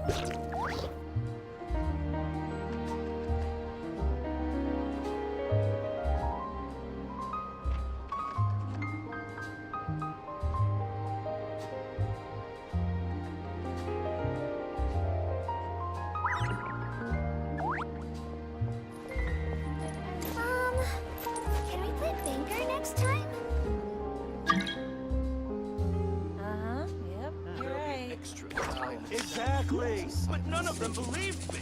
Can we play Banker next time? Yep, you're right. Extra time. Exactly. But none of them believed me.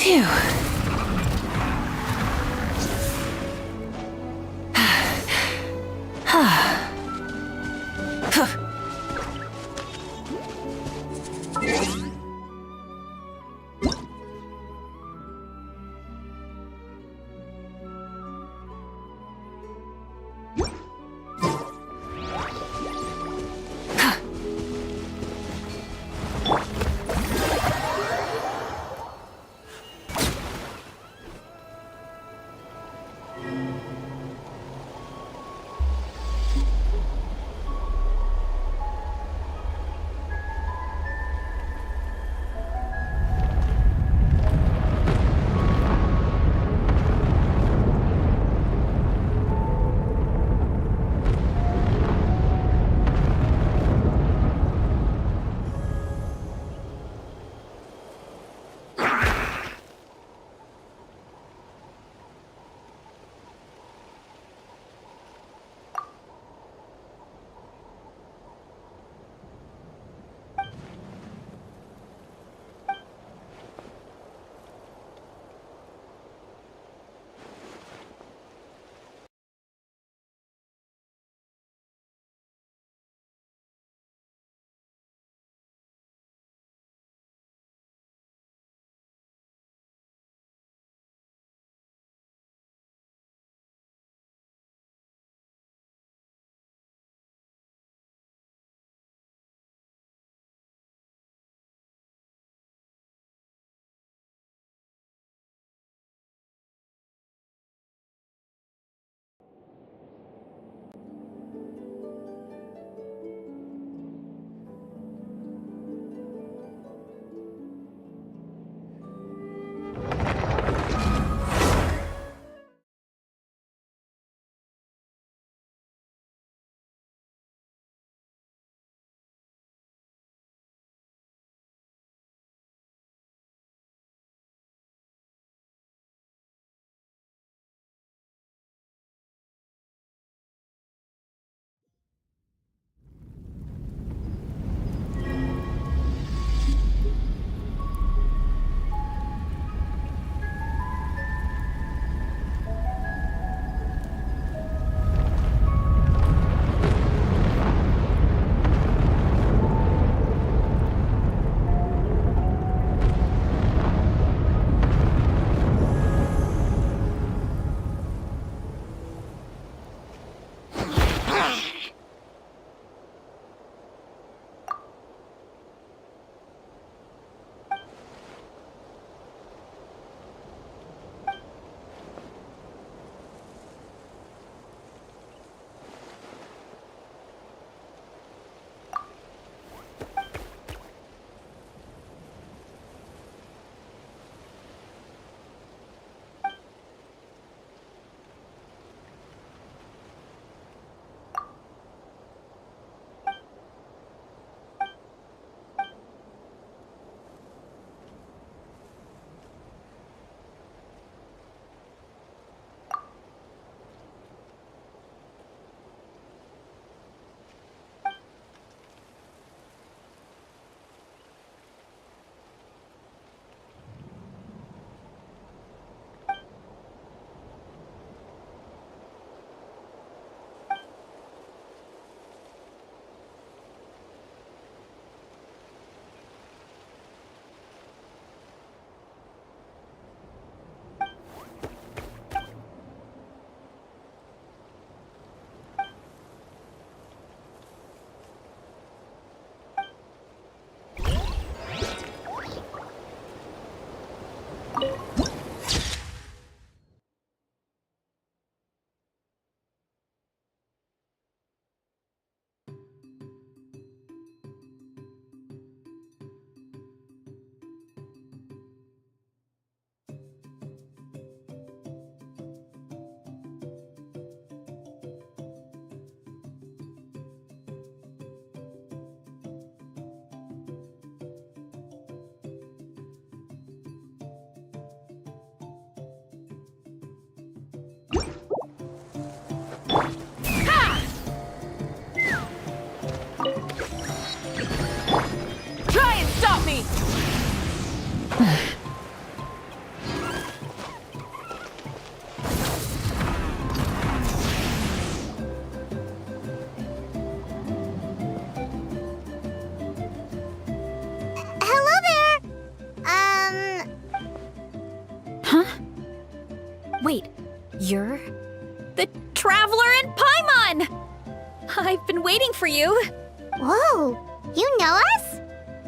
Phew. Hello there! Huh? Wait, you're the Traveler in Paimon! I've been waiting for you. Whoa, you know us?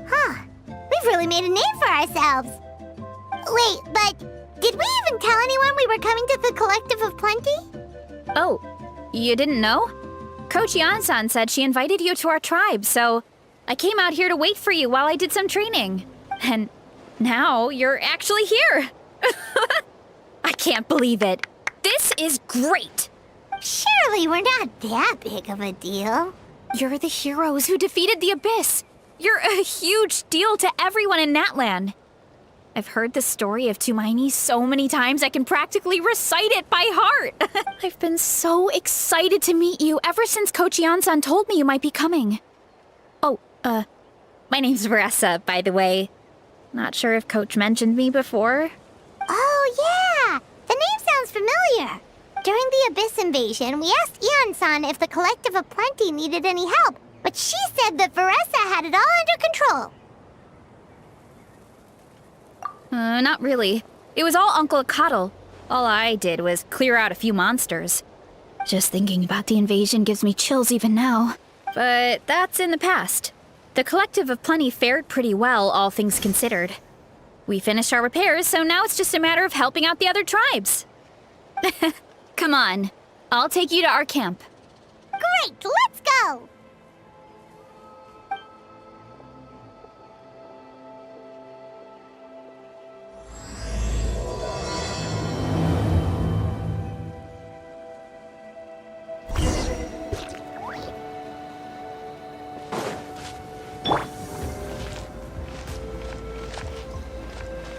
Huh, we've really made a name for ourselves. Wait, but did we even tell anyone we were coming to the Collective of Plenty? Oh, you didn't know? Coach Yan-san said she invited you to our tribe, so I came out here to wait for you while I did some training. And now you're actually here. I can't believe it. This is great. Surely we're not that big of a deal. You're the heroes who defeated the Abyss. You're a huge deal to everyone in Natlan. I've heard the story of Tumaini so many times I can practically recite it by heart. I've been so excited to meet you ever since Coach Yan-san told me you might be coming. Oh, my name's Veressa, by the way. Not sure if Coach mentioned me before. Oh, yeah! The name sounds familiar. During the Abyss invasion, we asked Ian-san if the Collective of Plenty needed any help, but she said that Veressa had it all under control. Not really. It was all Uncle Akatl. All I did was clear out a few monsters. Just thinking about the invasion gives me chills even now. But that's in the past. The Collective of Plenty fared pretty well, all things considered. We finished our repairs, so now it's just a matter of helping out the other tribes. Come on. I'll take you to our camp. Great, let's go!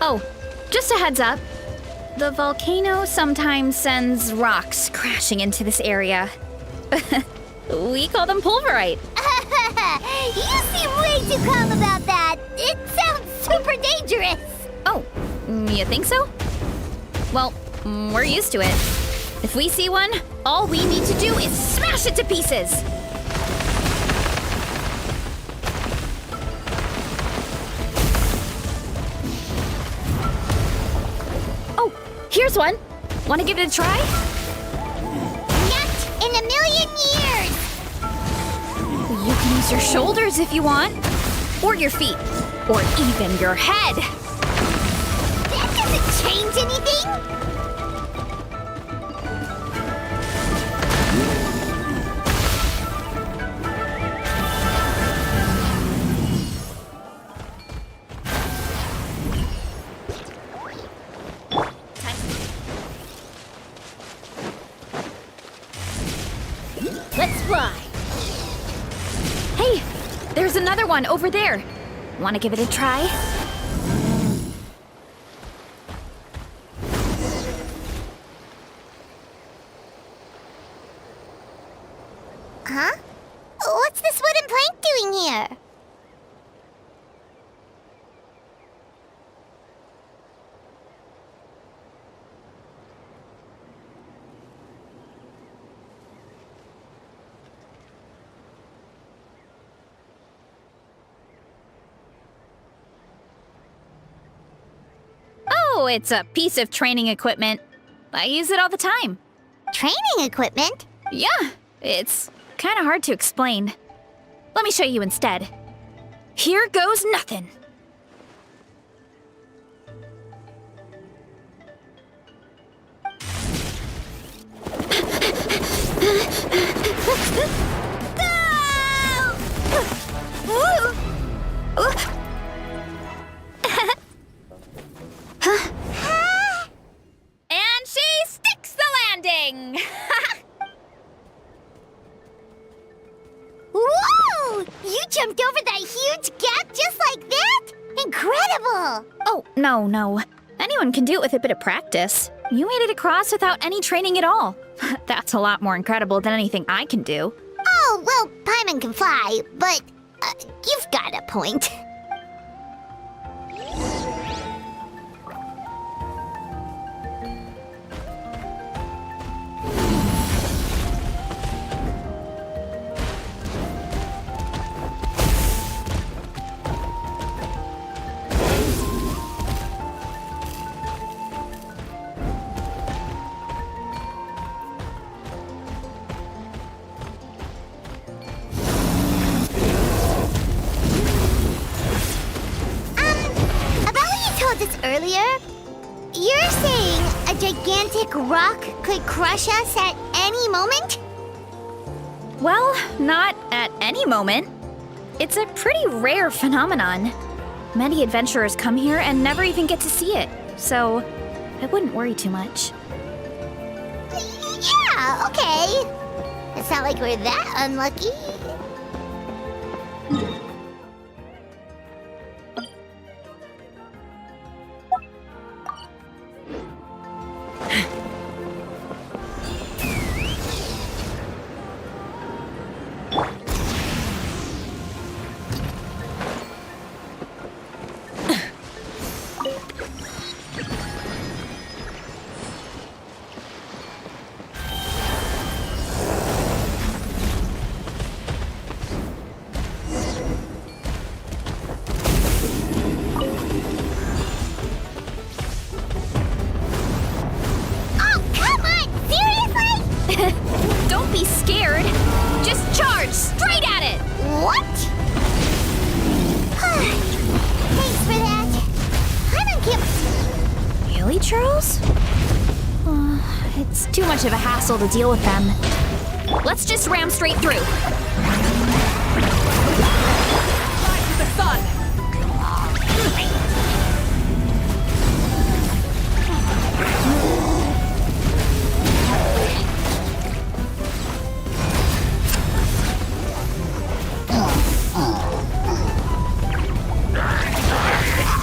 Oh, just a heads up. The volcano sometimes sends rocks crashing into this area. We call them pulverite. You seem way too calm about that. It sounds super dangerous. Oh, you think so? Well, we're used to it. If we see one, all we need to do is smash it to pieces. Oh, here's one. Want to give it a try? Not in a million years. You can use your shoulders if you want. Or your feet. Or even your head. That doesn't change anything. Let's fly. Hey, there's another one over there. Want to give it a try? Huh? What's this wooden plank doing here? Oh, it's a piece of training equipment. I use it all the time. Training equipment? Yeah, it's kind of hard to explain. Let me show you instead. Here goes nothing. And she sticks the landing! Whoa! You jumped over that huge gap just like that? Incredible! Oh, no. Anyone can do it with a bit of practice. You made it across without any training at all. That's a lot more incredible than anything I can do. Oh, well, Paimon can fly, but you've got a point. told us earlier? You're saying a gigantic rock could crush us at any moment? Well, not at any moment. It's a pretty rare phenomenon. Many adventurers come here and never even get to see it, so I wouldn't worry too much. Yeah, okay. It's not like we're that unlucky. Don't be scared. Just charge straight at it. What? Thanks for that. I'm unkempt. Really, Charles? It's too much of a hassle to deal with them. Let's just ram straight through. Rise to the sun!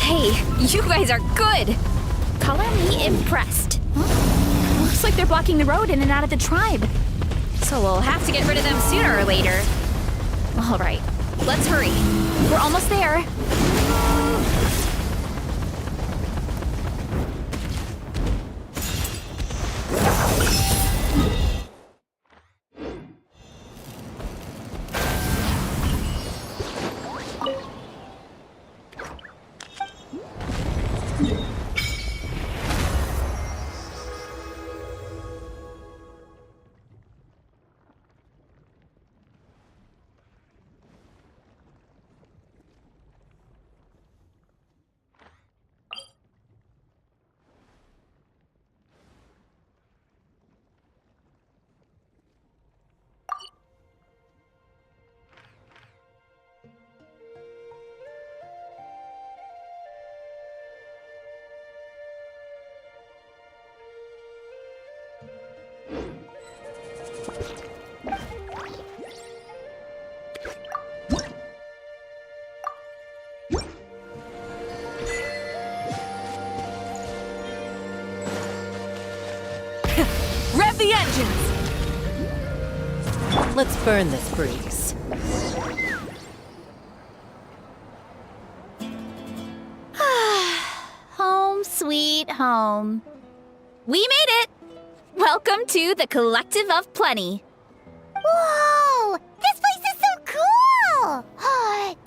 Hey, you guys are good. Color me impressed. Looks like they're blocking the road in and out of the tribe. So we'll have to get rid of them sooner or later. All right, let's hurry. We're almost there. Rev the engines! Let's burn this breeze. Home sweet home. We made it! Welcome to the Collective of Plenty. Whoa! This place is so cool!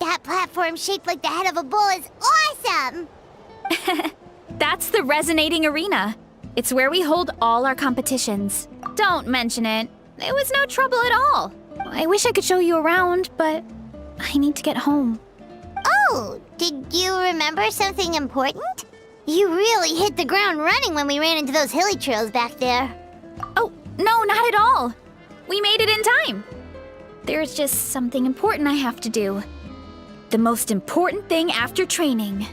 That platform shaped like the head of a bull is awesome! That's the Resonating Arena. It's where we hold all our competitions. Don't mention it. It was no trouble at all. I wish I could show you around, but I need to get home. Oh, did you remember something important? You really hit the ground running when we ran into those hilly trails back there. Oh, no, not at all. We made it in time. There's just something important I have to do. The most important thing after training.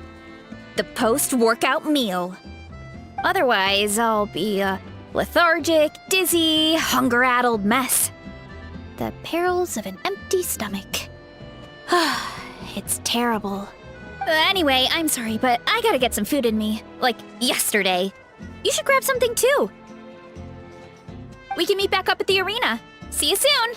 The post-workout meal. Otherwise, I'll be a lethargic, dizzy, hunger-addled mess. The perils of an empty stomach. It's terrible. Anyway, I'm sorry, but I gotta get some food in me. Like, yesterday. You should grab something, too. We can meet back up at the arena. See you soon!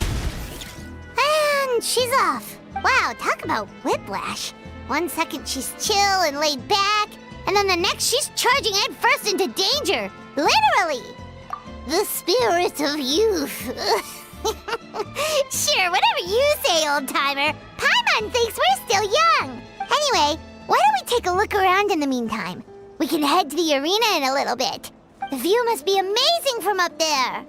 And she's off. Wow, talk about whiplash. 1 second she's chill and laid back, and then the next she's charging headfirst into danger. Literally. The spirit of youth. Sure, whatever you say, old-timer. Paimon thinks we're still young. Anyway, why don't we take a look around in the meantime? We can head to the arena in a little bit. The view must be amazing from up there.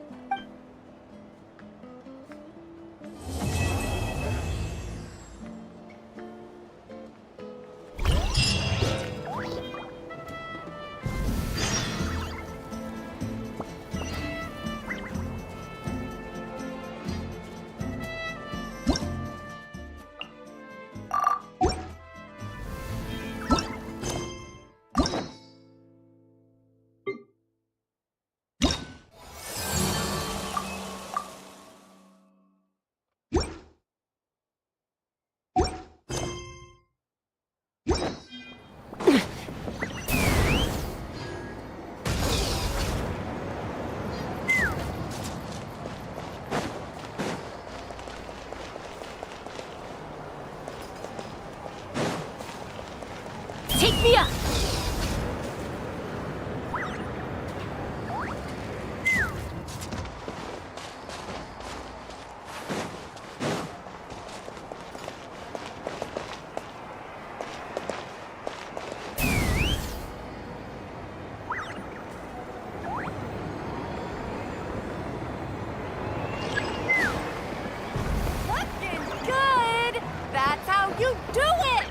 Revia! Looking good! That's how you do it!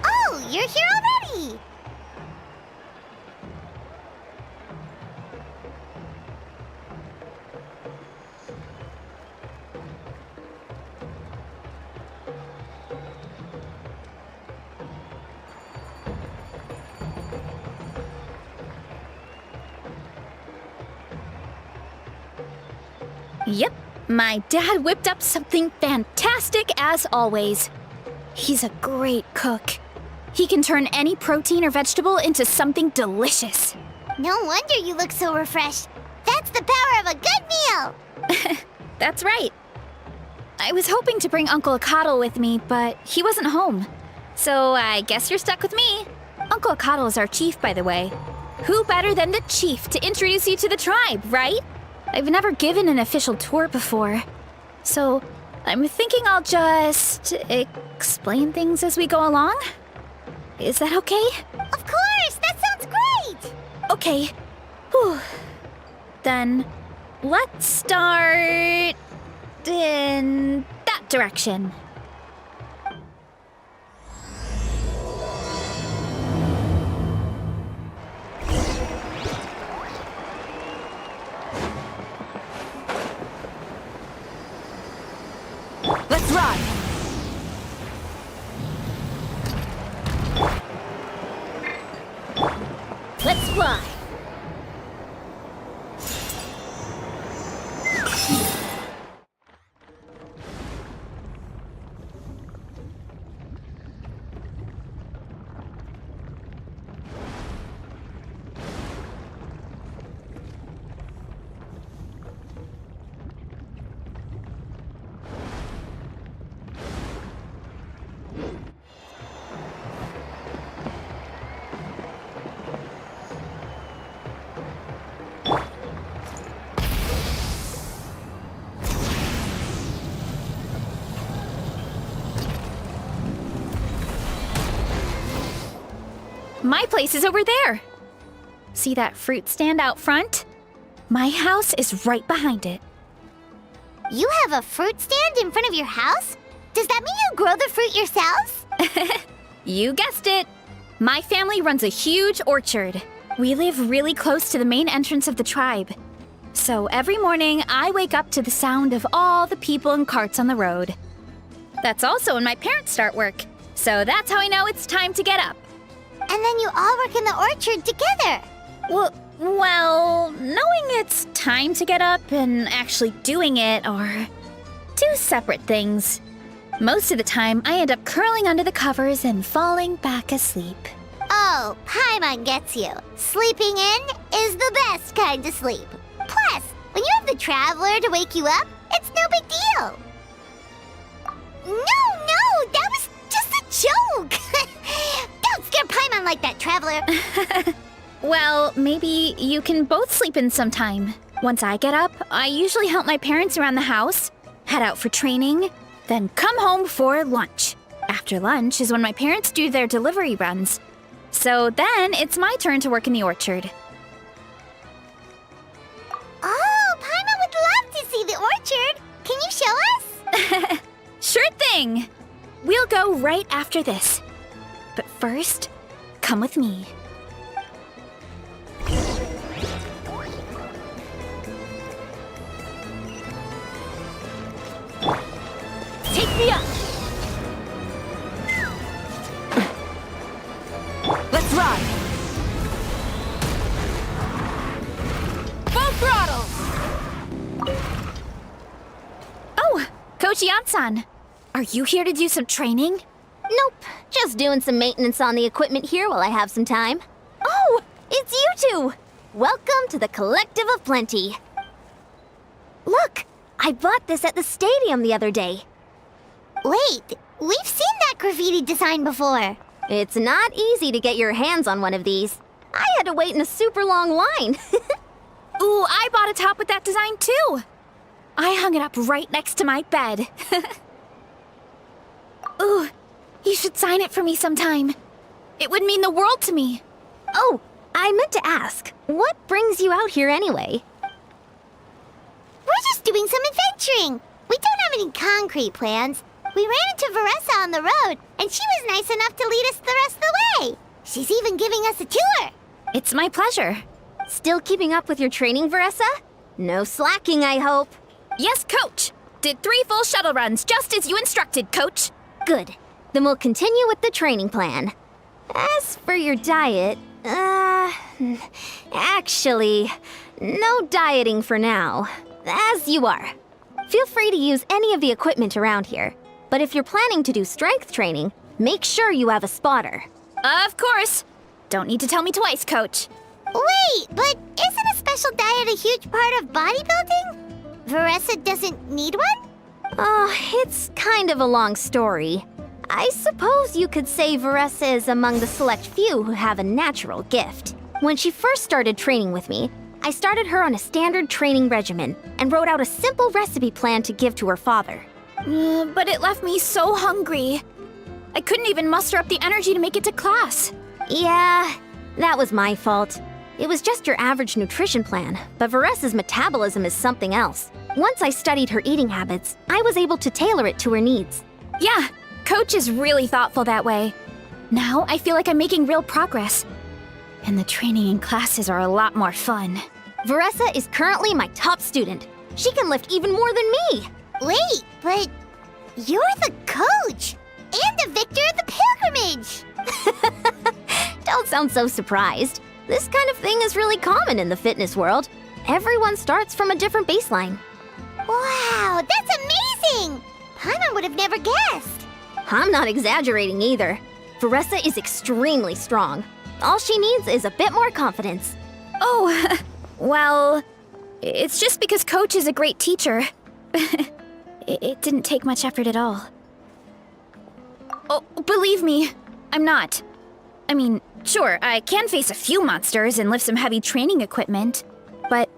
Oh, you're here already! Yep, my dad whipped up something fantastic as always. He's a great cook. He can turn any protein or vegetable into something delicious. No wonder you look so refreshed. That's the power of a good meal! That's right. I was hoping to bring Uncle Acatl with me, but he wasn't home. So I guess you're stuck with me. Uncle Acatl is our chief, by the way. Who better than the chief to introduce you to the tribe, right? I've never given an official tour before. So I'm thinking I'll just explain things as we go along. Is that okay? Of course! That sounds great! Okay. Whew. Then let's start in that direction. Let's ride! Let's fly. My place is over there. See that fruit stand out front? My house is right behind it. You have a fruit stand in front of your house? Does that mean you grow the fruit yourselves? You guessed it. My family runs a huge orchard. We live really close to the main entrance of the tribe. So every morning, I wake up to the sound of all the people and carts on the road. That's also when my parents start work. So that's how I know it's time to get up. And then you all work in the orchard together. Well, knowing it's time to get up and actually doing it are two separate things. Most of the time, I end up curling under the covers and falling back asleep. Oh, Paimon gets you. Sleeping in is the best kind of sleep. Plus, when you have the Traveler to wake you up, it's no big deal. No, that was just a joke. Don't scare Paimon like that, Traveler. Well, maybe you can both sleep in sometime. Once I get up, I usually help my parents around the house, head out for training, then come home for lunch. After lunch is when my parents do their delivery runs. So then it's my turn to work in the orchard. Oh, Paimon would love to see the orchard. Can you show us? Sure thing! thing! We'll go right after this. But first, come with me. Take me up! Let's ride! Full throttle! Oh, Coach Ian-san. Are you here to do some training? Nope, just doing some maintenance on the equipment here while I have some time. Oh, it's you two! Welcome to the Collective of Plenty. Look, I bought this at the stadium the other day. Wait, we've seen that graffiti design before. It's not easy to get your hands on one of these. I had to wait in a super long line. Ooh, I bought a top with that design too. I hung it up right next to my bed. Ooh, you should sign it for me sometime. It would mean the world to me. Oh, I meant to ask, what brings you out here anyway? We're just doing some adventuring. We don't have any concrete plans. We ran into Veressa on the road, and she was nice enough to lead us the rest of the way. She's even giving us a tour. It's my pleasure. Still keeping up with your training, Veressa? No slacking, I hope. Yes, Coach. Did 3 full shuttle runs, just as you instructed, Coach. Good. Then we'll continue with the training plan. As for your diet, actually, no dieting for now. As you are. Feel free to use any of the equipment around here. But if you're planning to do strength training, make sure you have a spotter. Of course. Don't need to tell me twice, Coach. Wait, but isn't a special diet a huge part of bodybuilding? Veressa doesn't need one? Oh, it's kind of a long story. I suppose you could say Veressa is among the select few who have a natural gift. When she first started training with me, I started her on a standard training regimen and wrote out a simple recipe plan to give to her father. But it left me so hungry. I couldn't even muster up the energy to make it to class. Yeah, that was my fault. It was just your average nutrition plan, but Veressa's metabolism is something else. Once I studied her eating habits, I was able to tailor it to her needs. Yeah, Coach is really thoughtful that way. Now I feel like I'm making real progress. And the training and classes are a lot more fun. Veressa is currently my top student. She can lift even more than me. Wait, but you're the coach and the victor of the pilgrimage. Don't sound so surprised. This kind of thing is really common in the fitness world. Everyone starts from a different baseline. Wow, that's amazing! Paimon would have never guessed. I'm not exaggerating either. Veressa is extremely strong. All she needs is a bit more confidence. Oh, well, it's just because Coach is a great teacher. It didn't take much effort at all. Oh, believe me, I'm not. I mean, sure, I can face a few monsters and lift some heavy training equipment, but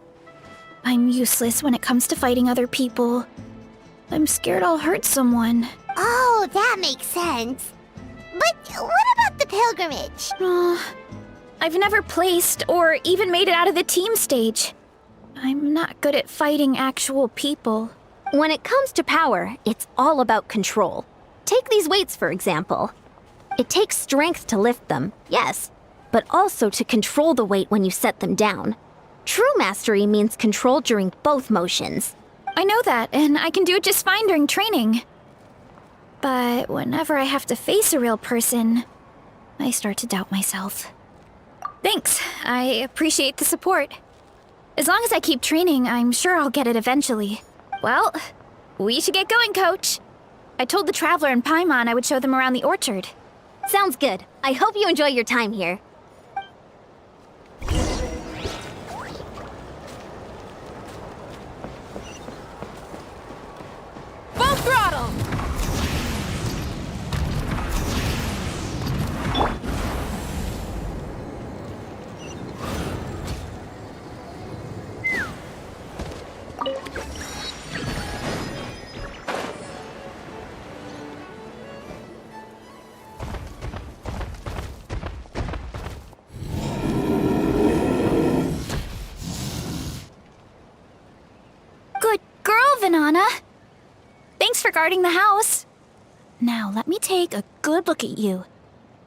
I'm useless when it comes to fighting other people. I'm scared I'll hurt someone. Oh, that makes sense. But what about the pilgrimage? I've never placed or even made it out of the team stage. I'm not good at fighting actual people. When it comes to power, it's all about control. Take these weights, for example. It takes strength to lift them, yes, but also to control the weight when you set them down. True mastery means control during both motions. I know that, and I can do it just fine during training. But whenever I have to face a real person, I start to doubt myself. Thanks, I appreciate the support. As long as I keep training, I'm sure I'll get it eventually. Well, we should get going, Coach. I told the Traveler and Paimon I would show them around the orchard. Sounds good. I hope you enjoy your time here. Full throttle! Good girl, Vanana. Thanks for guarding the house. Now let me take a good look at you.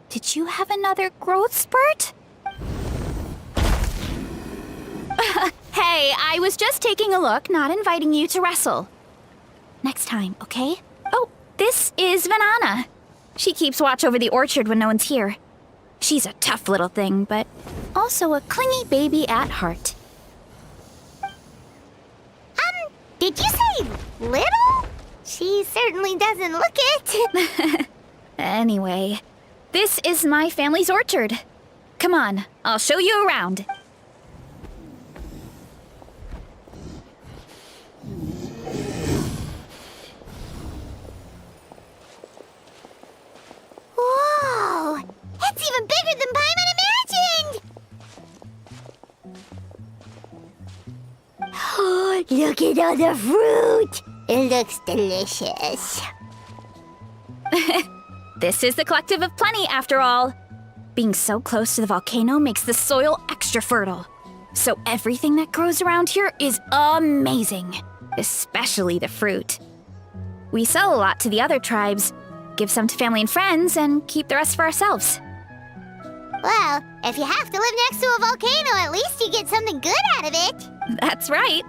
Did you have another growth spurt? Hey, I was just taking a look, not inviting you to wrestle. Next time, okay? Oh, this is Vanana. She keeps watch over the orchard when no one's here. She's a tough little thing, but also a clingy baby at heart. Did you say little? She certainly doesn't look it. Anyway, this is my family's orchard. Come on, I'll show you around. Whoa! It's even bigger than Paimon imagined! Oh, look at all the fruit! It looks delicious. This is the Collective of Plenty, after all. Being so close to the volcano makes the soil extra fertile. So everything that grows around here is amazing, especially the fruit. We sell a lot to the other tribes, give some to family and friends, and keep the rest for ourselves. Well, if you have to live next to a volcano, at least you get something good out of it. That's right.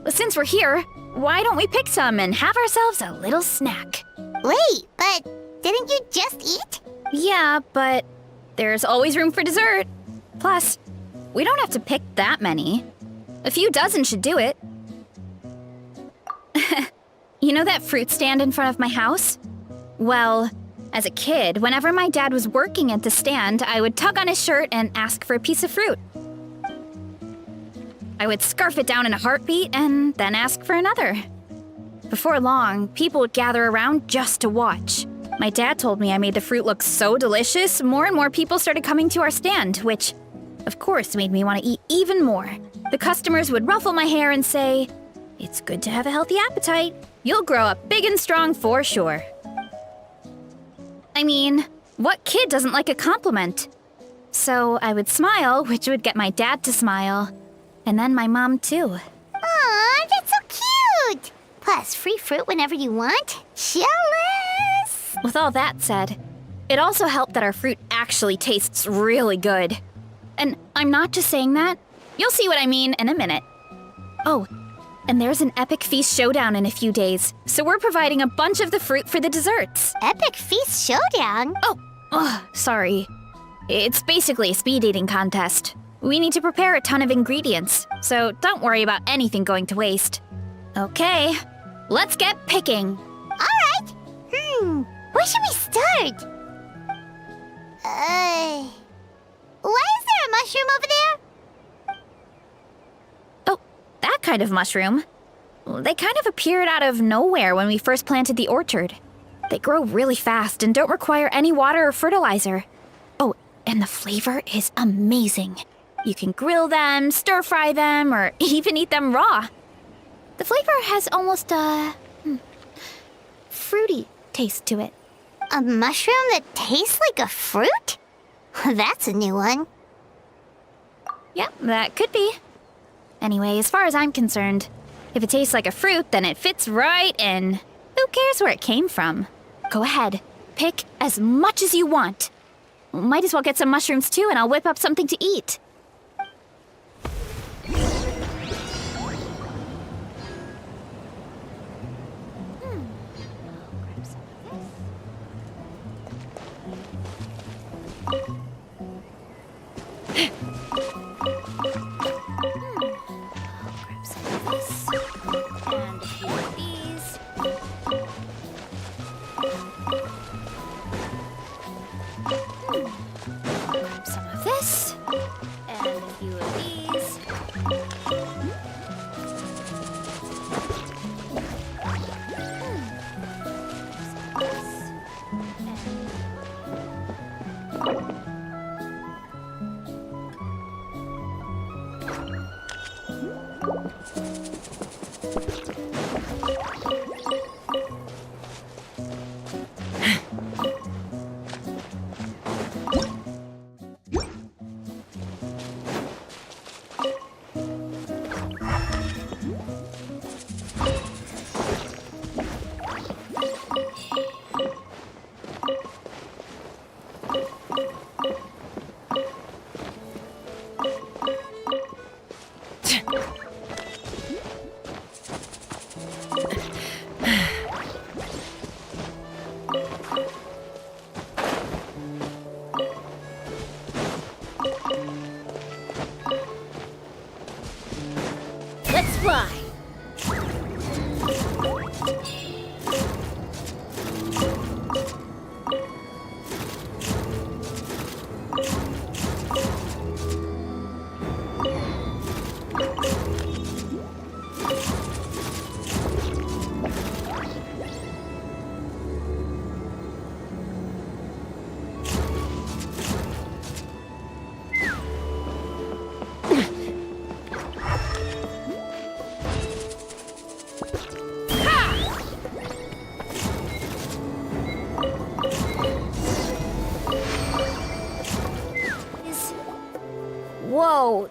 Well, since we're here, why don't we pick some and have ourselves a little snack? Wait, but didn't you just eat? Yeah, but there's always room for dessert. Plus, we don't have to pick that many. A few dozen should do it. You know that fruit stand in front of my house? Well, as a kid, whenever my dad was working at the stand, I would tug on his shirt and ask for a piece of fruit. I would scarf it down in a heartbeat and then ask for another. Before long, people would gather around just to watch. My dad told me I made the fruit look so delicious, more and more people started coming to our stand, which, of course, made me want to eat even more. The customers would ruffle my hair and say, "It's good to have a healthy appetite. You'll grow up big and strong for sure." I mean, what kid doesn't like a compliment? So I would smile, which would get my dad to smile. And then my mom, too. Aw, that's so cute! Plus, free fruit whenever you want. Jealous! With all that said, it also helped that our fruit actually tastes really good. And I'm not just saying that. You'll see what I mean in a minute. Oh, and there's an epic feast showdown in a few days, so we're providing a bunch of the fruit for the desserts. Epic Feast Showdown? Oh, sorry. It's basically a speed eating contest. We need to prepare a ton of ingredients, so don't worry about anything going to waste. Okay, let's get picking. Alright. Where should we start? Why is there a mushroom over there? Oh, that kind of mushroom. They kind of appeared out of nowhere when we first planted the orchard. They grow really fast and don't require any water or fertilizer. Oh, and the flavor is amazing. You can grill them, stir-fry them, or even eat them raw. The flavor has almost a fruity taste to it. A mushroom that tastes like a fruit? That's a new one. Yep, that could be. Anyway, as far as I'm concerned, if it tastes like a fruit, then it fits right in. Who cares where it came from? Go ahead, pick as much as you want. Might as well get some mushrooms too, and I'll whip up something to eat.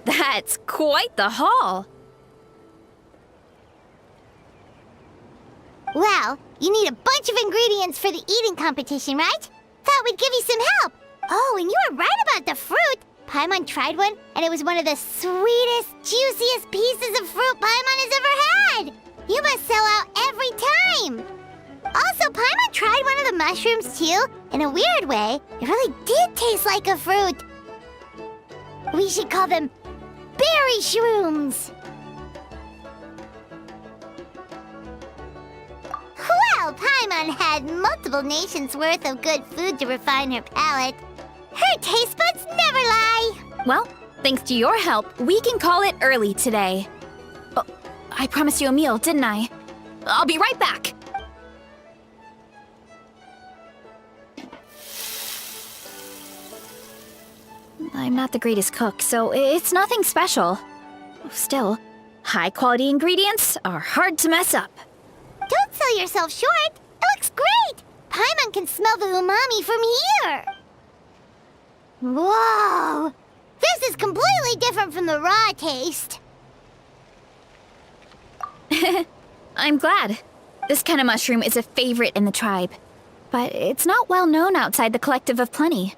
That's quite the haul. Well, you need a bunch of ingredients for the eating competition, right? Thought we'd give you some help. Oh, and you were right about the fruit. Paimon tried one, and it was one of the sweetest, juiciest pieces of fruit Paimon has ever had. You must sell out every time. Also, Paimon tried one of the mushrooms, too. In a weird way, it really did taste like a fruit. We should call them berry shrooms. Well, Paimon had multiple nations' worth of good food to refine her palate. Her taste buds never lie. Well, thanks to your help, we can call it early today. Oh, I promised you a meal, didn't I? I'll be right back. I'm not the greatest cook, so it's nothing special. Still, high-quality ingredients are hard to mess up. Don't sell yourself short. It looks great. Paimon can smell the umami from here. Whoa! This is completely different from the raw taste. I'm glad. This kind of mushroom is a favorite in the tribe, but it's not well known outside the Collective of Plenty.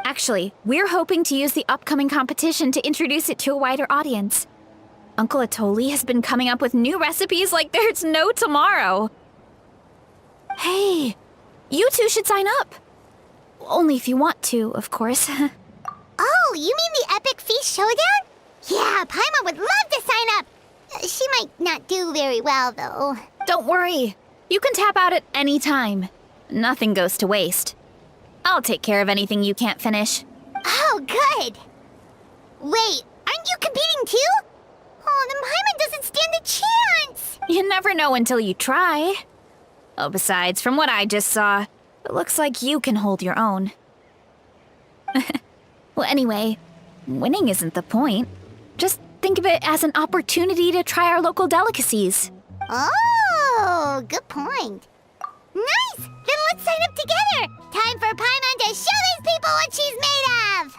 Actually, we're hoping to use the upcoming competition to introduce it to a wider audience. Uncle Atoli has been coming up with new recipes like there's no tomorrow. Hey, you two should sign up. Only if you want to, of course. Oh, you mean the Epic Feast Showdown? Yeah, Paimon would love to sign up. She might not do very well, though. Don't worry. You can tap out at any time. Nothing goes to waste. I'll take care of anything you can't finish. Oh, good. Wait, aren't you competing too? Oh, then Paimon doesn't stand a chance. You never know until you try. Oh, besides, from what I just saw, it looks like you can hold your own. Well, anyway, winning isn't the point. Just think of it as an opportunity to try our local delicacies. Oh, good point. Nice! Then let's sign up together. Time for Paimon to show these people what she's made of.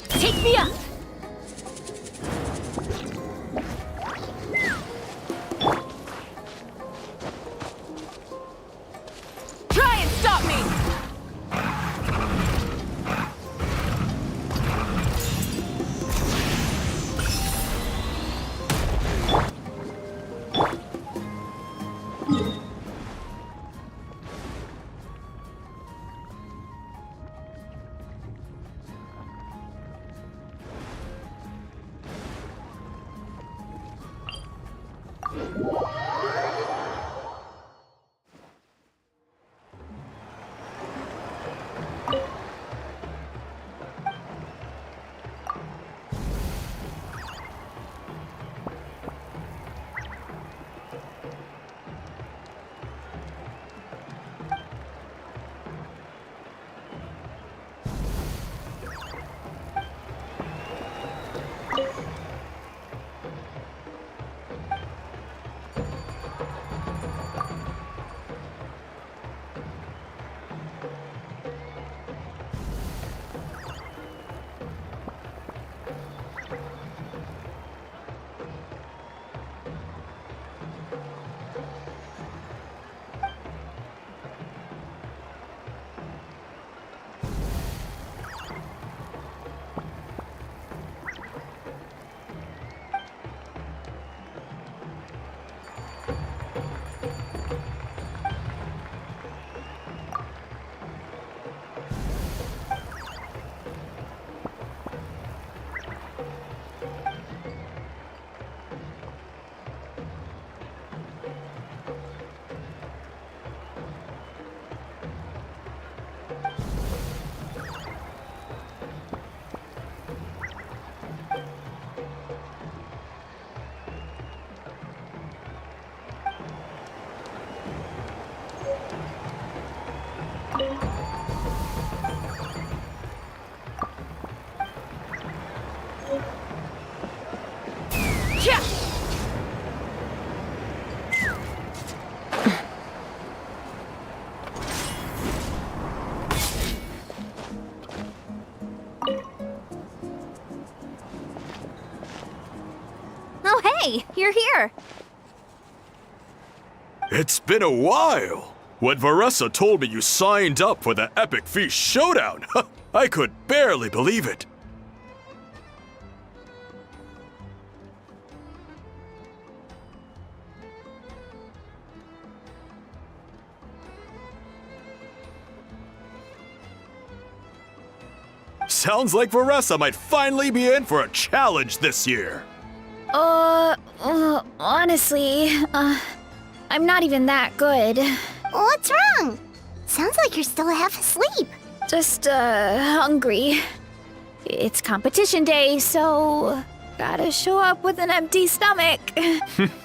Take me up! Try and stop me! Hey, you're here. It's been a while. When Veressa told me you signed up for the Epic Feast Showdown, I could barely believe it. Sounds like Veressa might finally be in for a challenge this year. Honestly, I'm not even that good. What's wrong? Sounds like you're still half asleep. Just, hungry. It's competition day, so gotta show up with an empty stomach.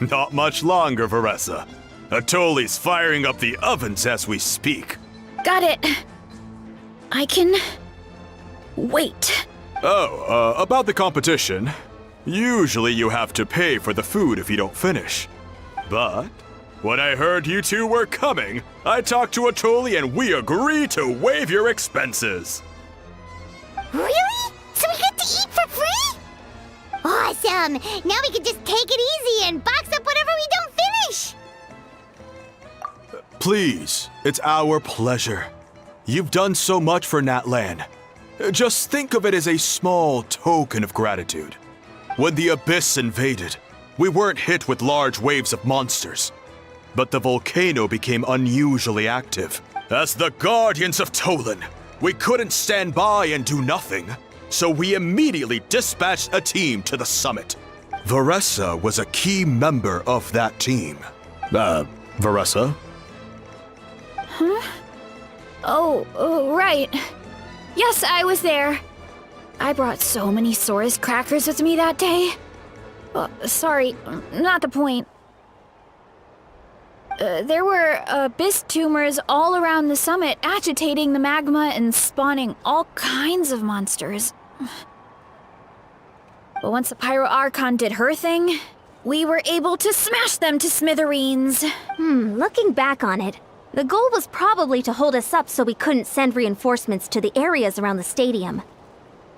Not much longer, Veressa. Atoli's firing up the ovens as we speak. Got it. I can wait. Oh, about the competition. Usually you have to pay for the food if you don't finish. But when I heard you two were coming, I talked to Atoli and we agreed to waive your expenses. Really? So we get to eat for free? Awesome! Now we can just take it easy and box up whatever we don't finish! Please, it's our pleasure. You've done so much for Natlan. Just think of it as a small token of gratitude. When the Abyss invaded, we weren't hit with large waves of monsters, but the volcano became unusually active. As the Guardians of Tolan, we couldn't stand by and do nothing, so we immediately dispatched a team to the summit. Veressa was a key member of that team. Veressa? Oh, right. Yes, I was there. I brought so many Saurus crackers with me that day. Sorry, not the point. There were abyss tumors all around the summit, agitating the magma and spawning all kinds of monsters. But once the Pyro Archon did her thing, we were able to smash them to smithereens. Looking back on it, the goal was probably to hold us up so we couldn't send reinforcements to the areas around the stadium.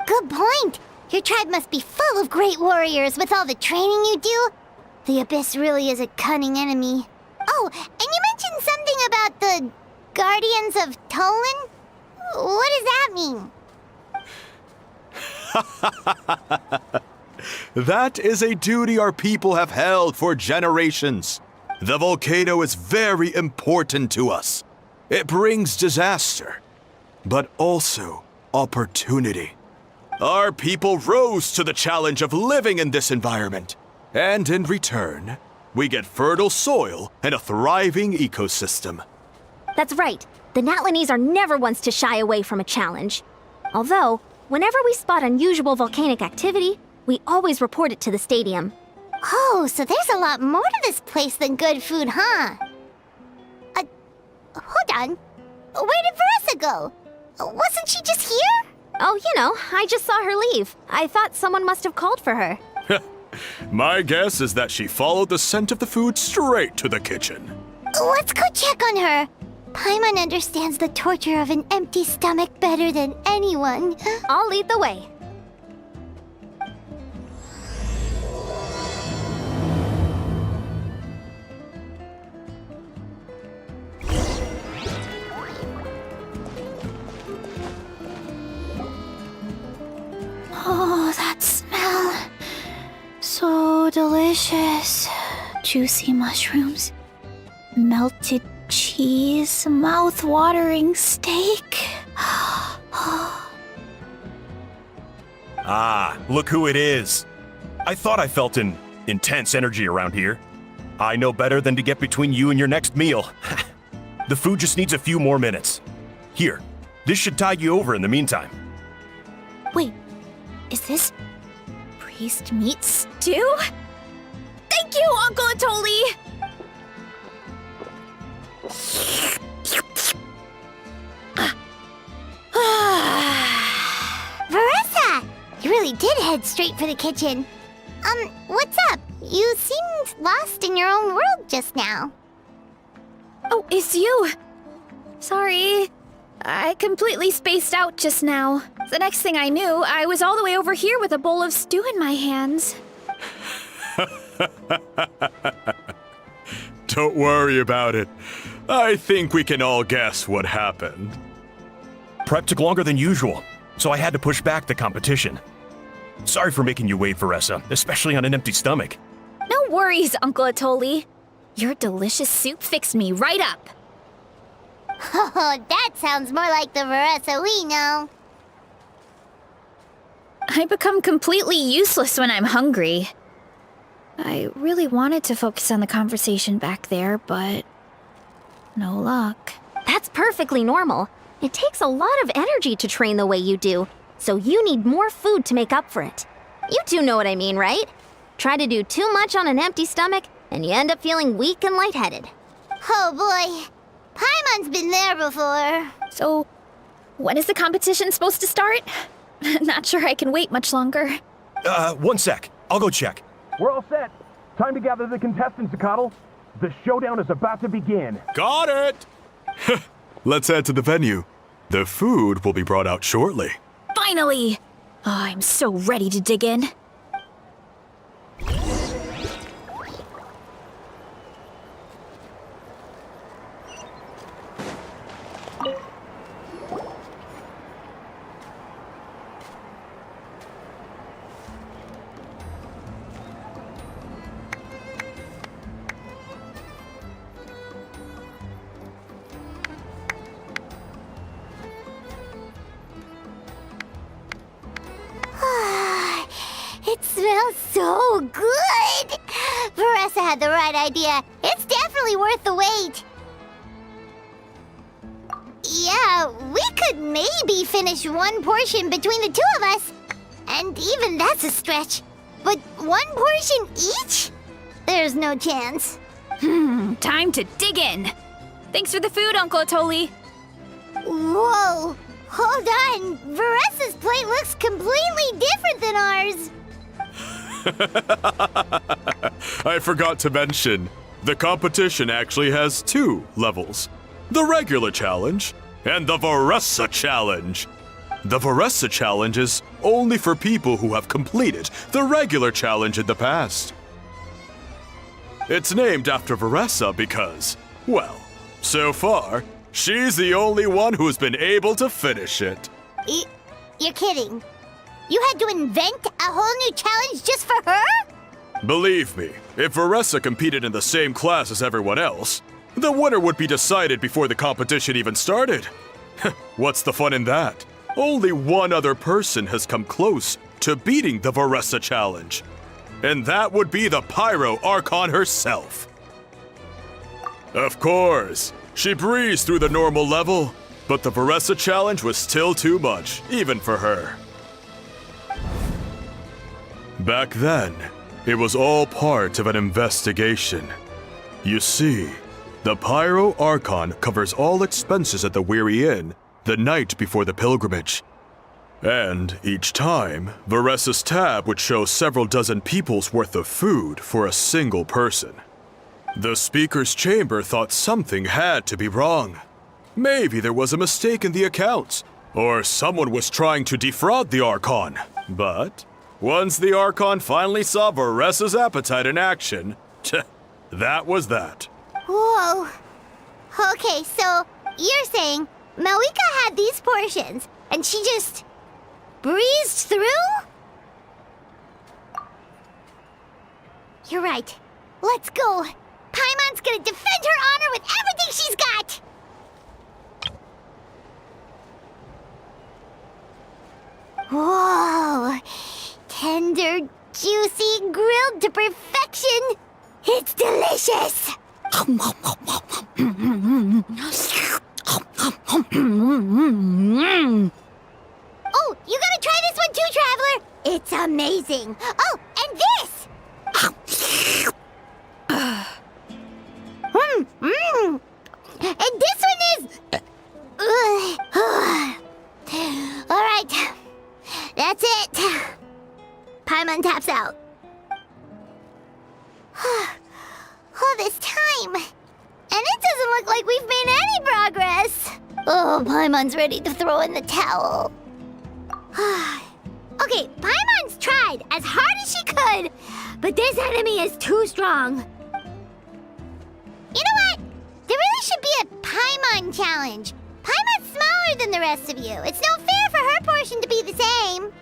Good point! Your tribe must be full of great warriors with all the training you do. The Abyss really is a cunning enemy. Oh, and you mentioned something about the Guardians of Tolan? What does that mean? That is a duty our people have held for generations. The volcano is very important to us. It brings disaster, but also opportunity. Our people rose to the challenge of living in this environment, and in return, we get fertile soil and a thriving ecosystem. That's right. The Natlanese are never ones to shy away from a challenge. Although, whenever we spot unusual volcanic activity, we always report it to the stadium. Oh, so there's a lot more to this place than good food, huh? Hold on. Where did Veressa go? Wasn't she just here? Oh, I just saw her leave. I thought someone must have called for her. My guess is that she followed the scent of the food straight to the kitchen. Let's go check on her. Paimon understands the torture of an empty stomach better than anyone. I'll lead the way. Oh, that smell. So delicious. Juicy mushrooms, melted cheese, mouth-watering steak. Ah, look who it is. I thought I felt an intense energy around here. I know better than to get between you and your next meal. The food just needs a few more minutes. Here, this should tide you over in the meantime. Wait, is this priest meat stew? Thank you, Uncle Atoli! Veressa! You really did head straight for the kitchen. What's up? You seemed lost in your own world just now. Oh, it's you! Sorry. I completely spaced out just now. The next thing I knew, I was all the way over here with a bowl of stew in my hands. Don't worry about it. I think we can all guess what happened. Prep took longer than usual, so I had to push back the competition. Sorry for making you wait, Veressa, especially on an empty stomach. No worries, Uncle Atoli. Your delicious soup fixed me right up. Oh, that sounds more like the Veressa we know. I become completely useless when I'm hungry. I really wanted to focus on the conversation back there, but no luck. That's perfectly normal. It takes a lot of energy to train the way you do, so you need more food to make up for it. You two know what I mean, right? Try to do too much on an empty stomach, and you end up feeling weak and lightheaded. Oh boy, Paimon's been there before. So, when is the competition supposed to start? Not sure I can wait much longer. 1 sec. I'll go check. We're all set. Time to gather the contestants, Zacatl. The showdown is about to begin. Got it! Let's head to the venue. The food will be brought out shortly. Finally! Oh, I'm so ready to dig in. It smells so good! Veressa had the right idea. It's definitely worth the wait. Yeah, we could maybe finish one portion between the two of us. And even that's a stretch. But one portion each? There's no chance. Time to dig in. Thanks for the food, Uncle Atoli. Whoa! Hold on! Veressa's plate looks completely different than ours! I forgot to mention, the competition actually has 2 levels. The regular challenge and the Veressa challenge. The Veressa challenge is only for people who have completed the regular challenge in the past. It's named after Veressa because, well, so far, she's the only one who's been able to finish it. You're kidding. You had to invent a whole new challenge just for her? Believe me, if Veressa competed in the same class as everyone else, the winner would be decided before the competition even started. What's the fun in that? Only one other person has come close to beating the Veressa challenge, and that would be the Pyro Archon herself. Of course, she breezed through the normal level, but the Veressa challenge was still too much, even for her. Back then, it was all part of an investigation. You see, the Pyro Archon covers all expenses at the Weary Inn the night before the pilgrimage. And each time, Veressa's tab would show several dozen people's worth of food for a single person. The speaker's chamber thought something had to be wrong. Maybe there was a mistake in the accounts, or someone was trying to defraud the Archon. But once the Archon finally saw Veressa's appetite in action, that was that. Whoa. Okay, so you're saying Malika had these portions, and she just breezed through? You're right. Let's go. Paimon's gonna defend her honor with everything she's got! Whoa! Tender, juicy, grilled to perfection! It's delicious! Oh, you gotta try this one too, Traveler! It's amazing! Oh, and this! And this one is... Alright. That's it. Paimon taps out. All this time. And it doesn't look like we've made any progress. Oh, Paimon's ready to throw in the towel. Okay, Paimon's tried as hard as she could, but this enemy is too strong. You know what? There really should be a Paimon challenge. Paimon's smaller than the rest of you. It's no fair for her portion to be the same.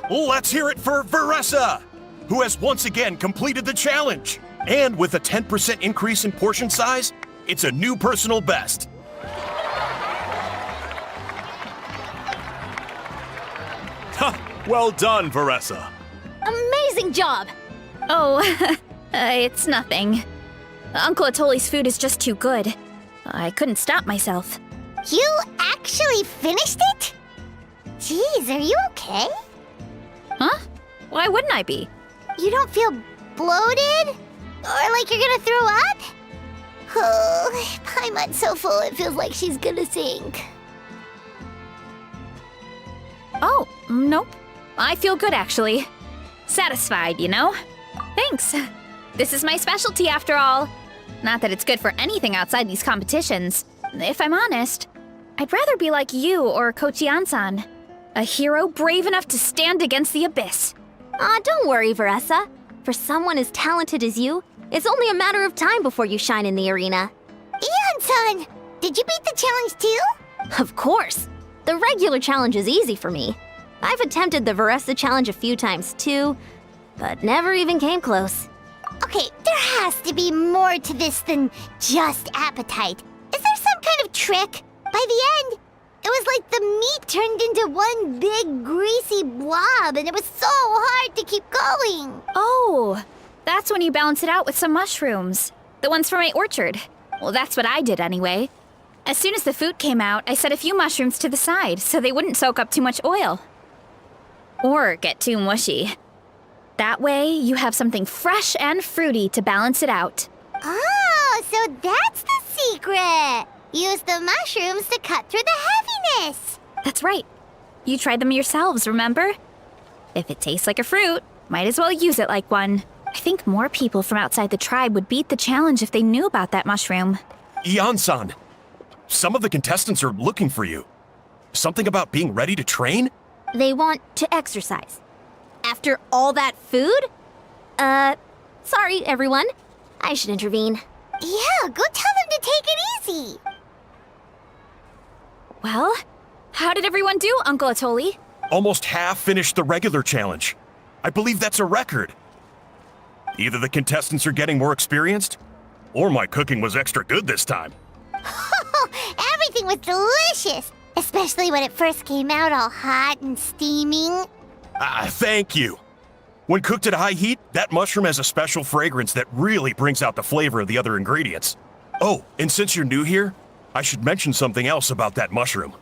Let's hear it for Veressa, who has once again completed the challenge. And with a 10% increase in portion size, it's a new personal best. Well done, Veressa. Amazing job! Oh, it's nothing. Uncle Atoli's food is just too good. I couldn't stop myself. You actually finished it? Jeez, are you okay? Huh? Why wouldn't I be? You don't feel bloated? Or like you're gonna throw up? Oh, Paimon's so full it feels like she's gonna sink. Oh, nope. I feel good, actually. Satisfied, you know? Thanks. This is my specialty, after all. Not that it's good for anything outside these competitions. If I'm honest, I'd rather be like you or Coach Ian-san. A hero brave enough to stand against the abyss. Don't worry, Veressa. For someone as talented as you, it's only a matter of time before you shine in the arena. Ian-san, did you beat the challenge too? Of course. The regular challenge is easy for me. I've attempted the Veressa challenge a few times too, but never even came close. Okay, there has to be more to this than just appetite. Is there some kind of trick? By the end, it was like the meat turned into one big greasy blob and it was so hard to keep going. Oh, that's when you balance it out with some mushrooms. The ones from my orchard. Well, that's what I did anyway. As soon as the food came out, I set a few mushrooms to the side so they wouldn't soak up too much oil. Or get too mushy. That way, you have something fresh and fruity to balance it out. Oh, so that's the secret. Use the mushrooms to cut through the heaviness. That's right. You tried them yourselves, remember? If it tastes like a fruit, might as well use it like one. I think more people from outside the tribe would beat the challenge if they knew about that mushroom. Ian-san, some of the contestants are looking for you. Something about being ready to train? They want to exercise. After all that food? Sorry, everyone. I should intervene. Yeah, go tell them to take it easy. Well, how did everyone do, Uncle Atoli? Almost half finished the regular challenge. I believe that's a record. Either the contestants are getting more experienced, or my cooking was extra good this time. Everything was delicious, especially when it first came out all hot and steaming. Thank you. When cooked at high heat, that mushroom has a special fragrance that really brings out the flavor of the other ingredients. Oh, and since you're new here, I should mention something else about that mushroom.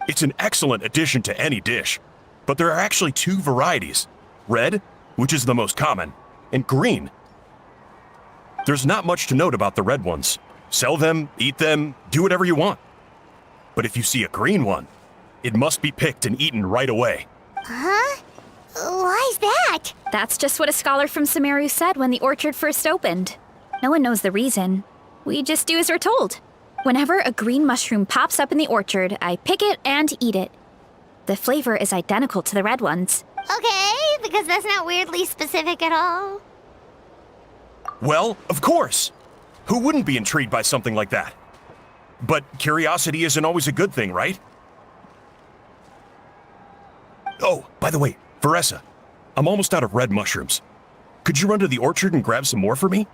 It's an excellent addition to any dish, but there are actually two varieties. Red, which is the most common, and green. There's not much to note about the red ones. Sell them, eat them, do whatever you want. But if you see a green one, it must be picked and eaten right away. Huh? Why's that? That's just what a scholar from Sumeru said when the orchard first opened. No one knows the reason. We just do as we're told. Whenever a green mushroom pops up in the orchard, I pick it and eat it. The flavor is identical to the red ones. Okay, because that's not weirdly specific at all. Well, of course. Who wouldn't be intrigued by something like that? But curiosity isn't always a good thing, right? Oh, by the way, Veressa, I'm almost out of red mushrooms. Could you run to the orchard and grab some more for me?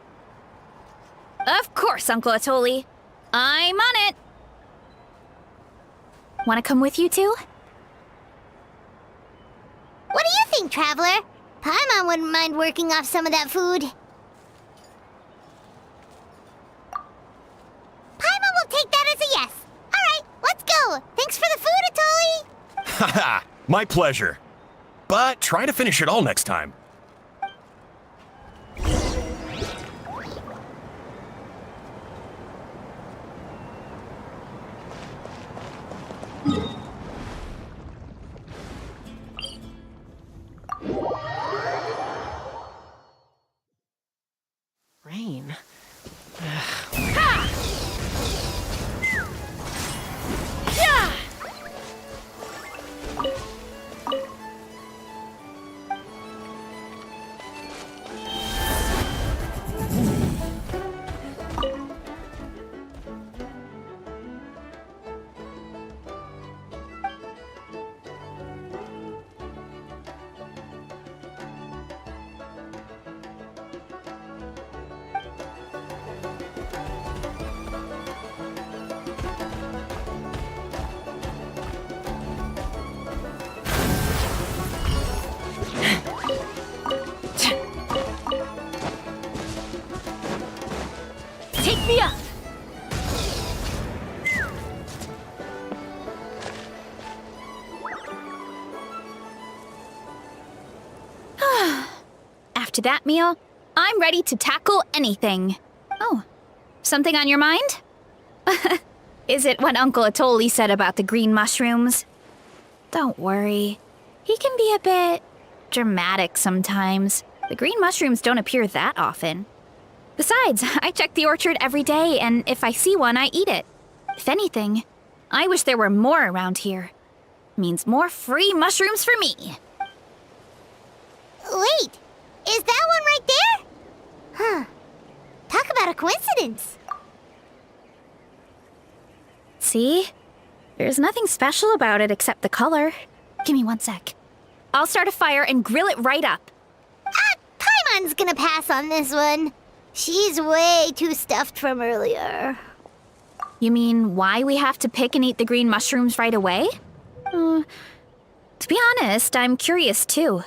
Of course, Uncle Atoli. I'm on it. Want to come with you too? What do you think, Traveler? Paimon wouldn't mind working off some of that food. Paimon will take that as a yes. All right, let's go. Thanks for the food, Atoli. Haha, my pleasure. But try to finish it all next time. Rain. me up! After that meal, I'm ready to tackle anything. Oh, something on your mind? Is it what Uncle Atoli said about the green mushrooms? Don't worry. He can be a bit dramatic sometimes. The green mushrooms don't appear that often. Besides, I check the orchard every day, and if I see one, I eat it. If anything, I wish there were more around here. Means more free mushrooms for me. Wait, is that one right there? Huh. Talk about a coincidence. See? There's nothing special about it except the color. Give me 1 sec. I'll start a fire and grill it right up. Paimon's gonna pass on this one. She's way too stuffed from earlier. You mean why we have to pick and eat the green mushrooms right away? To be honest, I'm curious too.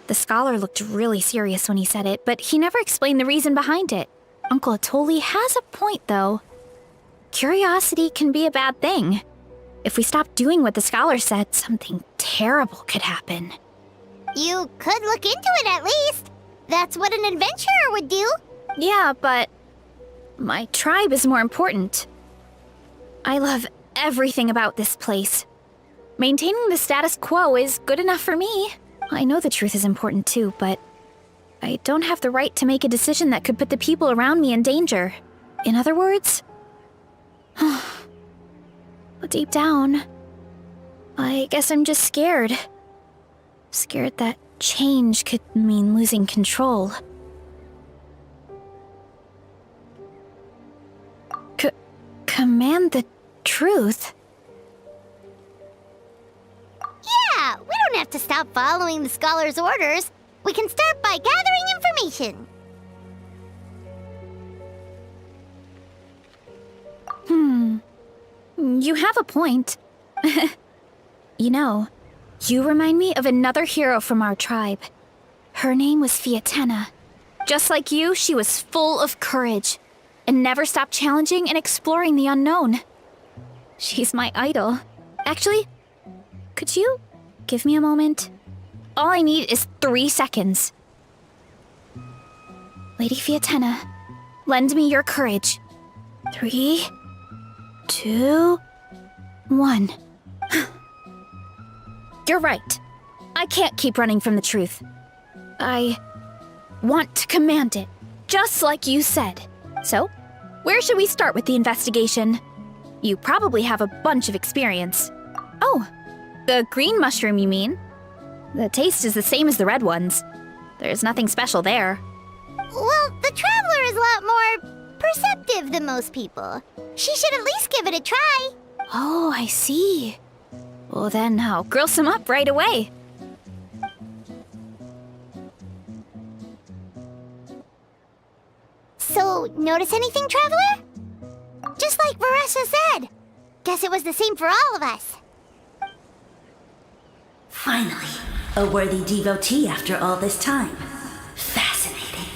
The scholar looked really serious when he said it, but he never explained the reason behind it. Uncle Atoli has a point, though. Curiosity can be a bad thing. If we stop doing what the scholar said, something terrible could happen. You could look into it at least. That's what an adventurer would do. Yeah, but my tribe is more important. I love everything about this place. Maintaining the status quo is good enough for me. I know the truth is important too, but I don't have the right to make a decision that could put the people around me in danger. In other words, deep down, I guess I'm just scared. Scared that change could mean losing control. Command the truth? Yeah, we don't have to stop following the scholar's orders. We can start by gathering information. You have a point. You know, you remind me of another hero from our tribe. Her name was Fiatena. Just like you, she was full of courage and never stopped challenging and exploring the unknown. She's my idol. Actually, could you give me a moment? All I need is 3 seconds. Lady Fiatena, lend me your courage. 3, 2, 1. You're right. I can't keep running from the truth. I want to command it, just like you said. So, where should we start with the investigation? You probably have a bunch of experience. Oh, the green mushroom, you mean? The taste is the same as the red ones. There's nothing special there. Well, the traveler is a lot more perceptive than most people. She should at least give it a try. Oh, I see. Well, then I'll grill some up right away. So, notice anything, traveler? Just like Varessa said. Guess it was the same for all of us. Finally, a worthy devotee after all this time. Fascinating.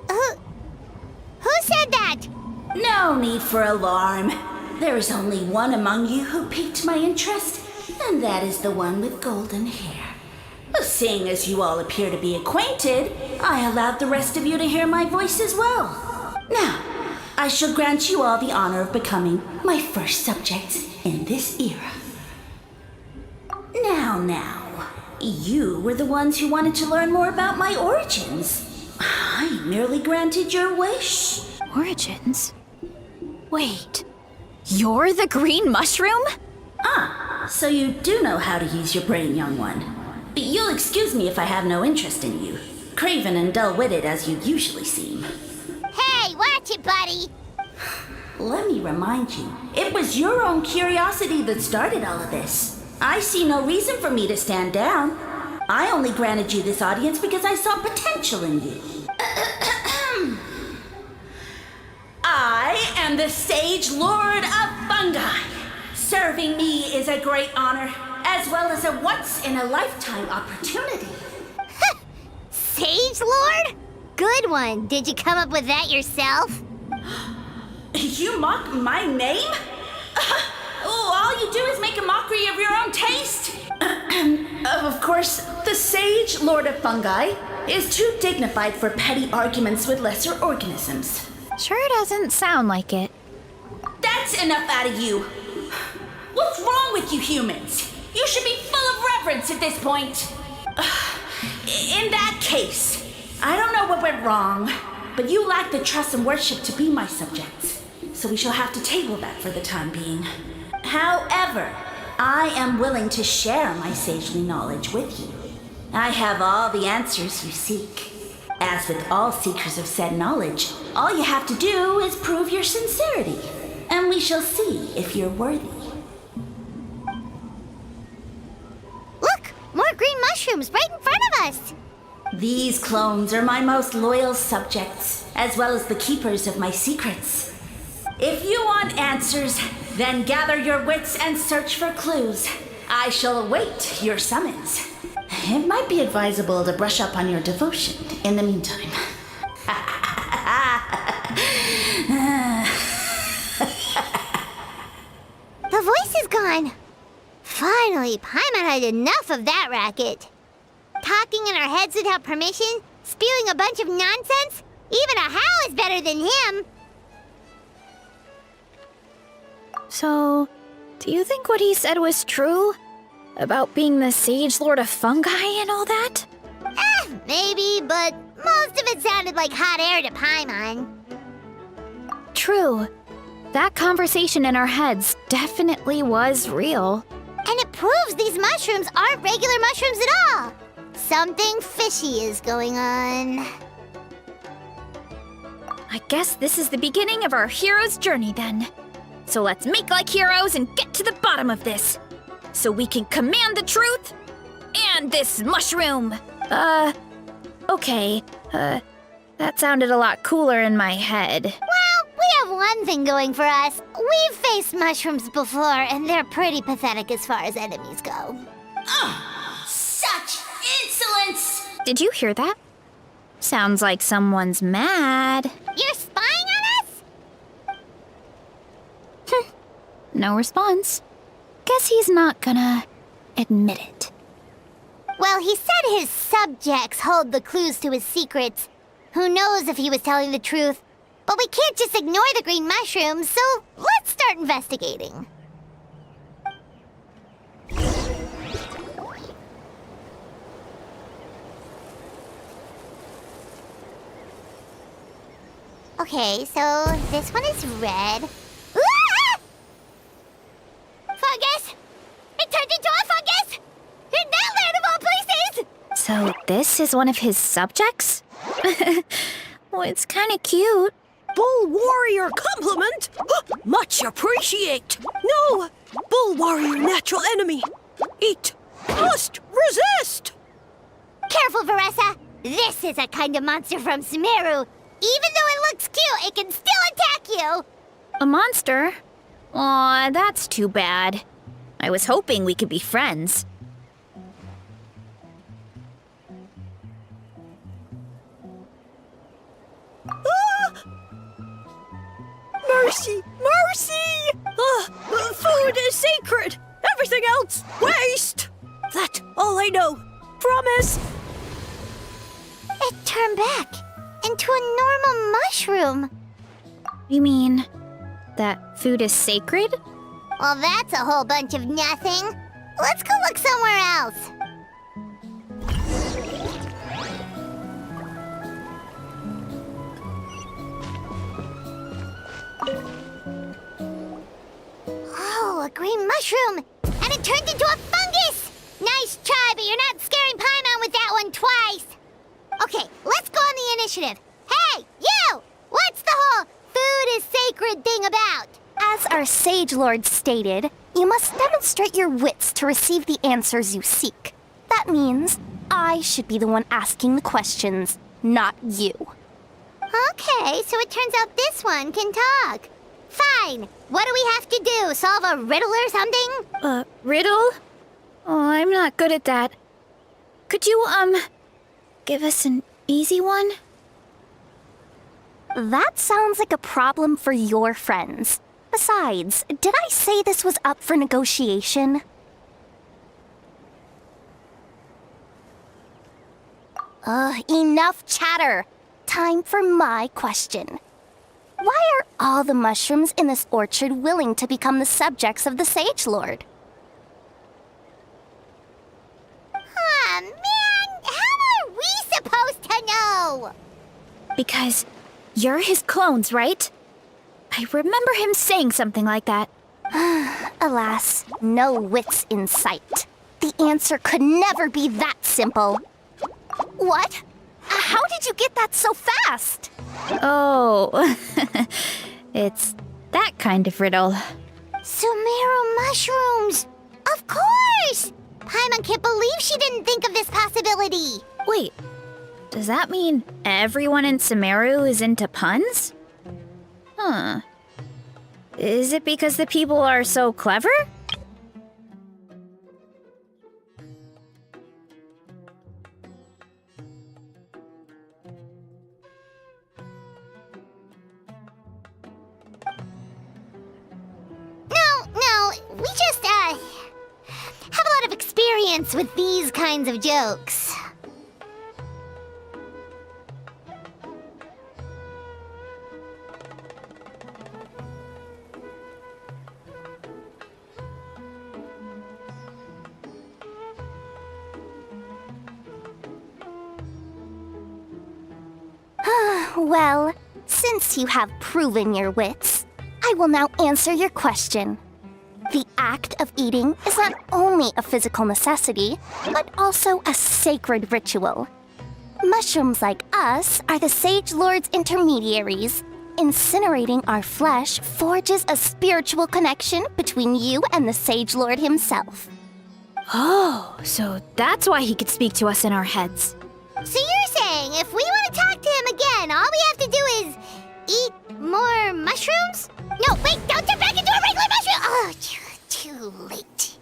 Who said that? No need for alarm. There is only one among you who piqued my interest, and that is the one with golden hair. Seeing as you all appear to be acquainted, I allowed the rest of you to hear my voice as well. Now, I shall grant you all the honor of becoming my first subjects in this era. Now, you were the ones who wanted to learn more about my origins. I merely granted your wish. Origins? Wait, you're the green mushroom? So you do know how to use your brain, young one. You'll excuse me if I have no interest in you, craven and dull-witted as you usually seem. Hey, watch it, buddy. Let me remind you, it was your own curiosity that started all of this. I see no reason for me to stand down. I only granted you this audience because I saw potential in you. I am the Sage Lord of Fungi. Serving me is a great honor, as well as a once-in-a-lifetime opportunity. Sage Lord? Good one. Did you come up with that yourself? You mock my name? All you do is make a mockery of your own taste. Of course, the sage lord of fungi is too dignified for petty arguments with lesser organisms. Sure doesn't sound like it. That's enough out of you. What's wrong with you humans? You should be full of reverence at this point. In that case, I don't know what went wrong, but you lack the trust and worship to be my subjects. So we shall have to table that for the time being. However, I am willing to share my sagely knowledge with you. I have all the answers you seek. As with all seekers of said knowledge, all you have to do is prove your sincerity, and we shall see if you're worthy. Look! More green mushrooms right in front of us! These clones are my most loyal subjects, as well as the keepers of my secrets. If you want answers, then gather your wits and search for clues. I shall await your summons. It might be advisable to brush up on your devotion in the meantime. The voice is gone. Finally, Paimon had enough of that racket. Talking in our heads without permission, spewing a bunch of nonsense. Even a How is better than him. So, do you think what he said was true? About being the Sage Lord of Fungi and all that? Maybe, but most of it sounded like hot air to Paimon. True. That conversation in our heads definitely was real. And it proves these mushrooms aren't regular mushrooms at all. Something fishy is going on. I guess this is the beginning of our hero's journey then. So let's make like heroes and get to the bottom of this. So we can command the truth and this mushroom. Okay. That sounded a lot cooler in my head. Well, we have one thing going for us. We've faced mushrooms before, and they're pretty pathetic as far as enemies go. Such insolence! Did you hear that? Sounds like someone's mad. You're spying on us? No response. Guess he's not gonna admit it. Well, he said his subjects hold the clues to his secrets. Who knows if he was telling the truth? But we can't just ignore the green mushrooms, so let's start investigating. Okay, so this one is red. Ah! Fungus! It turned into a fungus! In that land of all places! So this is one of his subjects? Well, it's kind of cute. Bull warrior compliment? Much appreciate. No, bull warrior natural enemy. Eat. Must resist. Careful, Veressa! This is a kind of monster from Sumeru. Even though it looks cute, it can still attack you! A monster? Aw, that's too bad. I was hoping we could be friends. Mercy! Mercy! Food is sacred! Everything else, waste! That's all I know. Promise! It turned back into a normal mushroom. You mean that food is sacred? Well, that's a whole bunch of nothing. Let's go look somewhere else. Oh, a green mushroom! And it turned into a fungus! Nice try, but you're not scaring Paimon with that one twice! Okay, let's go on the initiative. Hey, you! What's the whole food is sacred thing about? As our Sage Lord stated, you must demonstrate your wits to receive the answers you seek. That means I should be the one asking the questions, not you. Okay, so it turns out this one can talk. Fine. What do we have to do? Solve a riddle or something? Riddle? Oh, I'm not good at that. Could you, give us an easy one? That sounds like a problem for your friends. Besides, did I say this was up for negotiation? Enough chatter. Time for my question. Why are all the mushrooms in this orchard willing to become the subjects of the Sage Lord? Aw, man! How are we supposed to know? Because you're his clones, right? I remember him saying something like that. Alas, no wits in sight. The answer could never be that simple. What? How did you get that so fast? Oh, it's that kind of riddle. Sumeru mushrooms! Of course! Paimon can't believe she didn't think of this possibility. Wait, does that mean everyone in Sumeru is into puns? Huh. Is it because the people are so clever? No, we just, have a lot of experience with these kinds of jokes. Well, since you have proven your wits, I will now answer your question. The act of eating is not only a physical necessity, but also a sacred ritual. Mushrooms like us are the Sage Lord's intermediaries. Incinerating our flesh forges a spiritual connection between you and the Sage Lord himself. Oh, so that's why he could speak to us in our heads. So you're saying if we want to talk to him again, all we have to do is eat more mushrooms? No, wait, don't turn back into a regular mushroom! Oh, too late.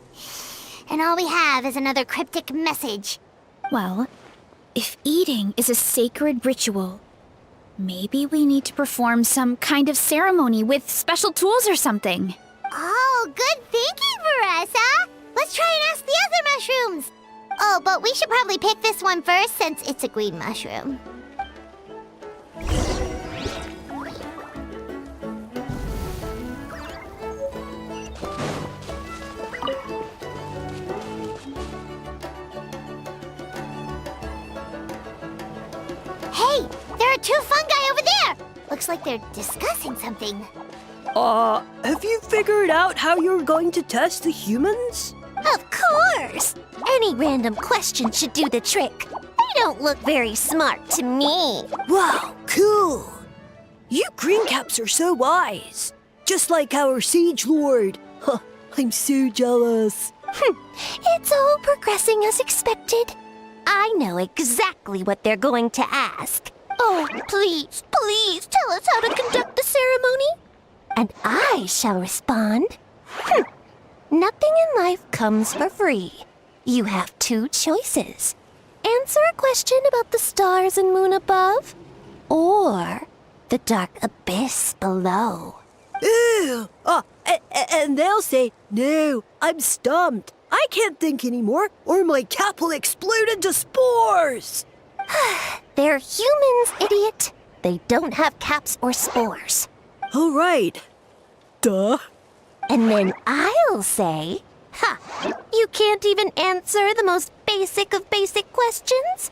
And all we have is another cryptic message. Well, if eating is a sacred ritual, maybe we need to perform some kind of ceremony with special tools or something. Oh, good thinking, Veressa! Let's try and ask the other mushrooms! Oh, but we should probably pick this one first since it's a green mushroom. Hey, there are two fungi over there! Looks like they're discussing something. Have you figured out how you're going to test the humans? Of course! Any random question should do the trick. They don't look very smart to me. Wow, cool! You greencaps are so wise. Just like our Siege Lord. Huh, I'm so jealous. It's all progressing as expected. I know exactly what they're going to ask. Oh, please, please tell us how to conduct the ceremony. And I shall respond. Nothing in life comes for free. You have two choices. Answer a question about the stars and moon above, or the dark abyss below. Ew! And they'll say, no, I'm stumped. I can't think anymore, or my cap will explode into spores. They're humans, idiot. They don't have caps or spores. All right. Duh. And then I'll say, you can't even answer the most basic of basic questions?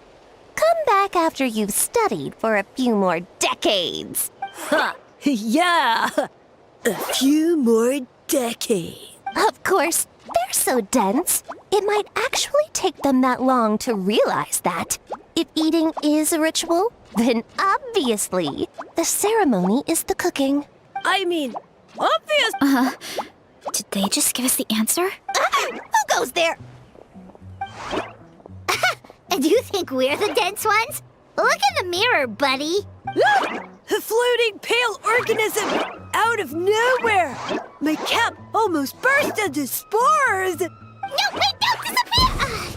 Come back after you've studied for a few more decades. Yeah. A few more decades. Of course, they're so dense, it might actually take them that long to realize that. If eating is a ritual, then obviously the ceremony is the cooking. I mean, obvious. Did they just give us the answer? Who goes there? Do you think we're the dense ones? Look in the mirror, buddy. A floating pale organism out of nowhere. My cap almost burst into spores. No, wait, don't disappear!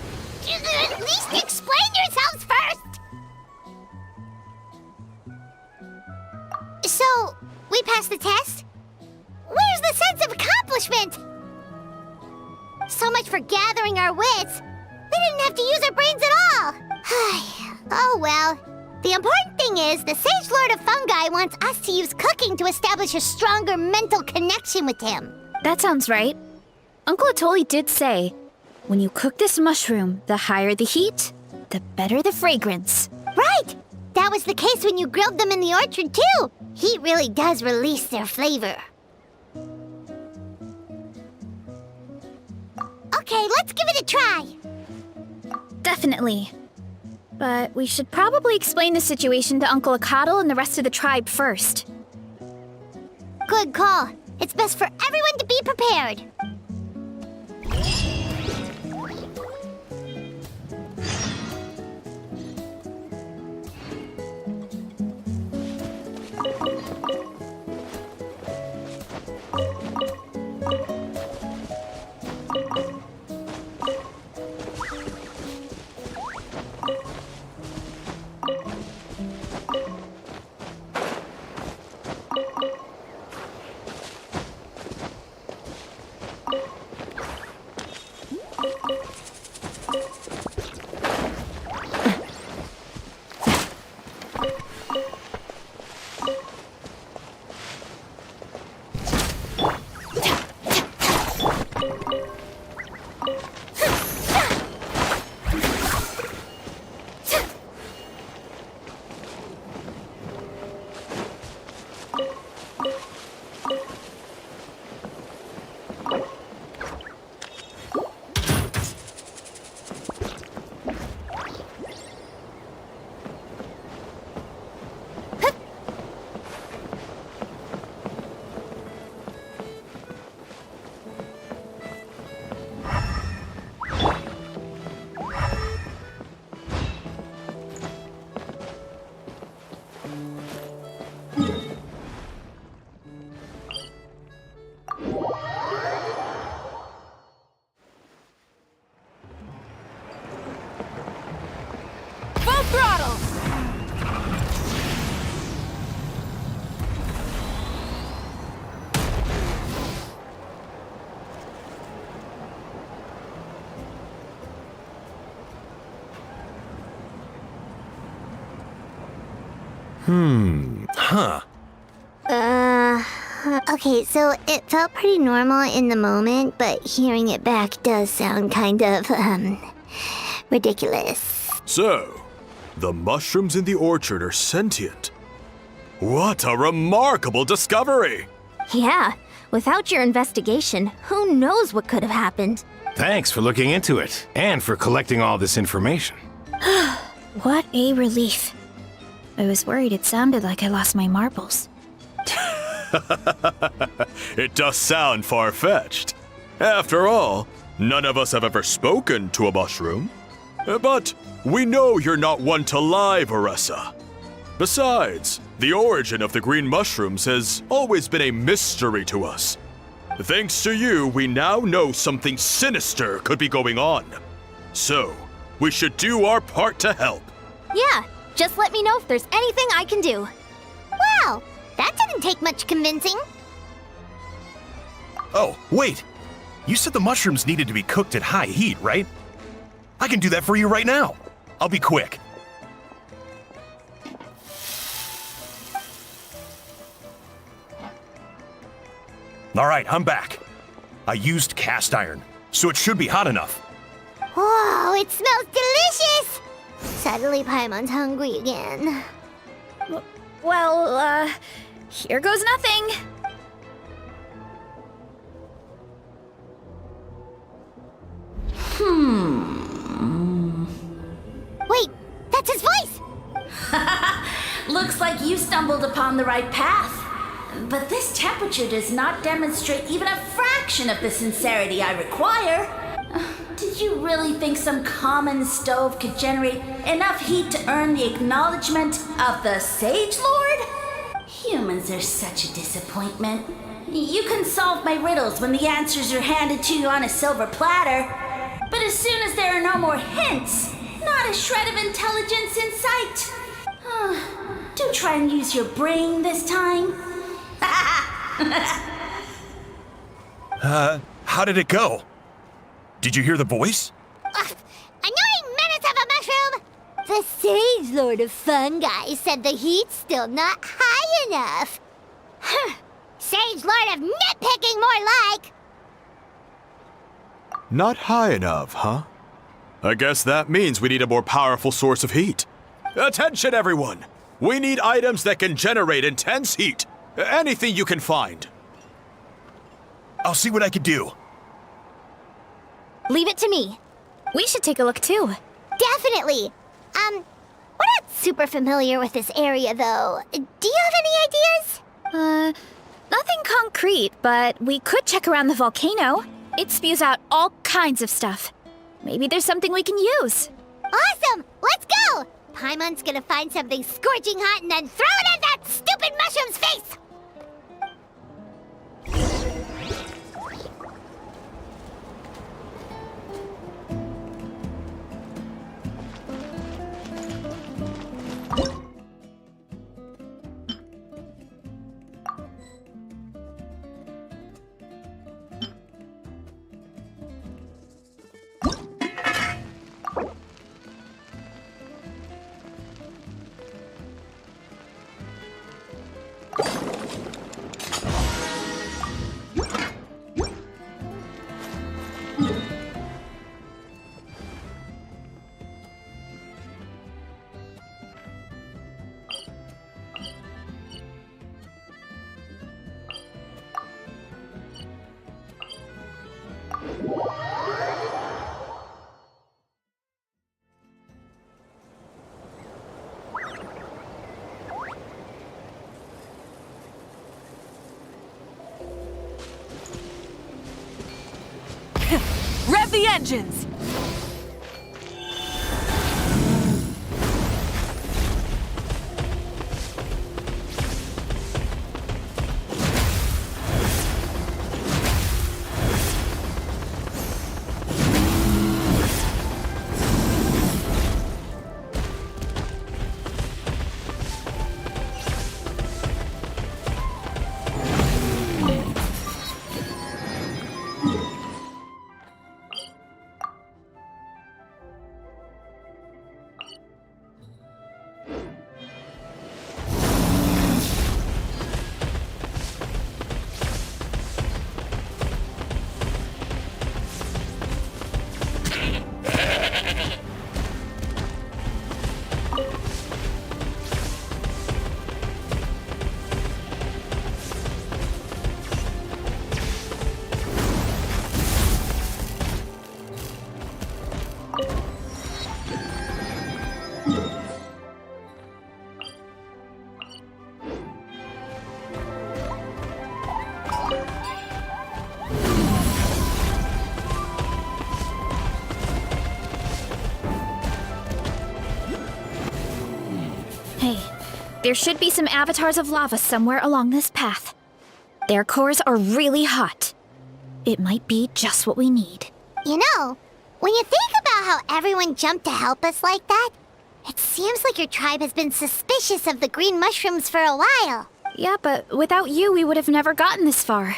At least explain yourselves first! So, we passed the test? Where's the sense of accomplishment? So much for gathering our wits. We didn't have to use our brains at all. Oh well. The important thing is the Sage Lord of Fungi wants us to use cooking to establish a stronger mental connection with him. That sounds right. Uncle Atoli did say, when you cook this mushroom, the higher the heat, the better the fragrance. Right! That was the case when you grilled them in the orchard too. Heat really does release their flavor. Okay, let's give it a try. Definitely. But we should probably explain the situation to Uncle Acatl and the rest of the tribe first. Good call. It's best for everyone to be prepared. Full throttle! Huh. Okay, so it felt pretty normal in the moment, but hearing it back does sound kind of, ridiculous. So, the mushrooms in the orchard are sentient. What a remarkable discovery! Yeah, without your investigation, who knows what could have happened? Thanks for looking into it, and for collecting all this information. What a relief. I was worried it sounded like I lost my marbles. It does sound far-fetched. After all, none of us have ever spoken to a mushroom. But we know you're not one to lie, Veressa. Besides, the origin of the green mushrooms has always been a mystery to us. Thanks to you, we now know something sinister could be going on. So, we should do our part to help. Yeah, just let me know if there's anything I can do. Wow, that didn't take much convincing. Oh, wait. You said the mushrooms needed to be cooked at high heat, right? I can do that for you right now. I'll be quick. All right, I'm back. I used cast iron, so it should be hot enough. Whoa, it smells delicious! Suddenly Paimon's hungry again. Well, here goes nothing. Wait, that's his voice! Looks like you stumbled upon the right path. But this temperature does not demonstrate even a fraction of the sincerity I require. Did you really think some common stove could generate enough heat to earn the acknowledgement of the Sage Lord? Humans are such a disappointment. You can solve my riddles when the answers are handed to you on a silver platter. But as soon as there are no more hints, not a shred of intelligence in sight. Do try and use your brain this time? How did it go? Did you hear the voice? Annoying menace of a mushroom! The Sage Lord of Fungi said the heat's still not high enough. Sage Lord of nitpicking, more like! Not high enough, huh? I guess that means we need a more powerful source of heat. Attention, everyone! We need items that can generate intense heat. Anything you can find. I'll see what I can do. Leave it to me. We should take a look too. Definitely! We're not super familiar with this area, though. Do you have any ideas? Nothing concrete, but we could check around the volcano. It spews out all kinds of stuff. Maybe there's something we can use. Awesome! Let's go! Paimon's gonna find something scorching hot and then throw it at that stupid mushroom's face! Rev the engines! Hey, there should be some avatars of lava somewhere along this path. Their cores are really hot. It might be just what we need. You know, when you think about how everyone jumped to help us like that, it seems like your tribe has been suspicious of the green mushrooms for a while. Yeah, but without you, we would have never gotten this far.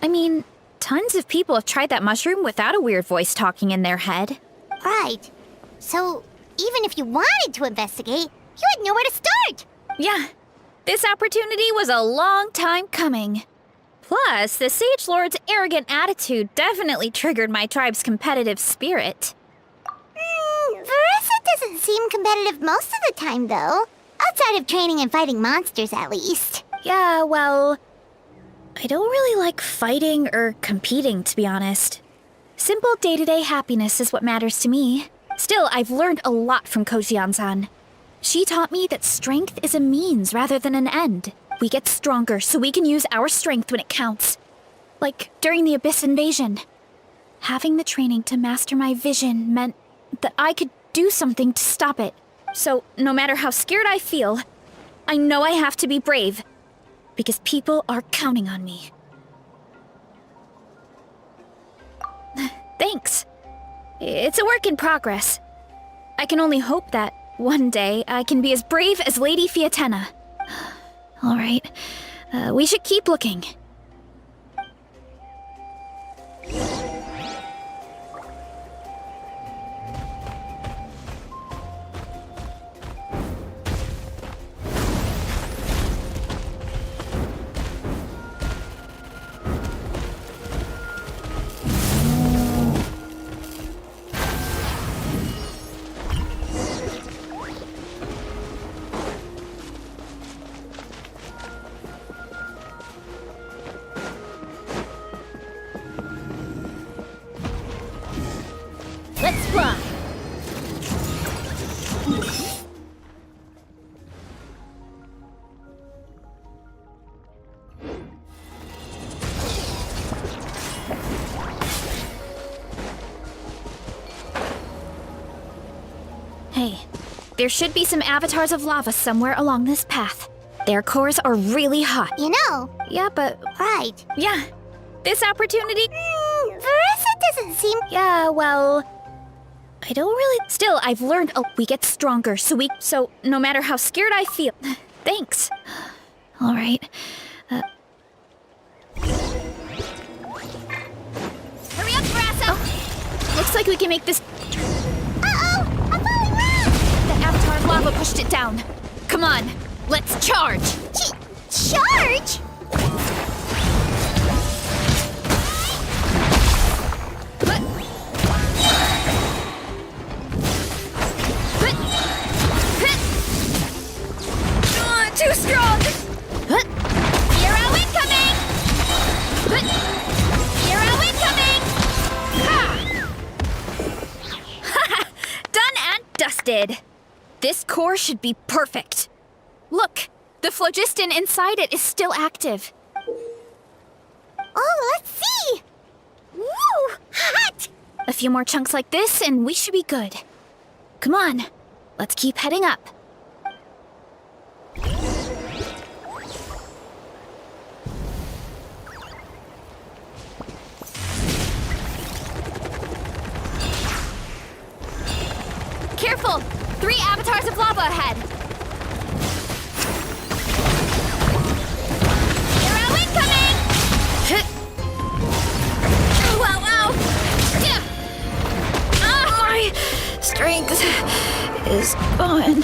I mean, tons of people have tried that mushroom without a weird voice talking in their head. Right. So, even if you wanted to investigate, you had nowhere to start. Yeah, this opportunity was a long time coming. Plus, the Sage Lord's arrogant attitude definitely triggered my tribe's competitive spirit. Veressa doesn't seem competitive most of the time, though. Outside of training and fighting monsters, at least. Yeah, well, I don't really like fighting or competing, to be honest. Simple day-to-day happiness is what matters to me. Still, I've learned a lot from Kojian-san. She taught me that strength is a means rather than an end. We get stronger so we can use our strength when it counts. Like during the Abyss invasion. Having the training to master my vision meant that I could do something to stop it. So no matter how scared I feel, I know I have to be brave. Because people are counting on me. Thanks. It's a work in progress. I can only hope that one day I can be as brave as Lady Fiatena. All right. We should keep looking. Let's fly. Hey, there should be some avatars of lava somewhere along this path. Their cores are really hot. You know. Yeah, but... Right. Yeah. This opportunity... Verissa doesn't seem... Yeah, well... I don't really... Still, I've learned we get stronger, so no matter how scared I feel... Thanks. All right. Hurry up, Verissa! Oh, looks like we can make this... Uh-oh! I'm falling wrong! The avatar of lava pushed it down. Come on, let's charge! Charge? Too strong! Hero incoming! Hero incoming! Done and dusted. This core should be perfect. Look, the phlogiston inside it is still active. Oh, let's see! Woo! Hot! A few more chunks like this and we should be good. Come on, let's keep heading up. Careful! 3 avatars of lava ahead! Hero incoming! Wow, wow! My strength is gone.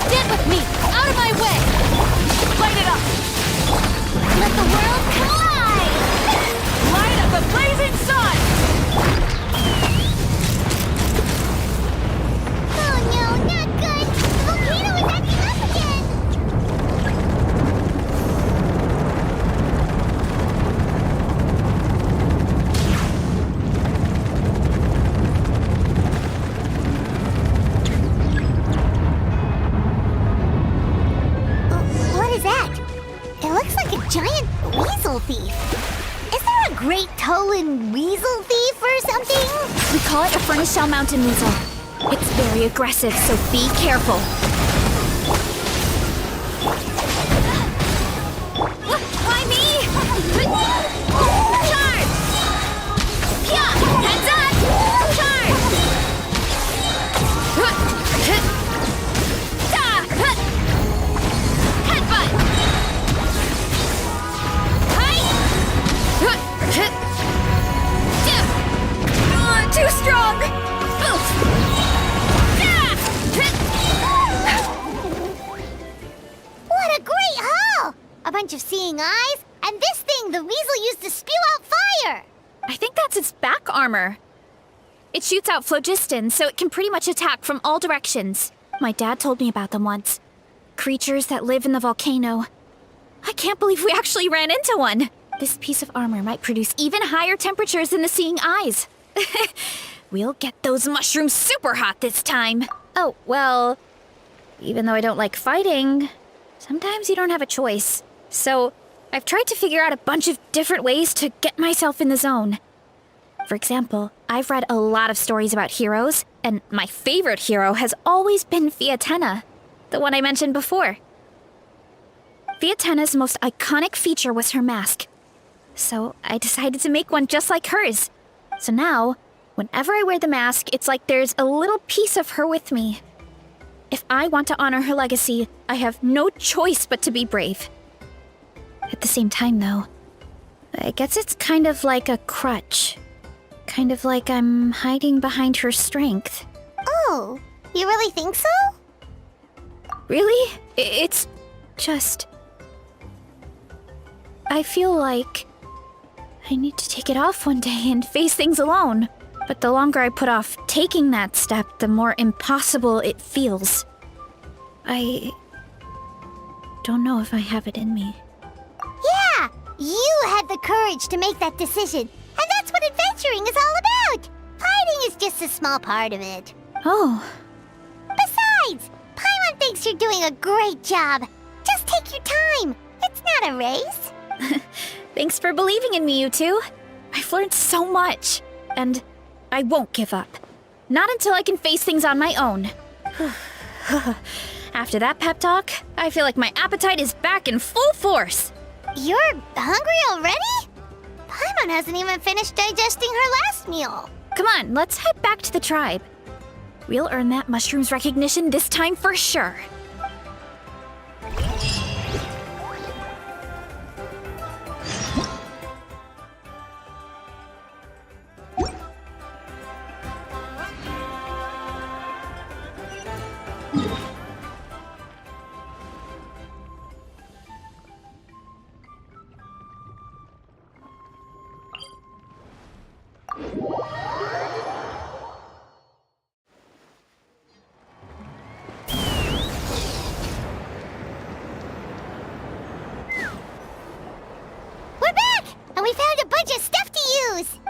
Stand with me! Out of my way! Light it up! Let the world collide! Light up the blazing sun! Oh no, not good! The volcano is acting up again! What is that? It looks like a giant weasel thief. Is there a great toe-in weasel thief or something? We call it a furnace shell mountain weasel. It's very aggressive, so be careful. Why me? Charge! Yeah! Heads up! Charge! Headbutt! Too strong! What a great haul! A bunch of seeing eyes, and this thing the weasel used to spew out fire! I think that's its back armor. It shoots out phlogiston, so it can pretty much attack from all directions. My dad told me about them once. Creatures that live in the volcano. I can't believe we actually ran into one. This piece of armor might produce even higher temperatures than the seeing eyes. We'll get those mushrooms super hot this time. Oh, well, even though I don't like fighting, sometimes you don't have a choice. So I've tried to figure out a bunch of different ways to get myself in the zone. For example, I've read a lot of stories about heroes, and my favorite hero has always been Fiatena, the one I mentioned before. Fiatena's most iconic feature was her mask. So I decided to make one just like hers. So now, Whenever I wear the mask, it's like there's a little piece of her with me. If I want to honor her legacy, I have no choice but to be brave. At the same time, though, I guess it's kind of like a crutch. Kind of like I'm hiding behind her strength. Oh, you really think so? Really? It's just... I feel like I need to take it off one day and face things alone. But the longer I put off taking that step, the more impossible it feels. I don't know if I have it in me. Yeah, you had the courage to make that decision. And that's what adventuring is all about. Fighting is just a small part of it. Oh. Besides, Paimon thinks you're doing a great job. Just take your time. It's not a race. Thanks for believing in me, you two. I've learned so much. And I won't give up. Not until I can face things on my own. After that pep talk, I feel like my appetite is back in full force. You're hungry already? Paimon hasn't even finished digesting her last meal. Come on, let's head back to the tribe. We'll earn that mushroom's recognition this time for sure.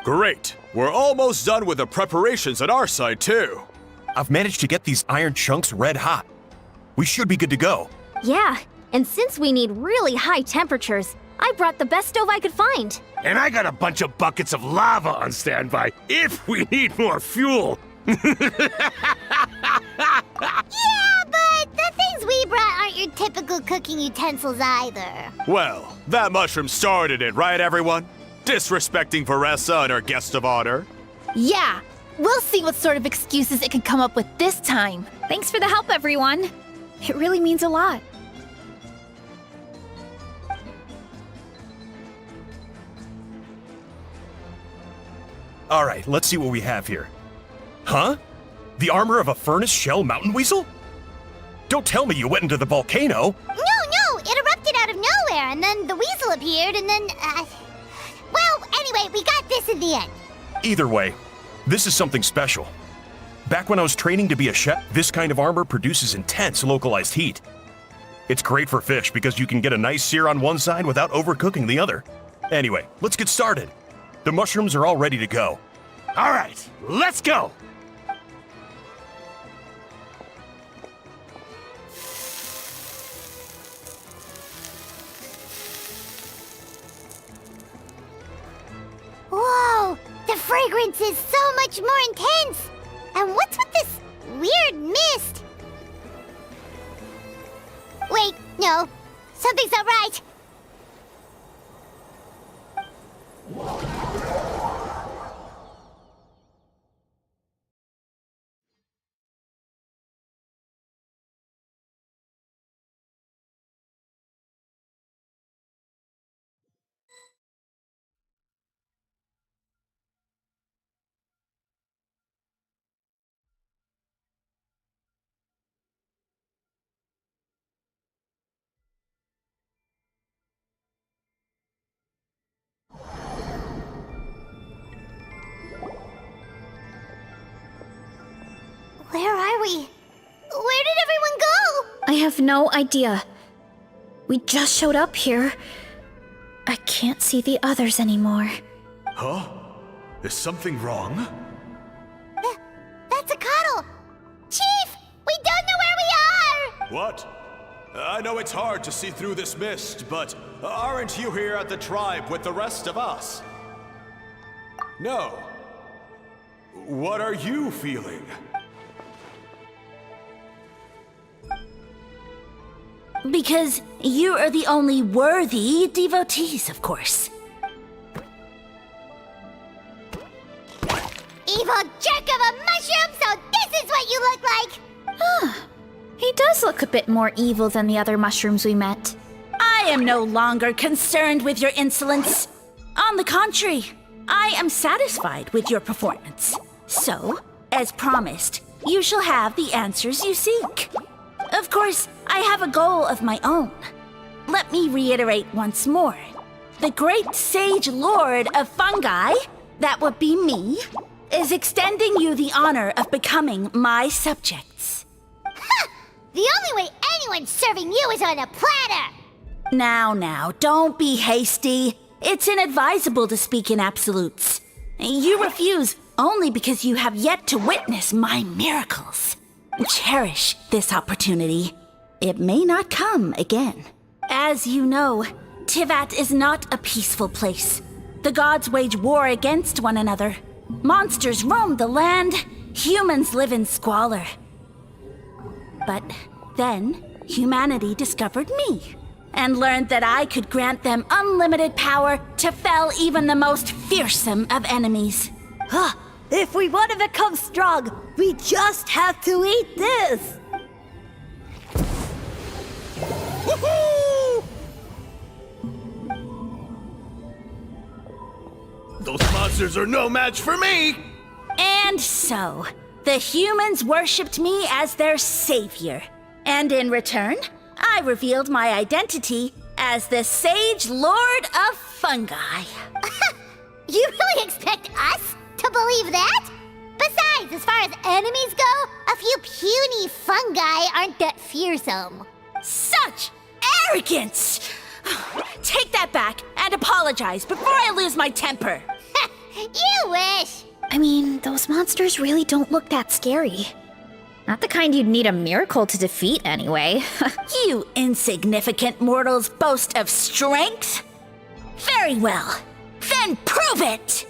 Great! We're almost done with the preparations on our side, too. I've managed to get these iron chunks red hot. We should be good to go. Yeah, and since we need really high temperatures, I brought the best stove I could find. And I got a bunch of buckets of lava on standby if we need more fuel. Yeah, but the things we brought aren't your typical cooking utensils either. Well, that mushroom started it, right, everyone? Disrespecting Veressa and her guest of honor. Yeah, we'll see what sort of excuses it can come up with this time. Thanks for the help, everyone. It really means a lot. All right, let's see what we have here. Huh? The armor of a furnace shell mountain weasel? Don't tell me you went into the volcano. No, it erupted out of nowhere, and then the weasel appeared, and then, Well, anyway, we got this in the end. Either way, this is something special. Back when I was training to be a chef, this kind of armor produces intense localized heat. It's great for fish because you can get a nice sear on one side without overcooking the other. Anyway, let's get started. The mushrooms are all ready to go. All right, let's go. Whoa, the fragrance is so much more intense. And what's with this weird mist? Wait, no, something's not right. Where are we? Where did everyone go? I have no idea. We just showed up here. I can't see the others anymore. Huh? Is something wrong? That's a cuddle. Chief, we don't know where we are. What? I know it's hard to see through this mist, but aren't you here at the tribe with the rest of us? No. What are you feeling? Because you are the only worthy devotees, of course. Evil miserable jerk of a mushroom, so this is what you look like! He does look a bit more evil than the other mushrooms we met. I am no longer concerned with your insolence. On the contrary, I am satisfied with your performance. So, as promised, you shall have the answers you seek. Of course, I have a goal of my own. Let me reiterate once more. The great sage lord of fungi, that would be me, is extending you the honor of becoming my subjects. Ha! The only way anyone's serving you is on a platter! Now, don't be hasty. It's inadvisable to speak in absolutes. You refuse only because you have yet to witness my miracles. Cherish this opportunity. It may not come again. As you know, Tivat is not a peaceful place. The gods wage war against one another. Monsters roam the land. Humans live in squalor. But then, humanity discovered me and learned that I could grant them unlimited power to fell even the most fearsome of enemies. If we want to become strong, we just have to eat this! Woohoo! Those monsters are no match for me! And so, the humans worshipped me as their savior. And in return, I revealed my identity as the Sage Lord of Fungi. You really expect us to believe that? Besides, as far as enemies go, a few puny fungi aren't that fearsome. Such arrogance! Take that back and apologize before I lose my temper. You wish! I mean, those monsters really don't look that scary. Not the kind you'd need a miracle to defeat, anyway. You insignificant mortals boast of strength? Very well. Then prove it!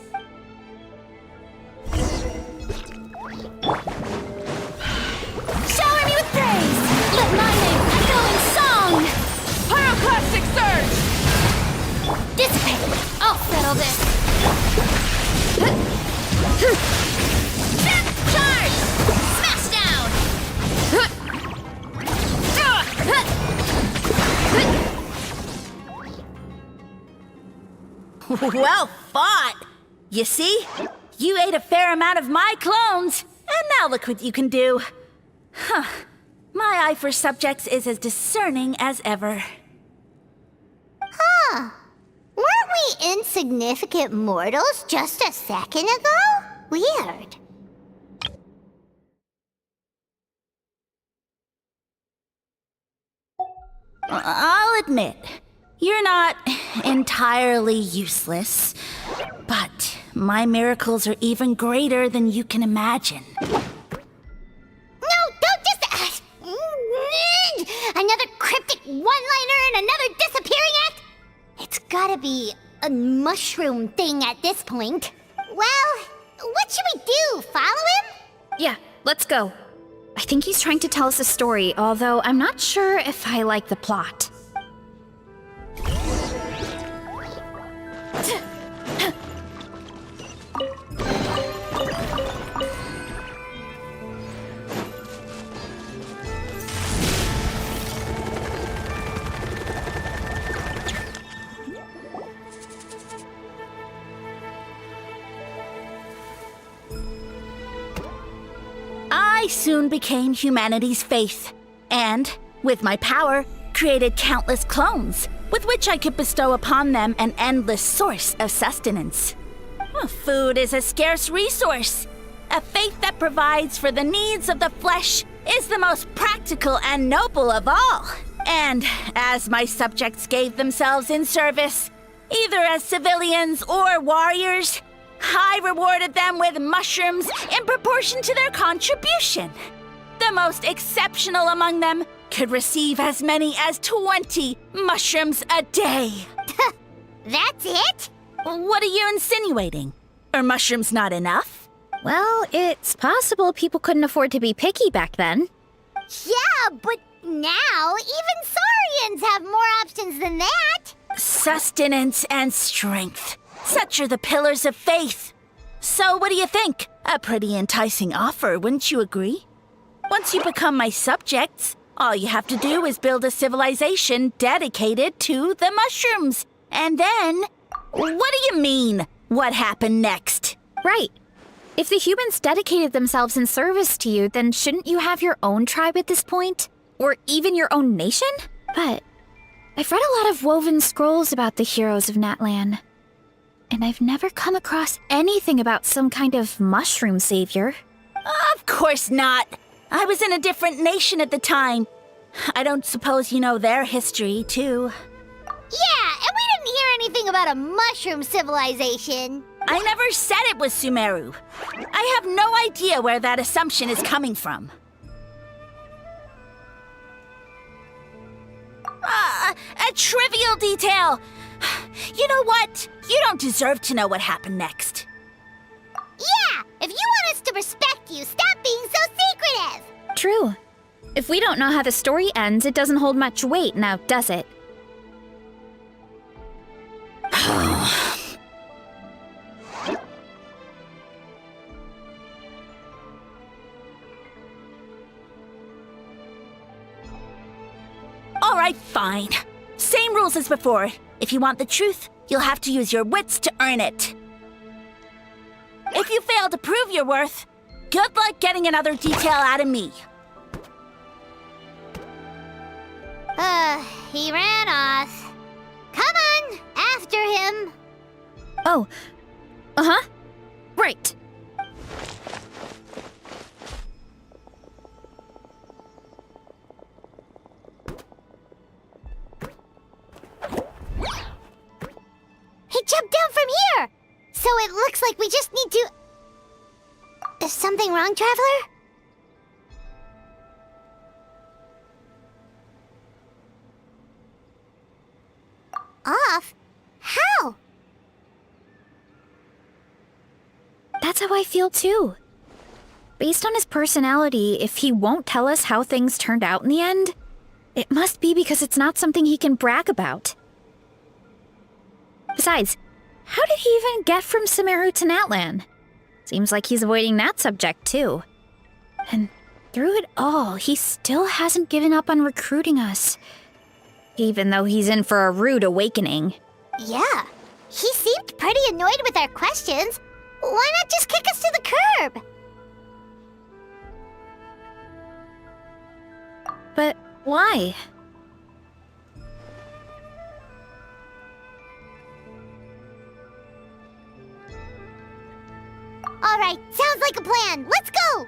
Shower me with praise! Let my name echo in song! Pyroclastic surge! Dissipate! I'll settle this! Charge! Smash down! Well fought! You see? You ate a fair amount of my clones, and now look what you can do. Huh. My eye for subjects is as discerning as ever. Huh. Weren't we insignificant mortals just a second ago? Weird. I'll admit, you're not entirely useless, but my miracles are even greater than you can imagine. No, don't just... another cryptic one-liner and another disappearing act? It's gotta be a mushroom thing at this point. Well, what should we do? Follow him? Yeah, let's go. I think he's trying to tell us a story, although I'm not sure if I like the plot. I soon became humanity's faith, and, with my power, created countless clones, with which I could bestow upon them an endless source of sustenance. Food is a scarce resource. A faith that provides for the needs of the flesh is the most practical and noble of all. And as my subjects gave themselves in service, either as civilians or warriors, I rewarded them with mushrooms in proportion to their contribution. The most exceptional among them could receive as many as 20 mushrooms a day. That's it? What are you insinuating? Are mushrooms not enough? Well, it's possible people couldn't afford to be picky back then. Yeah, but now even saurians have more options than that. Sustenance and strength. Such are the pillars of faith. So what do you think? A pretty enticing offer, wouldn't you agree? Once you become my subjects, all you have to do is build a civilization dedicated to the mushrooms. And then... What do you mean? What happened next? Right. If the humans dedicated themselves in service to you, then shouldn't you have your own tribe at this point? Or even your own nation? But I've read a lot of woven scrolls about the heroes of Natlan. And I've never come across anything about some kind of mushroom savior. Of course not. I was in a different nation at the time. I don't suppose you know their history, too. Yeah, and we didn't hear anything about a mushroom civilization. I never said it was Sumeru. I have no idea where that assumption is coming from. A trivial detail. You know what? You don't deserve to know what happened next. Yeah, if you want us to respect you, stop being so secretive. True. If we don't know how the story ends, it doesn't hold much weight now, does it? All right, fine. Same rules as before. If you want the truth, you'll have to use your wits to earn it. If you fail to prove your worth, good luck getting another detail out of me. He ran off. Come on, after him. Oh. Uh-huh. Right. He jumped down from here! So it looks like we just need to... Is something wrong, Traveler? Off? How? That's how I feel too. Based on his personality, if he won't tell us how things turned out in the end, it must be because it's not something he can brag about. Besides, how did he even get from Sumeru to Natlan? Seems like he's avoiding that subject too. And through it all, he still hasn't given up on recruiting us. Even though he's in for a rude awakening. Yeah, he seemed pretty annoyed with our questions. Why not just kick us to the curb? But why? All right, sounds like a plan. Let's go!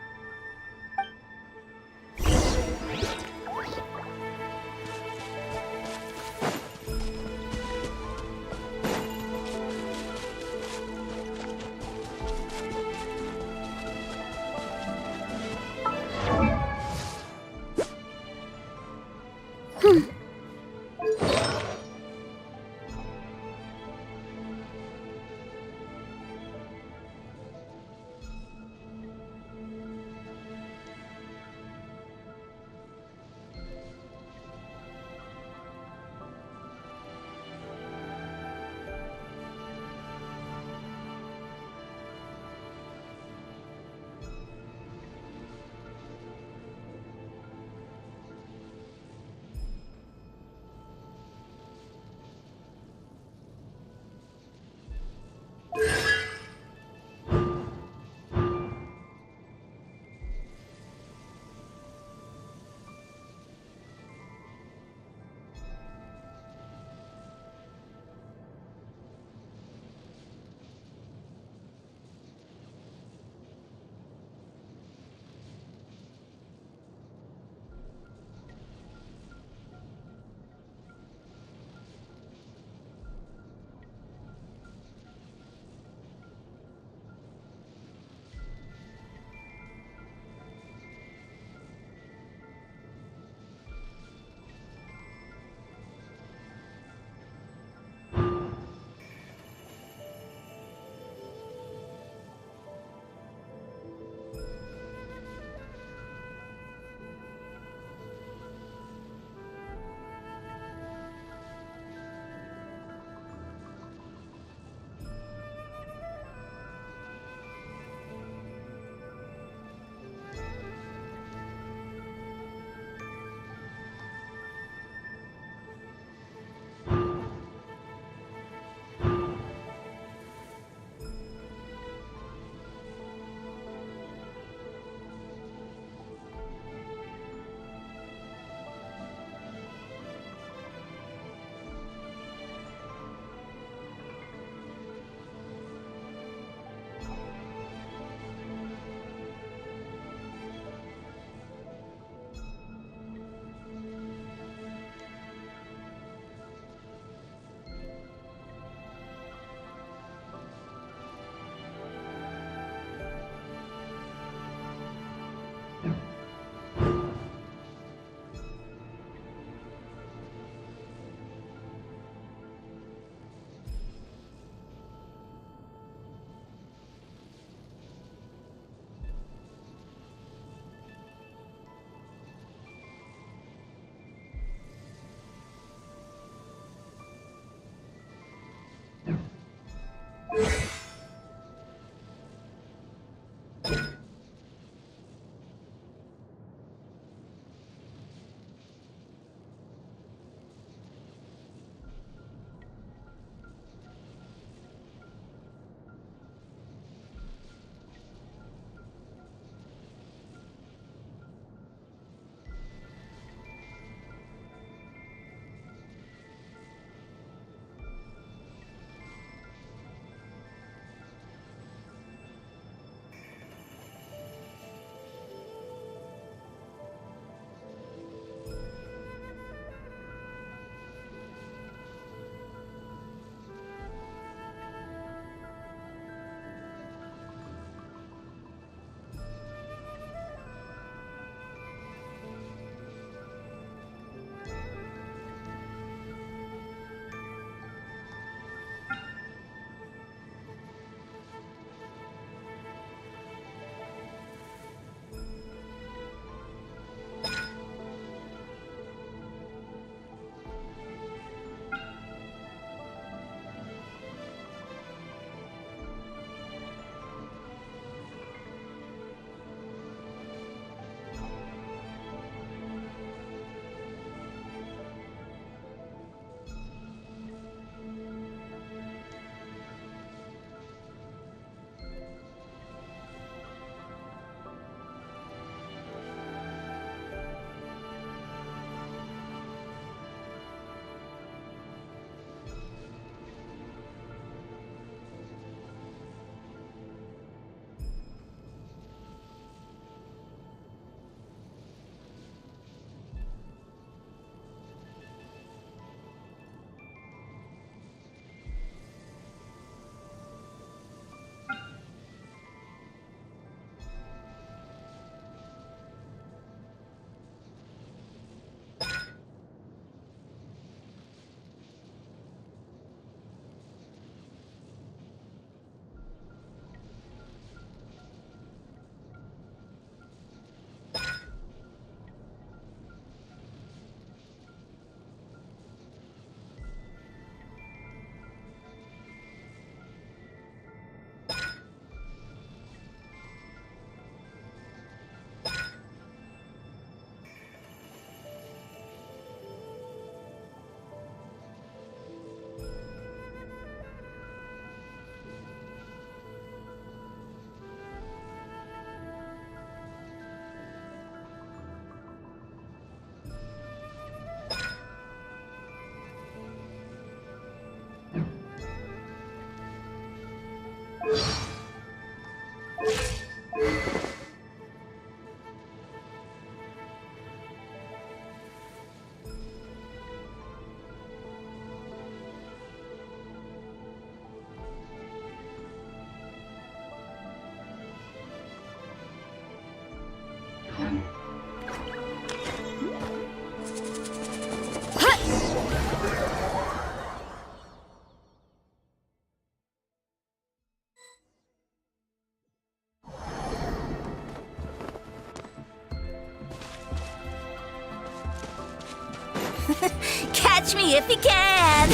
Catch me if you can!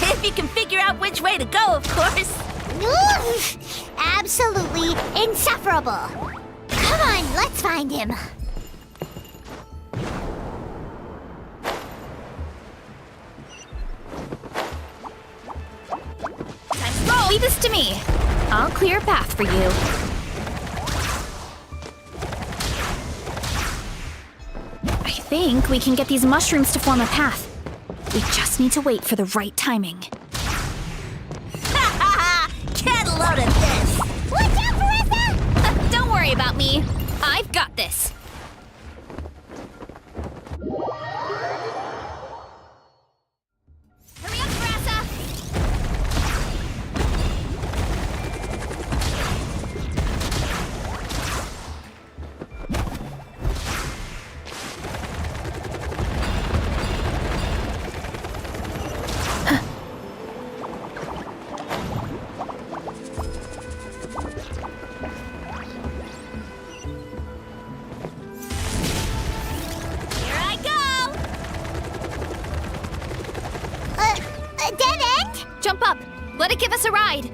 If you can figure out which way to go, of course. Absolutely insufferable. Come on, let's find him. Leave this to me. I'll clear a path for you. I think we can get these mushrooms to form a path. We just need to wait for the right timing. Get a load of this! Watch out, Marissa! Don't worry about me. I've got this. Hurry up, Marissa! Jump up! Let it give us a ride!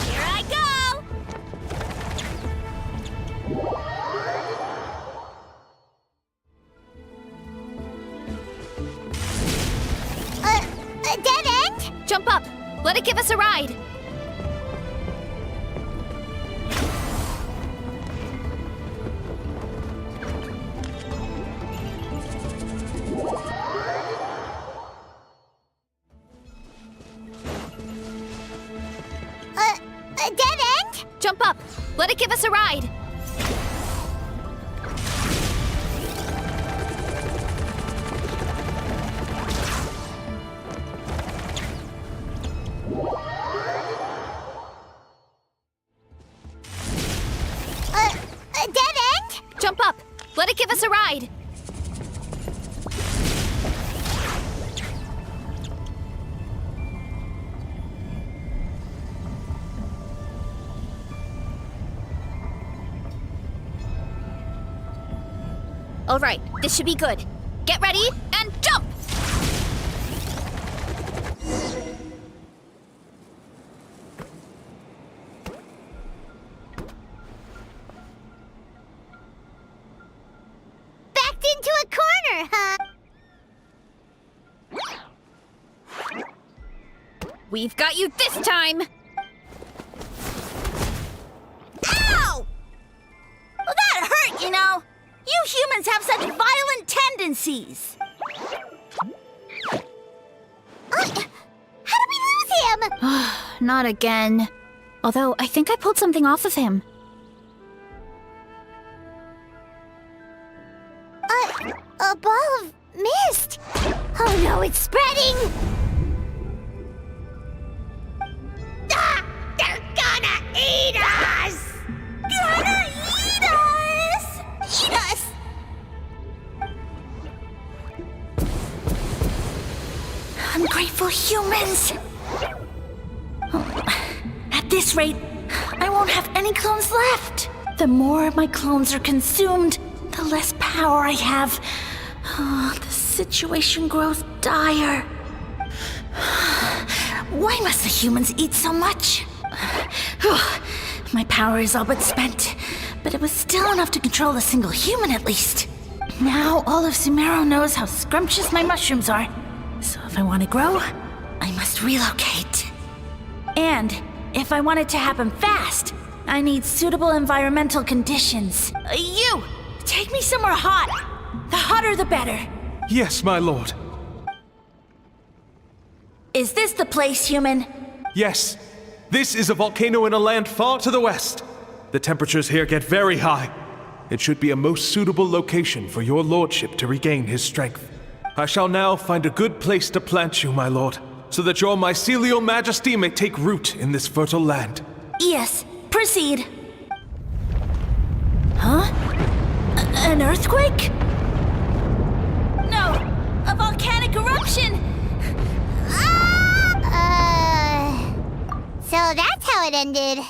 Here I go! A dead end? Jump up! Let it give us a ride! A dead end? Jump up! Let it give us a ride! A dead end? Jump up! Let it give us a ride! All right, this should be good. Get ready and jump! Backed into a corner, huh? We've got you this time! Ow! Well, that hurt, you know. You humans have such violent tendencies. How did we lose him? Not again. Although, I think I pulled something off of him. A ball of mist. Oh no, it's spreading. Ah, they're gonna eat us. Gonna eat us. Eat us. Ungrateful humans. At this rate, I won't have any clones left. The more my clones are consumed, the less power I have. Oh, the situation grows dire. Why must the humans eat so much? My power is all but spent, but it was still enough to control a single human at least. Now all of Sumero knows how scrumptious my mushrooms are. So if I want to grow, I must relocate. And if I want it to happen fast, I need suitable environmental conditions. You! Take me somewhere hot. The hotter the better. Yes, my lord. Is this the place, human? Yes. This is a volcano in a land far to the west. The temperatures here get very high. It should be a most suitable location for your lordship to regain his strength. I shall now find a good place to plant you, my lord, so that your mycelial majesty may take root in this fertile land. Yes, proceed. Huh? An earthquake? No, a volcanic eruption! So that's how it ended.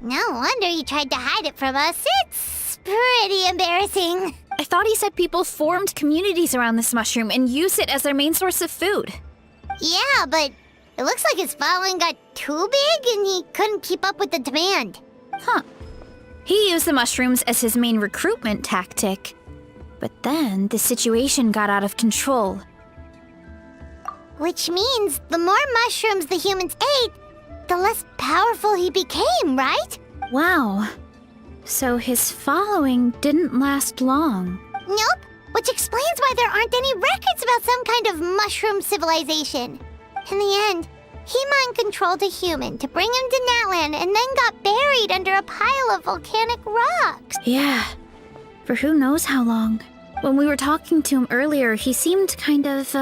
No wonder you tried to hide it from us. It's pretty embarrassing. I thought he said people formed communities around this mushroom and used it as their main source of food. Yeah, but it looks like his following got too big and he couldn't keep up with the demand. Huh. He used the mushrooms as his main recruitment tactic. But then the situation got out of control. Which means the more mushrooms the humans ate, the less powerful he became, right? Wow. So his following didn't last long. Nope, which explains why there aren't any records about some kind of mushroom civilization. In the end, he mind-controlled a human to bring him to Natlan and then got buried under a pile of volcanic rocks. Yeah, for who knows how long. When we were talking to him earlier, he seemed kind of,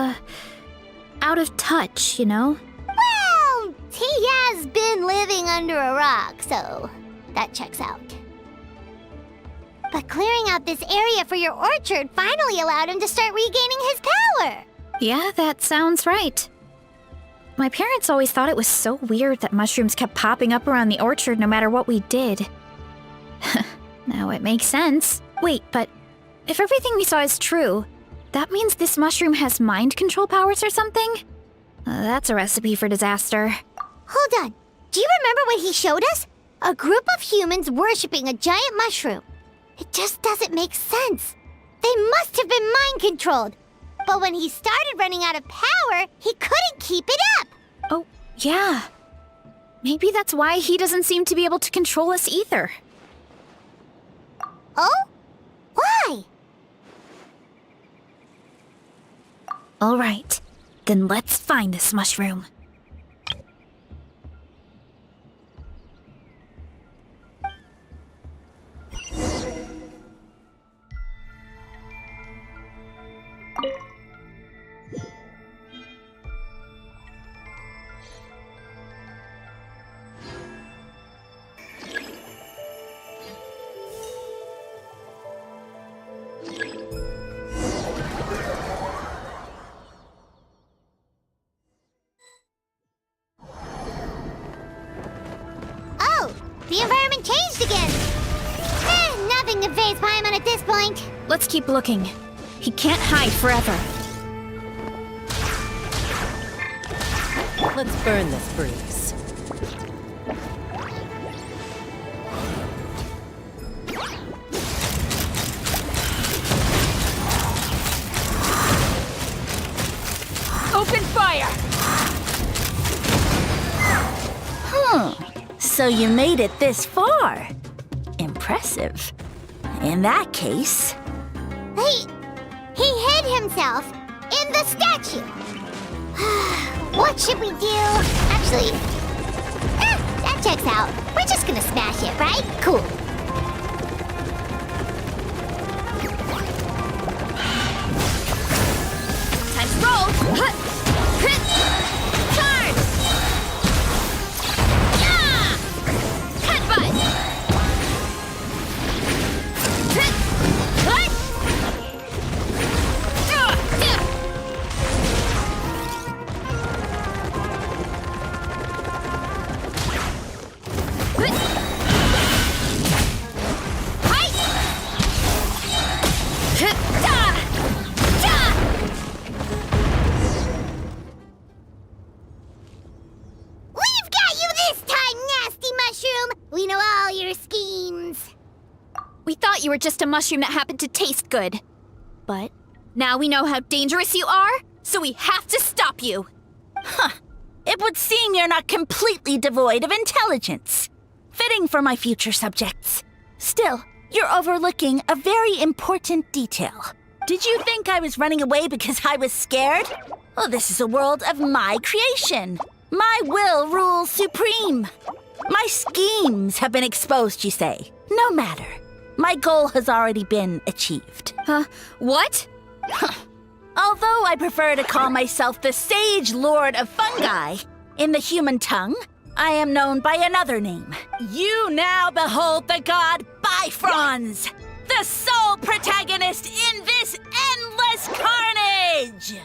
out of touch, you know? Well, he has been living under a rock, so that checks out. But clearing out this area for your orchard finally allowed him to start regaining his power. Yeah, that sounds right. My parents always thought it was so weird that mushrooms kept popping up around the orchard no matter what we did. Now it makes sense. Wait, but if everything we saw is true, that means this mushroom has mind control powers or something? That's a recipe for disaster. Hold on. Do you remember what he showed us? A group of humans worshipping a giant mushroom. It just doesn't make sense. They must have been mind controlled. But when he started running out of power, he couldn't keep it up. Oh, yeah. Maybe that's why he doesn't seem to be able to control us either. Oh? Why? All right, then let's find this mushroom. Oh, the environment changed again. Nothing to phase Paimon at this point. Let's keep looking. He can't hide forever. Let's burn this breeze. Open fire! So you made it this far. Impressive. In that case... He hid himself in the statue. What should we do? Actually, that checks out. We're just gonna smash it, right? Cool. Time to roll! Charge! Yeah! Headbutt! We've got you this time, nasty mushroom! We know all your schemes. We thought you were just a mushroom that happened to taste good. But now we know how dangerous you are, so we have to stop you. It would seem you're not completely devoid of intelligence. Fitting for my future subjects. Still, you're overlooking a very important detail. Did you think I was running away because I was scared? Well, this is a world of my creation. My will rules supreme. My schemes have been exposed, you say. No matter. My goal has already been achieved. What? Although I prefer to call myself the Sage Lord of Fungi, in the human tongue, I am known by another name. You now behold the god Bifrons, the sole protagonist in this endless carnage!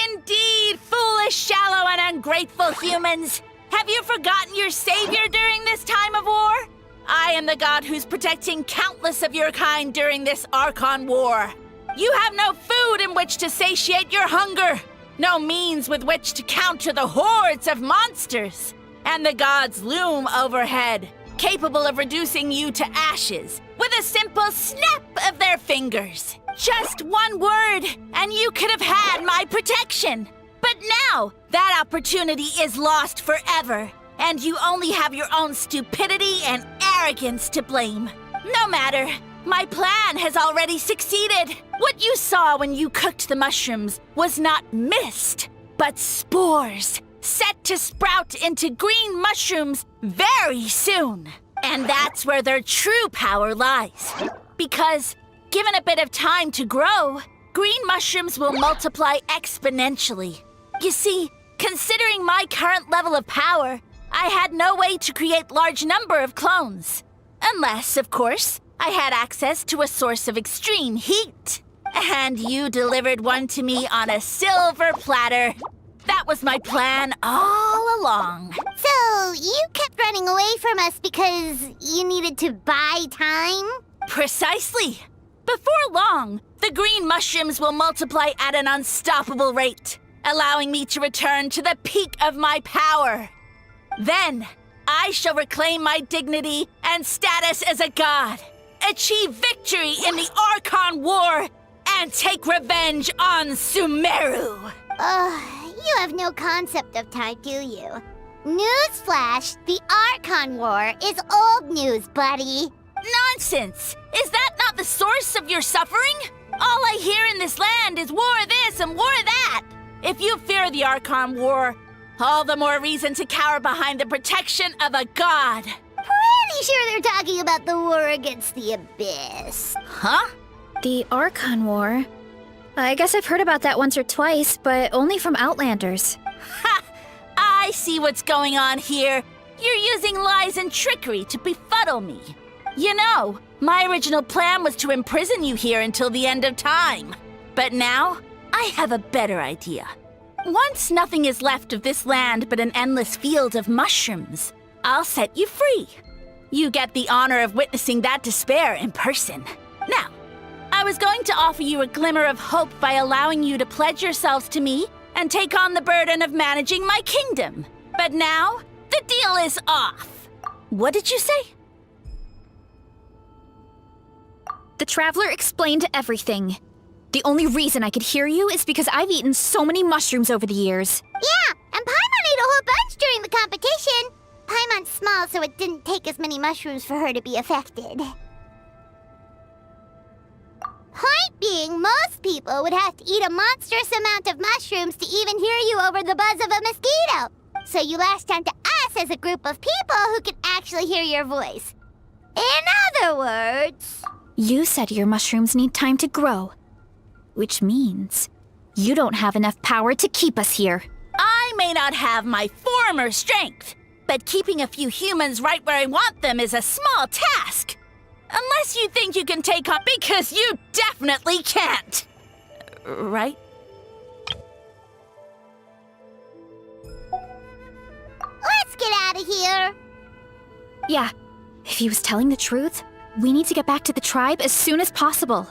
Indeed, foolish, shallow, and ungrateful humans! Have you forgotten your savior during this time of war? I am the god who's protecting countless of your kind during this Archon war. You have no food in which to satiate your hunger, no means with which to counter the hordes of monsters, and the gods loom overhead, capable of reducing you to ashes with a simple snap of their fingers. Just one word, and you could have had my protection. But now, that opportunity is lost forever, and you only have your own stupidity and arrogance to blame. No matter. My plan has already succeeded. What you saw when you cooked the mushrooms was not mist, but spores, set to sprout into green mushrooms very soon. And that's where their true power lies. Because, given a bit of time to grow, green mushrooms will multiply exponentially. You see, considering my current level of power, I had no way to create large number of clones. Unless, of course, I had access to a source of extreme heat. And you delivered one to me on a silver platter. That was my plan all along. So, you kept running away from us because you needed to buy time? Precisely. Before long, the green mushrooms will multiply at an unstoppable rate, allowing me to return to the peak of my power. Then, I shall reclaim my dignity and status as a god, achieve victory in the Archon War, and take revenge on Sumeru. You have no concept of time, do you? Newsflash, the Archon War is old news, buddy. Nonsense! Is that not the source of your suffering? All I hear in this land is war this and war that. If you fear the Archon War, all the more reason to cower behind the protection of a god. Pretty sure they're talking about the war against the Abyss. Huh? The Archon War? I guess I've heard about that once or twice, but only from Outlanders. Ha! I see what's going on here. You're using lies and trickery to befuddle me. You know, my original plan was to imprison you here until the end of time. But now, I have a better idea. Once nothing is left of this land but an endless field of mushrooms, I'll set you free. You get the honor of witnessing that despair in person. Now, I was going to offer you a glimmer of hope by allowing you to pledge yourselves to me and take on the burden of managing my kingdom. But now, the deal is off. What did you say? The Traveler explained everything. The only reason I could hear you is because I've eaten so many mushrooms over the years. Yeah, and Paimon ate a whole bunch during the competition. Paimon's small, so it didn't take as many mushrooms for her to be affected. Point being, most people would have to eat a monstrous amount of mushrooms to even hear you over the buzz of a mosquito. So you latched onto us as a group of people who could actually hear your voice. In other words... You said your mushrooms need time to grow, which means you don't have enough power to keep us here. I may not have my former strength, but keeping a few humans right where I want them is a small task. Unless you think you can take on, because you definitely can't. Right? Let's get out of here. Yeah, if he was telling the truth, we need to get back to the tribe as soon as possible.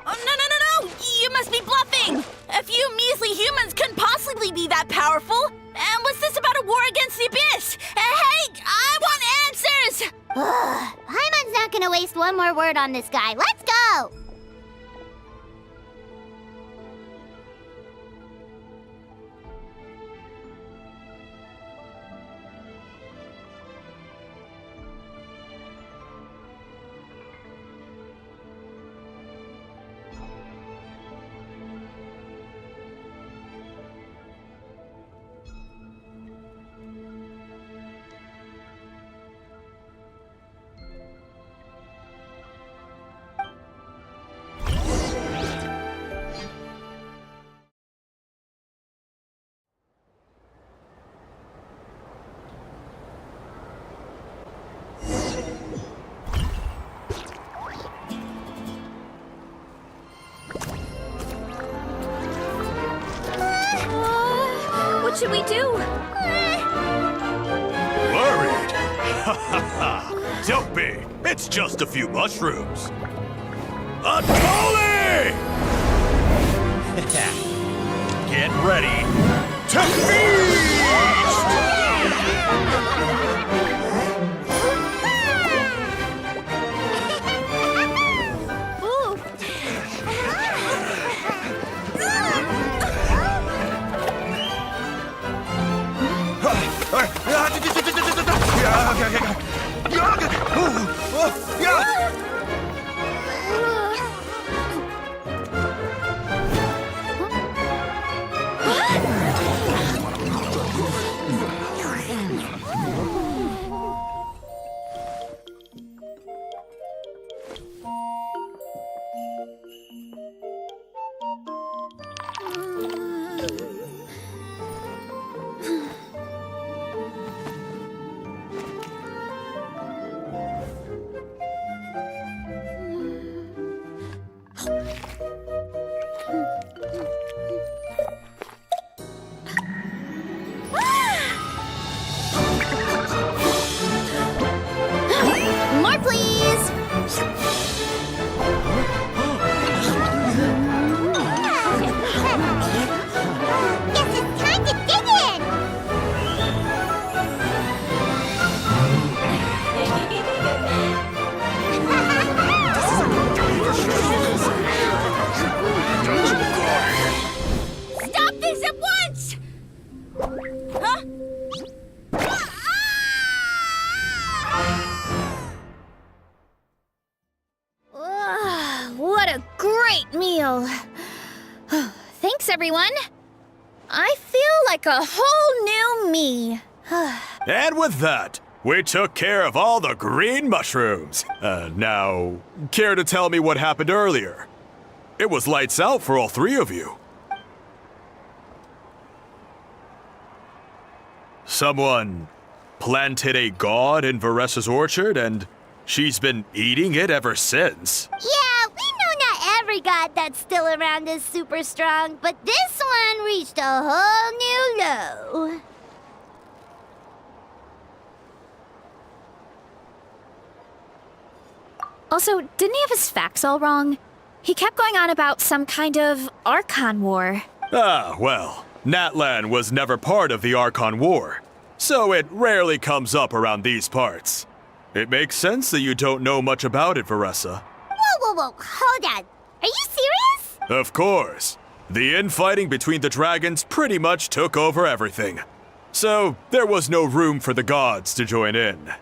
Oh, no! You must be bluffing! A few measly humans couldn't possibly be that powerful! And what's this about a war against the Abyss? Hey, I want answers! Paimon's not gonna waste one more word on this guy. Let's go! What should we do? Worried? Ha ha ha! Don't be! It's just a few mushrooms. Atoli! Get ready to feast! everyone. I feel like a whole new me. And with that, we took care of all the green mushrooms. Now, care to tell me what happened earlier? It was lights out for all three of you. Someone planted a god in Veressa's orchard, and she's been eating it ever since. Yeah, we know not every god that's still around is super strong, but this one reached a whole new low. Also, didn't he have his facts all wrong? He kept going on about some kind of Archon war. Ah, well, Natlan was never part of the Archon War, so it rarely comes up around these parts. It makes sense that you don't know much about it, Veressa. Whoa, hold on. Are you serious? Of course. The infighting between the dragons pretty much took over everything. So, there was no room for the gods to join in.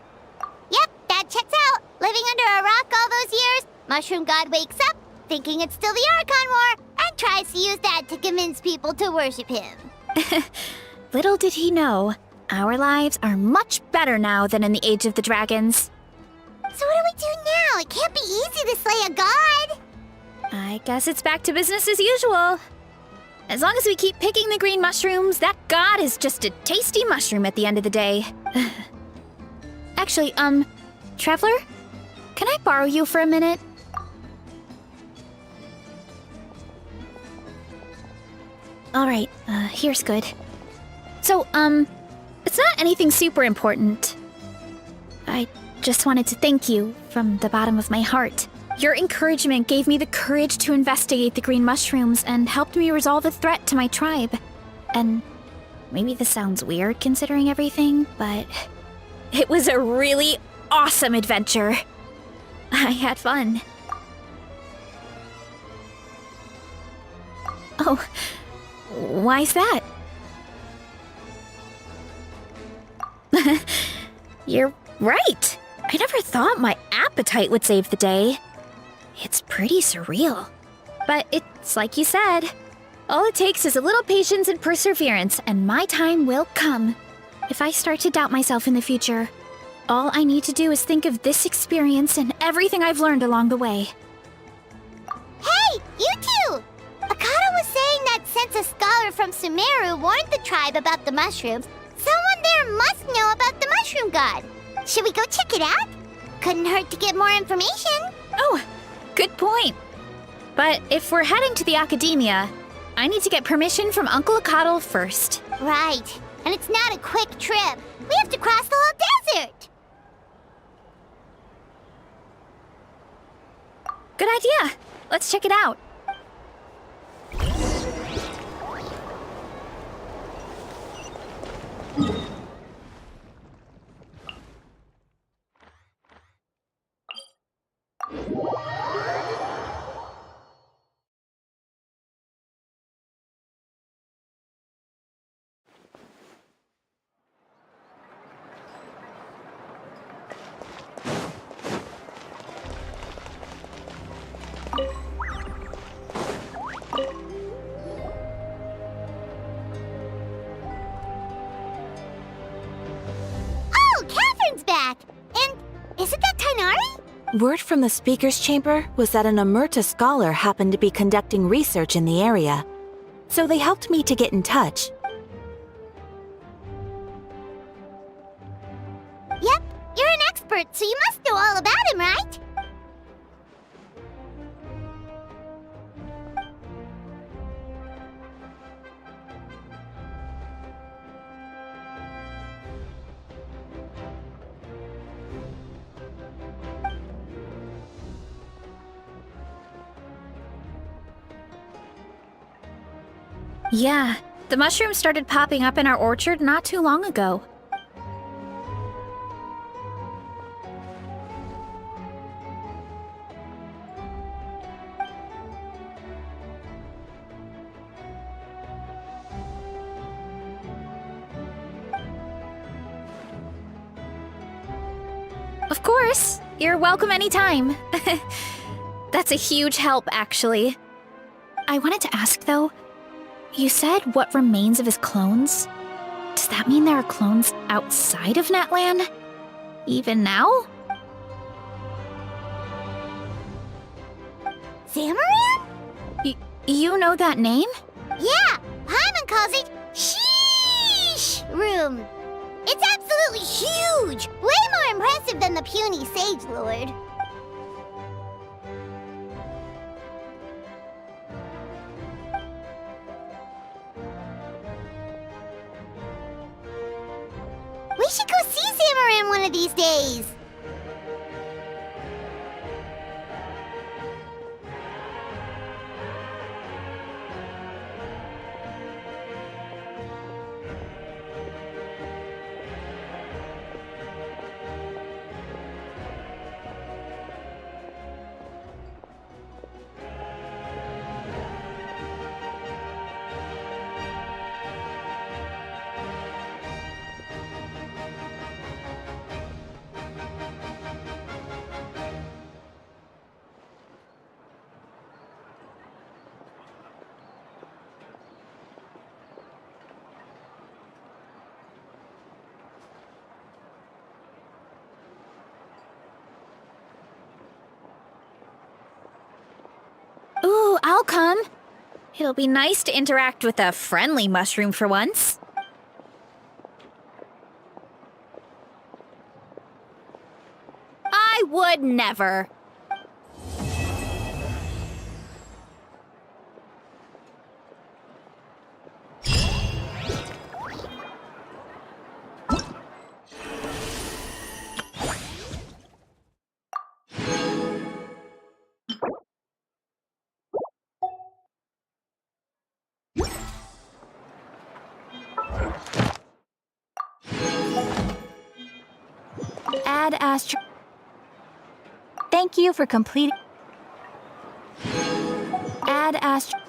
Yep, that checks out. Living under a rock all those years, Mushroom God wakes up, thinking it's still the Archon War, and tries to use that to convince people to worship him. Little did he know, our lives are much better now than in the Age of the Dragons. So what do we do now? It can't be easy to slay a god. I guess it's back to business as usual. As long as we keep picking the green mushrooms, that god is just a tasty mushroom at the end of the day. Actually, Traveler? Can I borrow you for a minute? Alright, here's good. So, it's not anything super important. I just wanted to thank you from the bottom of my heart. Your encouragement gave me the courage to investigate the green mushrooms and helped me resolve a threat to my tribe. And maybe this sounds weird considering everything, but it was a really awesome adventure. I had fun. Oh, why's that? You're right. I never thought my appetite would save the day. It's pretty surreal. But it's like you said. All it takes is a little patience and perseverance, and my time will come. If I start to doubt myself in the future, all I need to do is think of this experience and everything I've learned along the way. Hey, you two! Akata was saying that since a scholar from Sumeru warned the tribe about the mushrooms, someone there must know about the mushroom god. Should we go check it out? Couldn't hurt to get more information. Oh, good point. But if we're heading to the academia, I need to get permission from Uncle Akatl first. Right. And it's not a quick trip. We have to cross the whole desert. Good idea. Let's check it out. Oh, Catherine's back! And isn't that Tainari? Word from the speaker's chamber was that an Amurta scholar happened to be conducting research in the area. So they helped me to get in touch. Yep, you're an expert, so you must know all about him, right? Yeah, the mushrooms started popping up in our orchard not too long ago. Of course, you're welcome anytime. That's a huge help, actually. I wanted to ask, though, You said what remains of his clones? Does that mean there are clones outside of Natlan? Even now? Zamaran? You know that name? Yeah, Paimon calls it Sheesh Room. It's absolutely huge! Way more impressive than the puny Sage Lord. We should go see Zamaran one of these days. Ooh, I'll come. It'll be nice to interact with a friendly mushroom for once. I would never. Add astro. Thank you for completing. Add astro.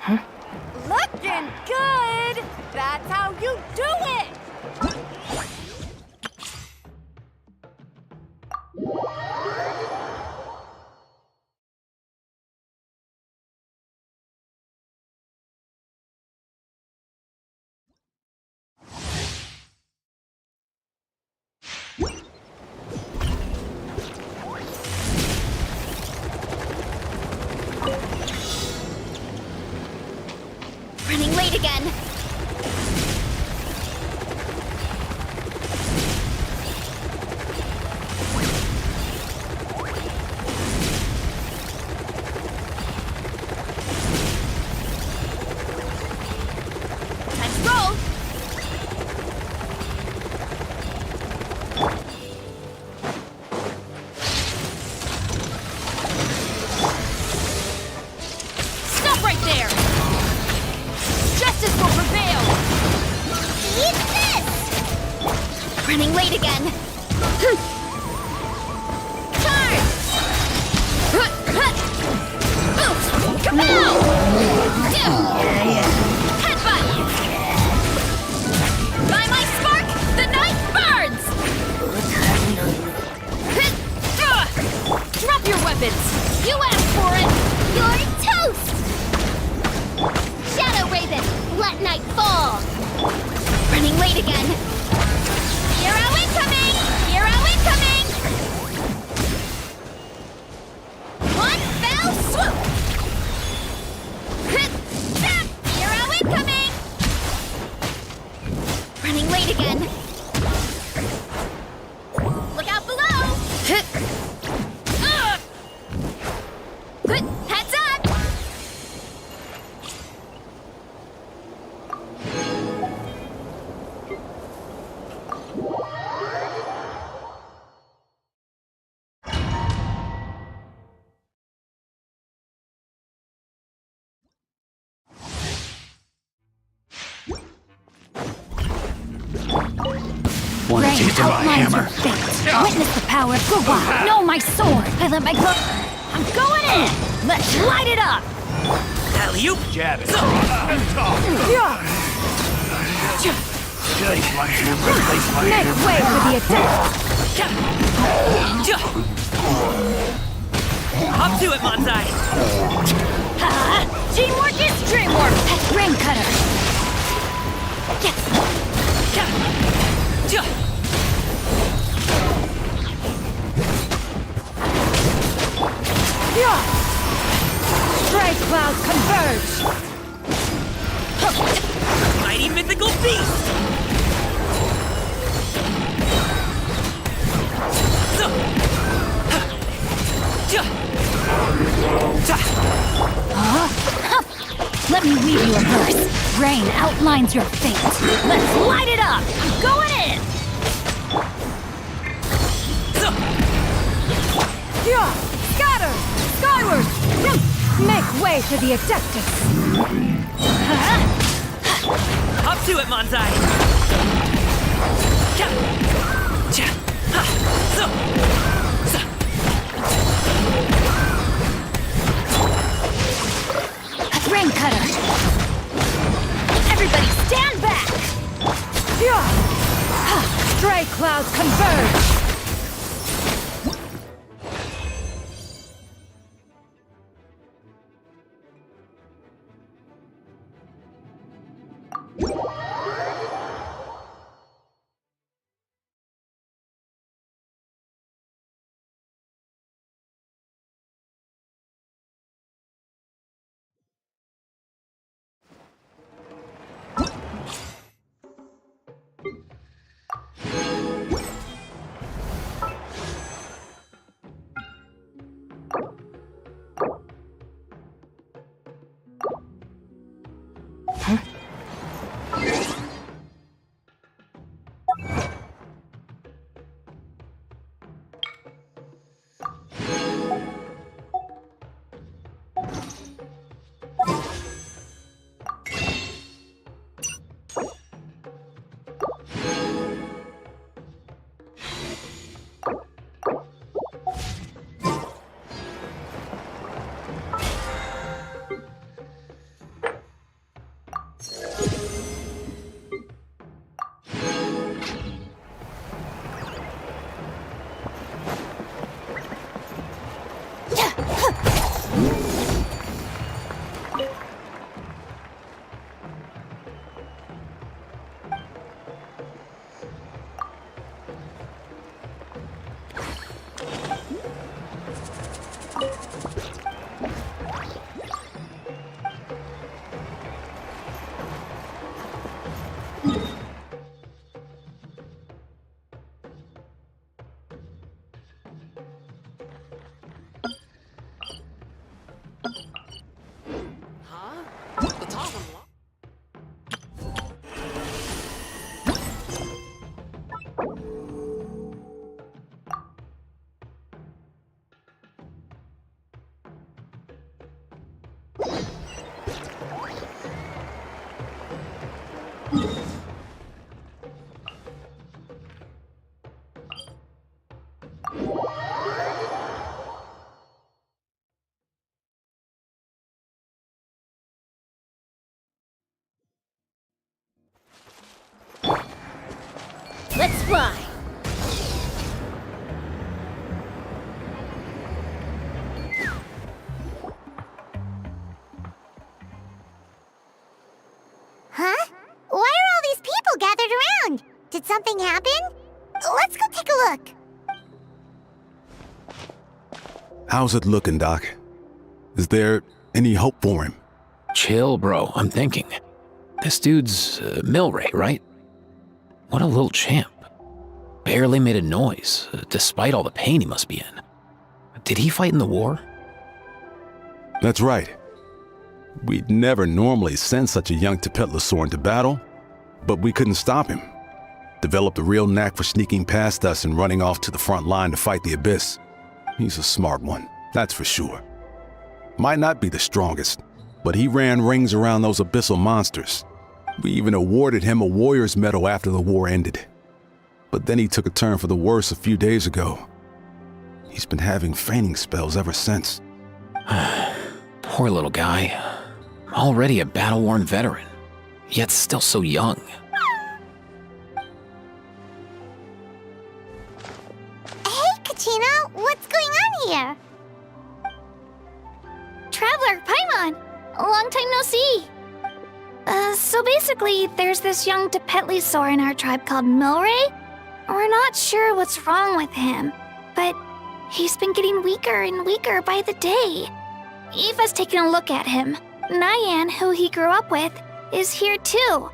Looking good! That's how you do it! Running late again. Time to roll. Stop right there! Justice will prevail! Eat this! Running late again. Charge! Kapow! Headbutt! By my spark, the night burns! Drop your weapons! You asked for it! You're toast! Shadow Raven, let night fall! Running late again. Hero incoming! Hero incoming! One fell swoop! Hero incoming! Running late again. Look out below! Heads up! Want a taste of my hammer? Witness the power of Gurwa. No, my sword. I let my glove. I'm going in. Let's light it up. Alley-oop! Jab it. Place my hammer. Place my Make hammer. way for the attack. Up to it, Manzai! Teamwork is dreamwork. Rain cutter. Stray clouds converge! Mighty mythical beast! Let me weave you a verse. Rain outlines your fate. Let's light it up. I'm going in. Scatter! Skyward! Make way for the Adeptus! Up to it, Manzai! Rain cutter. Everybody stand back. Stray clouds converge! fly! Huh? Why are all these people gathered around? Did something happen? Let's go take a look. How's it looking, Doc? Is there any hope for him? Chill, bro. I'm thinking. This dude's Milray, right? What a little champ. Barely made a noise, despite all the pain he must be in. Did he fight in the war? That's right. We'd never normally send such a young Tepetlisaurus into battle, but we couldn't stop him. Developed a real knack for sneaking past us and running off to the front line to fight the Abyss. He's a smart one, that's for sure. Might not be the strongest, but he ran rings around those abyssal monsters. We even awarded him a warrior's medal after the war ended. But then he took a turn for the worse a few days ago. He's been having fainting spells ever since. Poor little guy. Already a battle-worn veteran, yet still so young. Hey, Kachina, what's going on here? Traveler, Paimon! Long time no see! So basically, there's this young Tepetlisaur in our tribe called Milray. We're not sure what's wrong with him, but he's been getting weaker and weaker by the day. Eva's taking a look at him. Nyan, who he grew up with, is here too.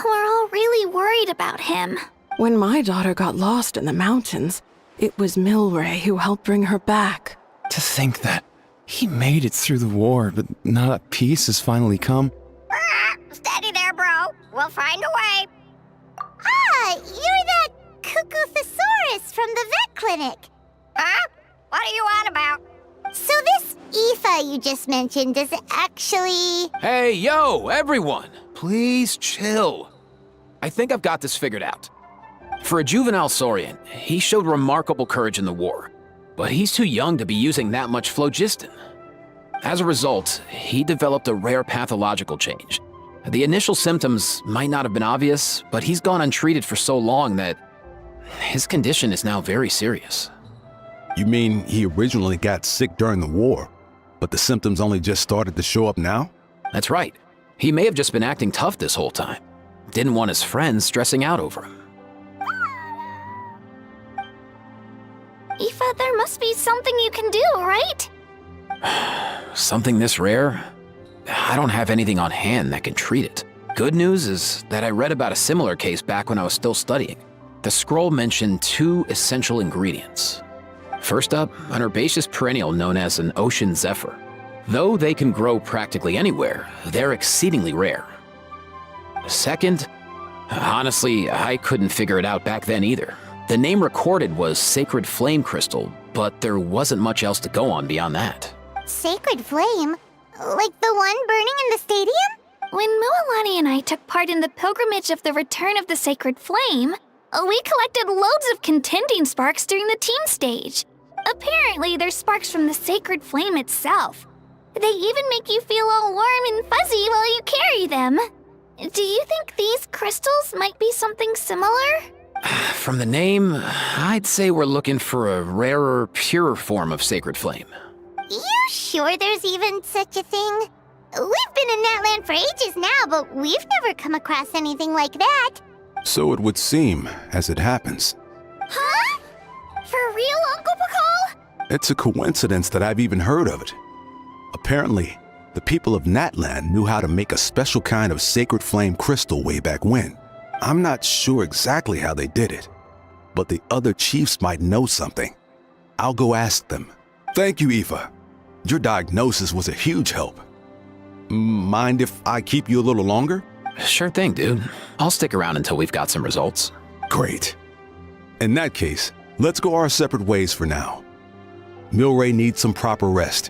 We're all really worried about him. When my daughter got lost in the mountains, it was Milray who helped bring her back. To think that he made it through the war, but now that peace has finally come. Steady there, bro. We'll find a way. Ah, you're that Cuckoo-thesaurus from the vet clinic. Huh? What are you on about? So this Aoife you just mentioned, does it actually... Hey, yo, everyone! Please chill. I think I've got this figured out. For a juvenile saurian, he showed remarkable courage in the war, but he's too young to be using that much phlogiston. As a result, he developed a rare pathological change. The initial symptoms might not have been obvious, but he's gone untreated for so long that his condition is now very serious. You mean he originally got sick during the war, but the symptoms only just started to show up now? That's right. He may have just been acting tough this whole time. Didn't want his friends stressing out over him. Aoife, there must be something you can do, right? Something this rare? I don't have anything on hand that can treat it. Good news is that I read about a similar case back when I was still studying. The scroll mentioned 2 essential ingredients. First up, an herbaceous perennial known as an ocean zephyr. Though they can grow practically anywhere, they're exceedingly rare. Second, honestly, I couldn't figure it out back then either. The name recorded was Sacred Flame Crystal, but there wasn't much else to go on beyond that. Sacred Flame? Like the one burning in the stadium? When Mualani and I took part in the pilgrimage of the Return of the Sacred Flame, we collected loads of contending sparks during the team stage. Apparently, they're sparks from the Sacred Flame itself. They even make you feel all warm and fuzzy while you carry them. Do you think these crystals might be something similar? From the name, I'd say we're looking for a rarer, purer form of Sacred Flame. You sure there's even such a thing? We've been in Natlan for ages now, but we've never come across anything like that. So it would seem, as it happens. Huh? For real, Uncle Pakal? It's a coincidence that I've even heard of it. Apparently, the people of Natlan knew how to make a special kind of sacred flame crystal way back when. I'm not sure exactly how they did it, but the other chiefs might know something. I'll go ask them. Thank you, Aoife. Your diagnosis was a huge help. Mind if I keep you a little longer? Sure thing, dude. I'll stick around until we've got some results. Great. In that case, let's go our separate ways for now. Milray needs some proper rest,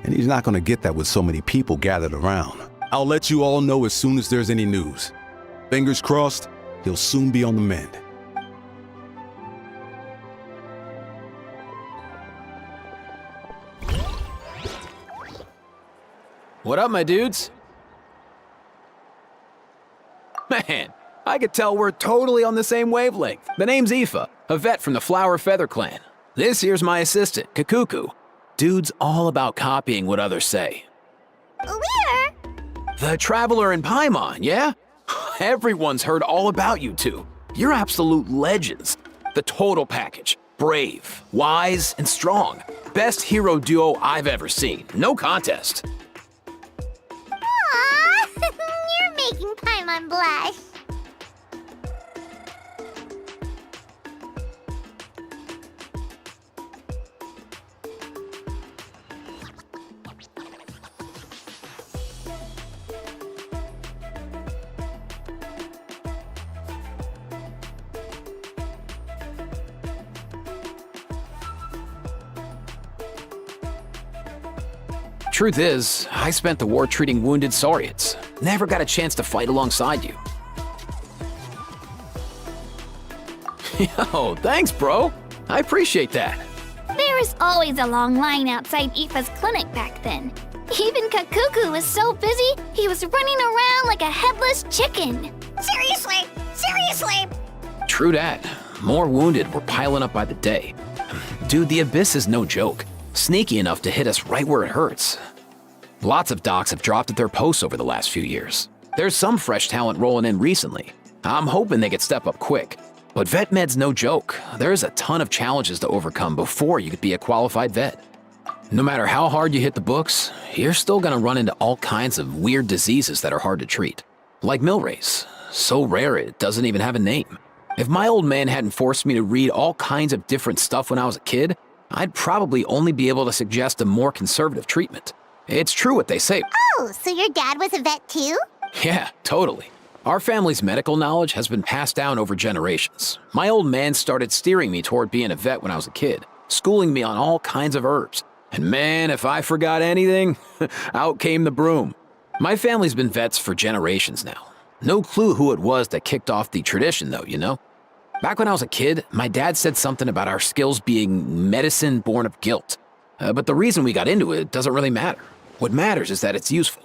and he's not going to get that with so many people gathered around. I'll let you all know as soon as there's any news. Fingers crossed, he'll soon be on the mend. What up, my dudes? Man, I could tell we're totally on the same wavelength. The name's Aoife, a vet from the Flower Feather clan. This here's my assistant, Kakuku. Dude's all about copying what others say. Where? The Traveler in Paimon, yeah? Everyone's heard all about you two. You're absolute legends. The total package. Brave, wise, and strong. Best hero duo I've ever seen. No contest. Aww, you're making Paimon blush. Truth is, I spent the war treating wounded saurians. Never got a chance to fight alongside you. Yo, thanks, bro. I appreciate that. There was always a long line outside Aoife's clinic back then. Even Kakuku was so busy, he was running around like a headless chicken. Seriously? Seriously? True that. More wounded were piling up by the day. Dude, the Abyss is no joke. Sneaky enough to hit us right where it hurts. Lots of docs have dropped at their posts over the last few years. There's some fresh talent rolling in recently. I'm hoping they could step up quick. But vet med's no joke. There's a ton of challenges to overcome before you could be a qualified vet. No matter how hard you hit the books, you're still gonna run into all kinds of weird diseases that are hard to treat. Like Milray's. So rare it doesn't even have a name. If my old man hadn't forced me to read all kinds of different stuff when I was a kid, I'd probably only be able to suggest a more conservative treatment. It's true what they say. Oh, so your dad was a vet too? Yeah, totally. Our family's medical knowledge has been passed down over generations. My old man started steering me toward being a vet when I was a kid, schooling me on all kinds of herbs. And man, if I forgot anything, out came the broom. My family's been vets for generations now. No clue who it was that kicked off the tradition though, you know? Back when I was a kid, my dad said something about our skills being medicine born of guilt. But the reason we got into it doesn't really matter. What matters is that it's useful.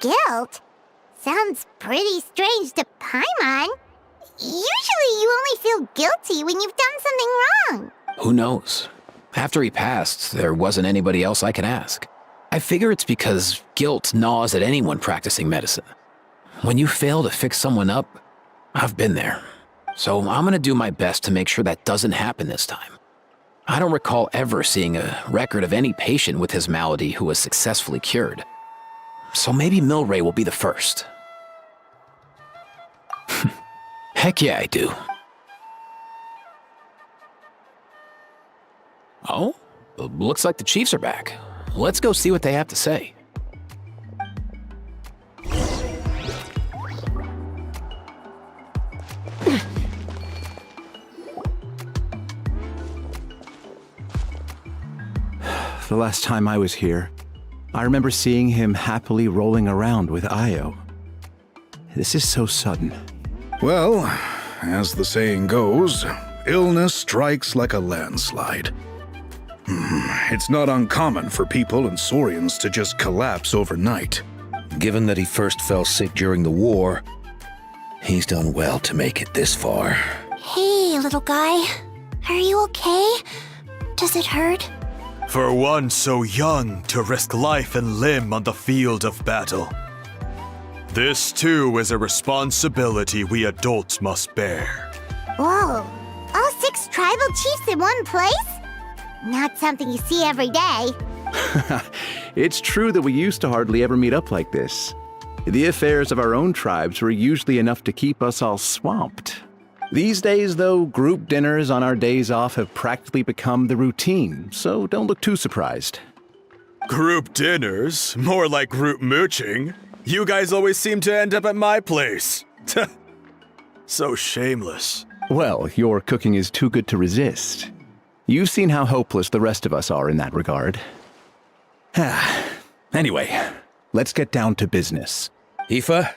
Guilt? Sounds pretty strange to Paimon. Usually you only feel guilty when you've done something wrong. Who knows? After he passed, there wasn't anybody else I could ask. I figure it's because guilt gnaws at anyone practicing medicine. When you fail to fix someone up, I've been there. So I'm gonna do my best to make sure that doesn't happen this time. I don't recall ever seeing a record of any patient with his malady who was successfully cured. So maybe Milray will be the first. Heck yeah, I do. Oh, looks like the Chiefs are back. Let's go see what they have to say. The last time I was here, I remember seeing him happily rolling around with Io. This is so sudden. Well, as the saying goes, illness strikes like a landslide. It's not uncommon for people and saurians to just collapse overnight. Given that he first fell sick during the war, he's done well to make it this far. Hey, little guy. Are you okay? Does it hurt? For one so young to risk life and limb on the field of battle. This too is a responsibility we adults must bear. Whoa, all 6 tribal chiefs in one place? Not something you see every day. It's true that we used to hardly ever meet up like this. The affairs of our own tribes were usually enough to keep us all swamped. These days, though, group dinners on our days off have practically become the routine, so don't look too surprised. Group dinners? More like group mooching. You guys always seem to end up at my place. So shameless. Well, your cooking is too good to resist. You've seen how hopeless the rest of us are in that regard. Anyway, let's get down to business. Aoife,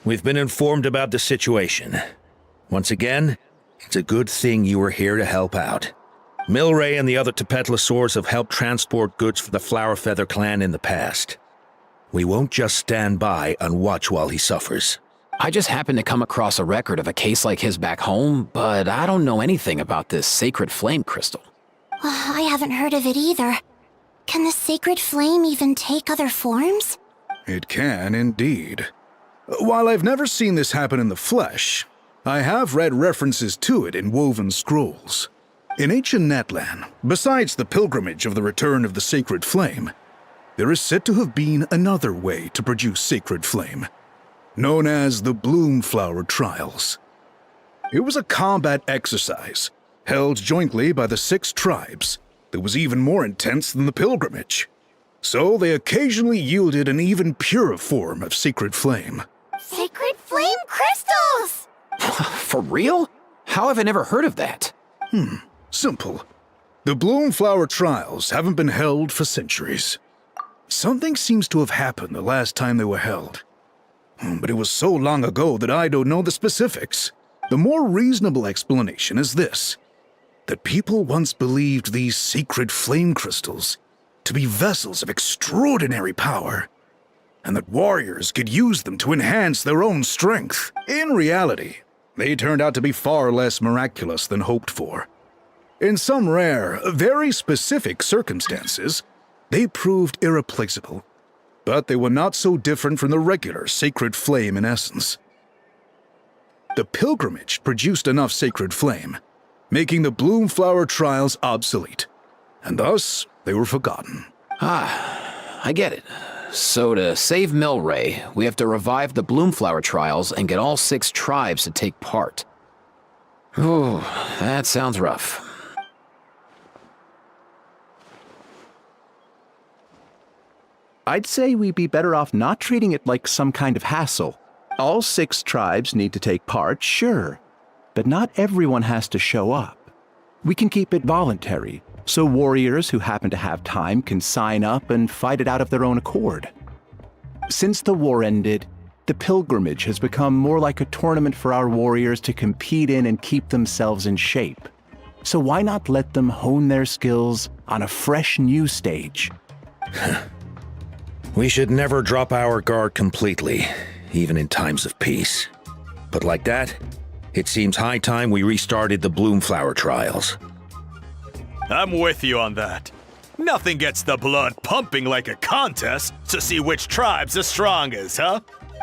we've been informed about the situation. Once again, it's a good thing you were here to help out. Milray and the other Tepetlisaurus have helped transport goods for the Flower Feather clan in the past. We won't just stand by and watch while he suffers. I just happened to come across a record of a case like his back home, but I don't know anything about this sacred flame crystal. I haven't heard of it either. Can the sacred flame even take other forms? It can indeed. While I've never seen this happen in the flesh, I have read references to it in woven scrolls. In ancient Natlan, besides the pilgrimage of the return of the sacred flame, there is said to have been another way to produce sacred flame, known as the Bloomflower Trials. It was a combat exercise, held jointly by the 6 tribes, that was even more intense than the pilgrimage. So they occasionally yielded an even purer form of sacred flame. Sacred flame crystals! For real? How have I never heard of that? Simple. The Bloomflower Trials haven't been held for centuries. Something seems to have happened the last time they were held. But it was so long ago that I don't know the specifics. The more reasonable explanation is this: that people once believed these sacred flame crystals to be vessels of extraordinary power, and that warriors could use them to enhance their own strength. In reality, they turned out to be far less miraculous than hoped for. In some rare, very specific circumstances, they proved irreplaceable, but they were not so different from the regular sacred flame in essence. The pilgrimage produced enough sacred flame, making the Bloomflower Trials obsolete, and thus they were forgotten. I get it. So to save Milray, we have to revive the Bloomflower Trials and get all 6 tribes to take part. Ooh, that sounds rough. I'd say we'd be better off not treating it like some kind of hassle. All 6 tribes need to take part, sure, but not everyone has to show up. We can keep it voluntary, so warriors who happen to have time can sign up and fight it out of their own accord. Since the war ended, the pilgrimage has become more like a tournament for our warriors to compete in and keep themselves in shape. So why not let them hone their skills on a fresh new stage? We should never drop our guard completely, even in times of peace. But like that, it seems high time we restarted the Bloomflower Trials. I'm with you on that. Nothing gets the blood pumping like a contest to see which tribe's the strongest, huh?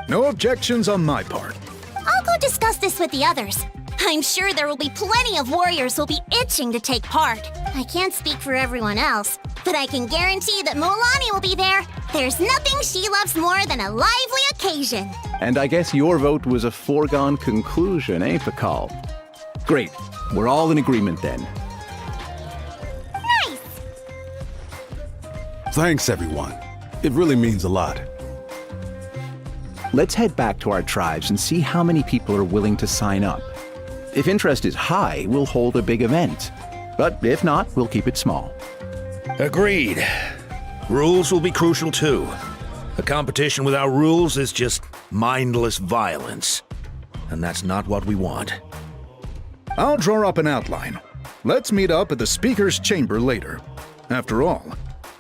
No objections on my part. I'll go discuss this with the others. I'm sure there will be plenty of warriors who'll be itching to take part. I can't speak for everyone else, but I can guarantee that Mulani will be there. There's nothing she loves more than a lively occasion. And I guess your vote was a foregone conclusion, eh, Pakal? Great. We're all in agreement then. Nice! Thanks, everyone. It really means a lot. Let's head back to our tribes and see how many people are willing to sign up. If interest is high, we'll hold a big event. But if not, we'll keep it small. Agreed. Rules will be crucial too. A competition without rules is just mindless violence. And that's not what we want. I'll draw up an outline. Let's meet up at the Speaker's Chamber later. After all,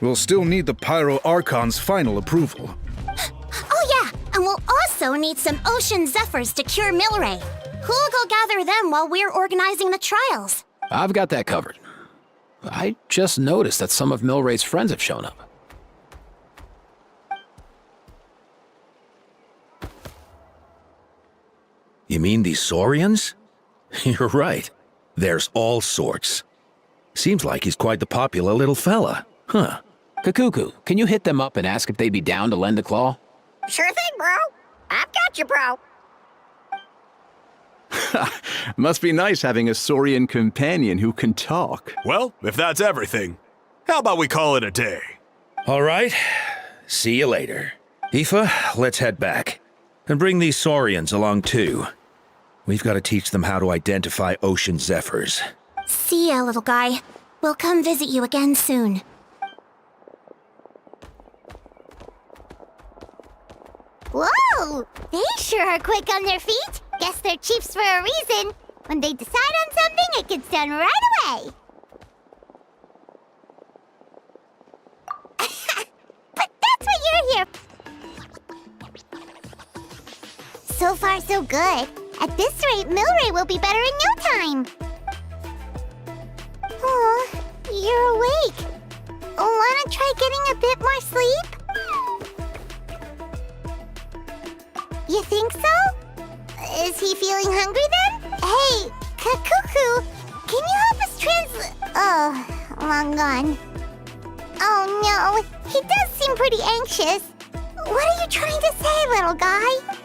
we'll still need the Pyro Archon's final approval. Oh yeah, and we'll also need some ocean zephyrs to cure Milray. Who'll go gather them while we're organizing the trials? I've got that covered. I just noticed that some of Milray's friends have shown up. You mean these saurians? You're right. There's all sorts. Seems like he's quite the popular little fella. Huh. Kakuku, can you hit them up and ask if they'd be down to lend a claw? Sure thing, bro. I've got you, bro. Must be nice having a saurian companion who can talk. Well, if that's everything, how about we call it a day? All right. See you later. Aoife, let's head back. And bring these saurians along too. We've got to teach them how to identify ocean zephyrs. See ya, little guy. We'll come visit you again soon. Whoa! They sure are quick on their feet. Guess they're chiefs for a reason. When they decide on something, it gets done right away. But that's what you're here. So far, so good. At this rate, Milray will be better in no time. Oh, you're awake. Wanna try getting a bit more sleep? You think so? Is he feeling hungry then? Hey, Kakuku, can you help us Oh, long gone. Oh no, he does seem pretty anxious. What are you trying to say, little guy?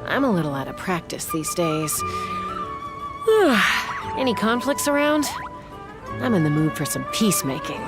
I'm a little out of practice these days. Any conflicts around? I'm in the mood for some peacemaking.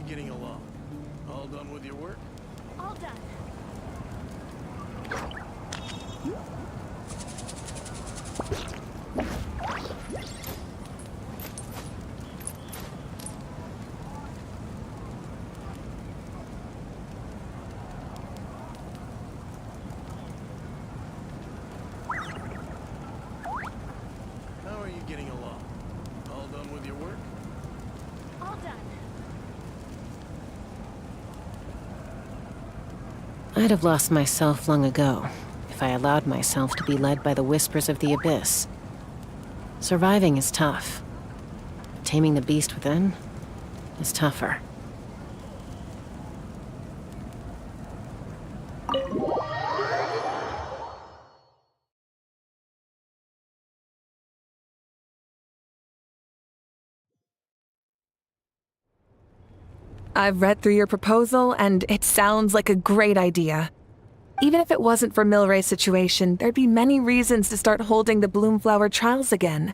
Getting along? All done with your work? All done. How are you getting along? All done with your work? All done. I'd have lost myself long ago if I allowed myself to be led by the whispers of the abyss. Surviving is tough. Taming the beast within is tougher. I've read through your proposal, and it sounds like a great idea. Even if it wasn't for Milray's situation, there'd be many reasons to start holding the Bloomflower trials again.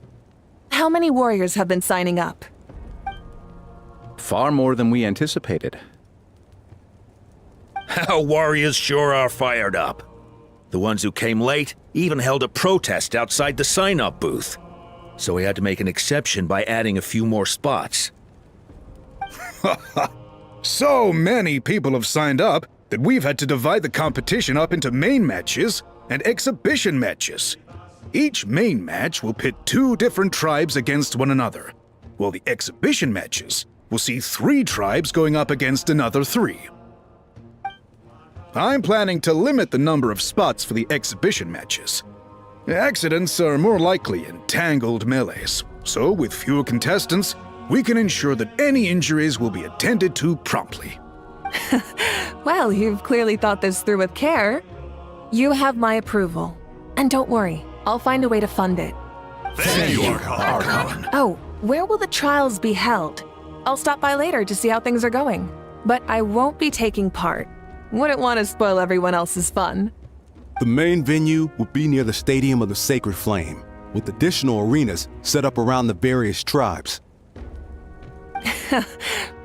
How many warriors have been signing up? Far more than we anticipated. Our warriors sure are fired up. The ones who came late even held a protest outside the sign-up booth. So we had to make an exception by adding a few more spots. So many people have signed up that we've had to divide the competition up into main matches and exhibition matches. Each main match will pit 2 different tribes against one another, while the exhibition matches will see 3 tribes going up against another 3. I'm planning to limit the number of spots for the exhibition matches. Accidents are more likely in tangled melees, so with fewer contestants, we can ensure that any injuries will be attended to promptly. Well, you've clearly thought this through with care. You have my approval. And don't worry, I'll find a way to fund it. Thank you, Archon. Oh, where will the trials be held? I'll stop by later to see how things are going. But I won't be taking part. Wouldn't want to spoil everyone else's fun. The main venue will be near the Stadium of the Sacred Flame, with additional arenas set up around the various tribes.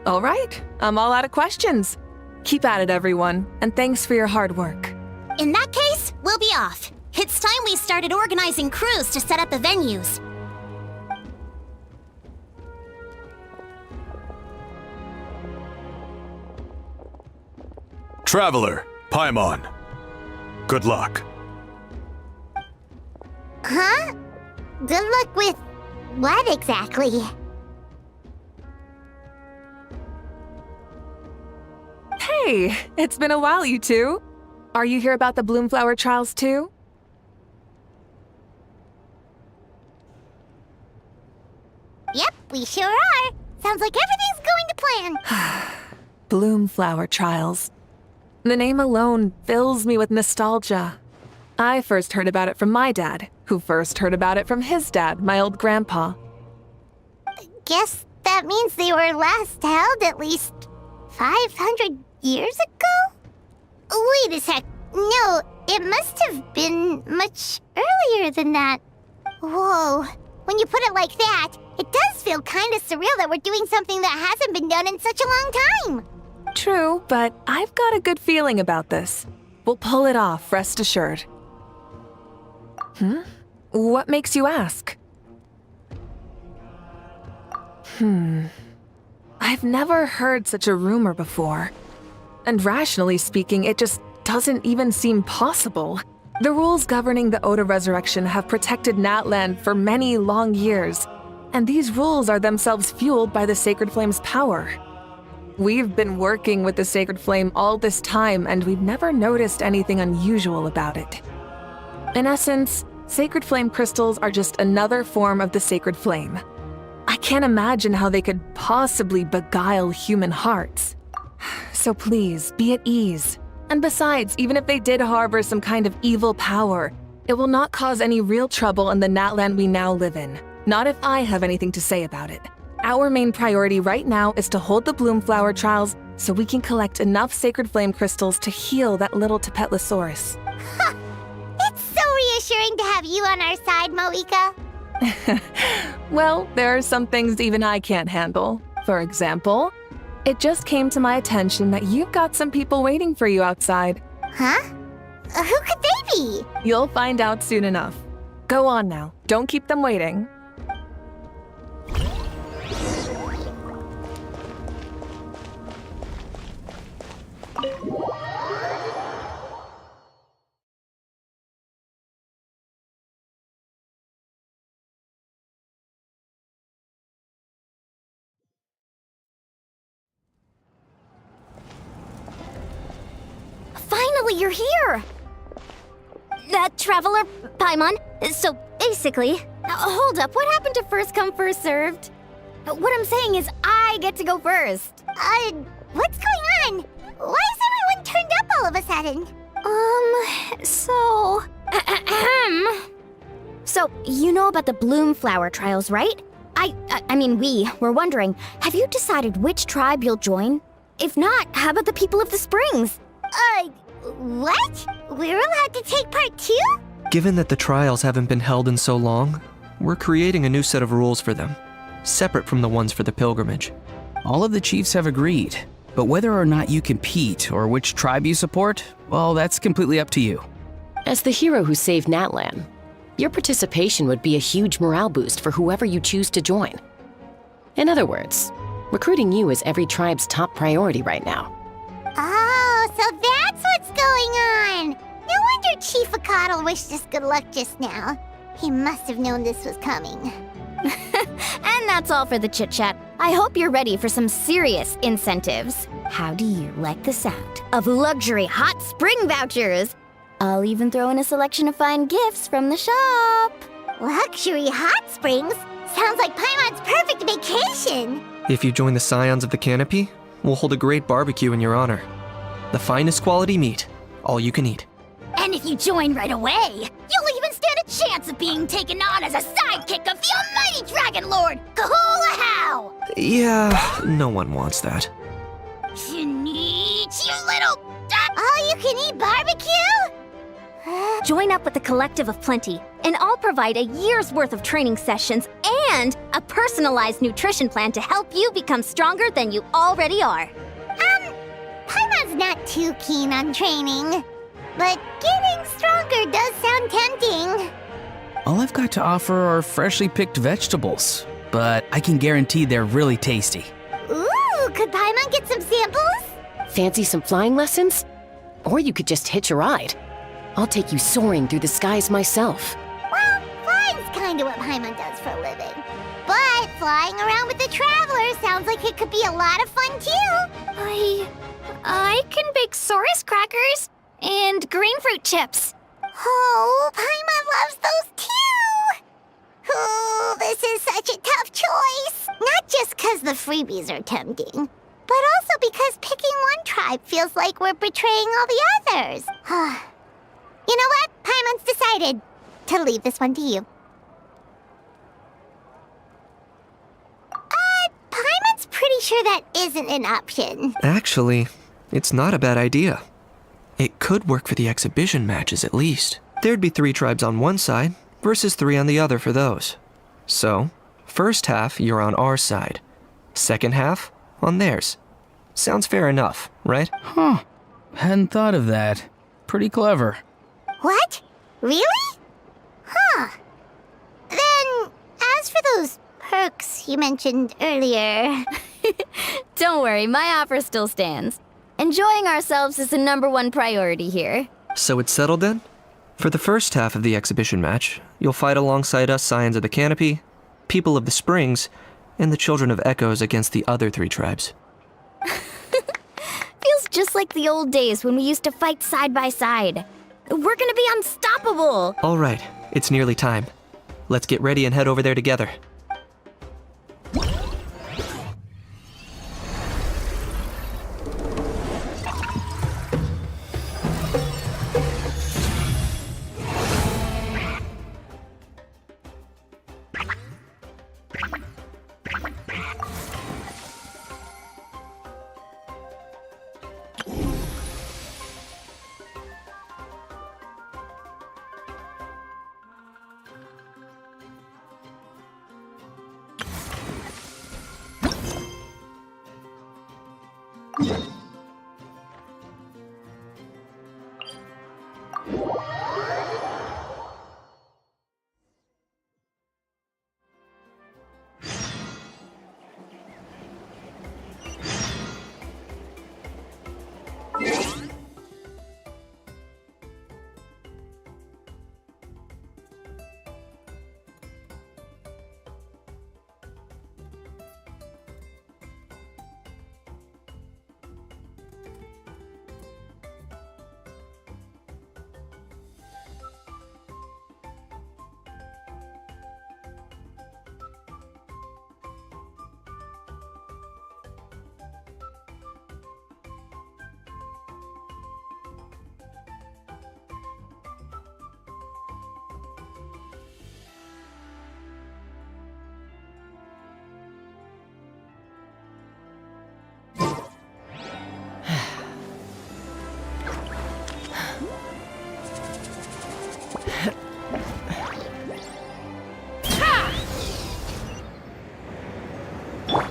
All right, I'm all out of questions. Keep at it, everyone, and thanks for your hard work. In that case, we'll be off. It's time we started organizing crews to set up the venues. Traveler, Paimon. Good luck. Huh? Good luck with what exactly? Hey, it's been a while, you two. Are you here about the Bloomflower trials too? Yep, we sure are. Sounds like everything's going to plan. Bloomflower trials. The name alone fills me with nostalgia. I first heard about it from my dad, who first heard about it from his dad, my old grandpa. Guess that means they were last held at least 500 years ago? Wait a sec. No, it must have been much earlier than that. Whoa. When you put it like that, it does feel kind of surreal that we're doing something that hasn't been done in such a long time. True, but I've got a good feeling about this. We'll pull it off, rest assured. What makes you ask? I've never heard such a rumor before. And rationally speaking, it just doesn't even seem possible. The rules governing the Oda resurrection have protected Natlan for many long years, and these rules are themselves fueled by the Sacred Flame's power. We've been working with the Sacred Flame all this time, and we've never noticed anything unusual about it. In essence, Sacred Flame crystals are just another form of the Sacred Flame. I can't imagine how they could possibly beguile human hearts. So please, be at ease. And besides, even if they did harbor some kind of evil power, it will not cause any real trouble in the Natlan we now live in. Not if I have anything to say about it. Our main priority right now is to hold the Bloomflower trials so we can collect enough Sacred Flame crystals to heal that little Tepetlisaurus. It's so reassuring to have you on our side, Moika. Well, there are some things even I can't handle. For example, it just came to my attention that you've got some people waiting for you outside. Huh? Who could they be? You'll find out soon enough. Go on now. Don't keep them waiting. Finally, you're here! Traveler, Paimon, so basically... hold up, what happened to first come, first served? What I'm saying is I get to go first. What's going on? Why is everyone turned up all of a sudden? So, you know about the Bloomflower trials, right? I mean, we were wondering, have you decided which tribe you'll join? If not, how about the people of the Springs? What? We're allowed to take part too? Given that the trials haven't been held in so long, we're creating a new set of rules for them, separate from the ones for the pilgrimage. All of the chiefs have agreed, but whether or not you compete or which tribe you support, well, that's completely up to you. As the hero who saved Natlan, your participation would be a huge morale boost for whoever you choose to join. In other words, recruiting you is every tribe's top priority right now. Oh, so that's what's going on! No wonder Chief Acotl wished us good luck just now. He must have known this was coming. And that's all for the chit-chat. I hope you're ready for some serious incentives. How do you like the sound of luxury hot spring vouchers? I'll even throw in a selection of fine gifts from the shop. Luxury hot springs? Sounds like Paimon's perfect vacation! If you join the Scions of the Canopy, we'll hold a great barbecue in your honor. The finest quality meat, all you can eat. And if you join right away, you'll even stand a chance of being taken on as a sidekick of the almighty Dragon Lord, Kahula-How! Yeah, no one wants that. You little... all-you-can-eat barbecue? Join up with the Collective of Plenty, and I'll provide a year's worth of training sessions and a personalized nutrition plan to help you become stronger than you already are. Paimon's not too keen on training, but getting stronger does sound tempting. All I've got to offer are freshly picked vegetables, but I can guarantee they're really tasty. Ooh, could Paimon get some samples? Fancy some flying lessons? Or you could just hitch a ride. I'll take you soaring through the skies myself. Well, flying's kinda what Paimon does for a living. But flying around with the Traveler sounds like it could be a lot of fun too. I can bake Saurus crackers and green fruit chips. Oh, Paimon loves those too! Oh, this is such a tough choice. Not just because the freebies are tempting, but also because picking one tribe feels like we're betraying all the others. You know what? Paimon's decided to leave this one to you. Paimon's pretty sure that isn't an option. Actually, it's not a bad idea. It could work for the exhibition matches at least. There'd be 3 tribes on one side versus 3 on the other for those. So, first half you're on our side. Second half on theirs. Sounds fair enough, right? Huh. Hadn't thought of that. Pretty clever. What? Really? Huh. Then, as for those perks you mentioned earlier. Don't worry, my offer still stands. Enjoying ourselves is the #1 priority here. So it's settled then? For the first half of the exhibition match, you'll fight alongside us Scions of the Canopy, People of the Springs, and the Children of Echoes against the other 3 tribes. Feels just like the old days when we used to fight side by side. We're gonna be unstoppable! All right, it's nearly time. Let's get ready and head over there together.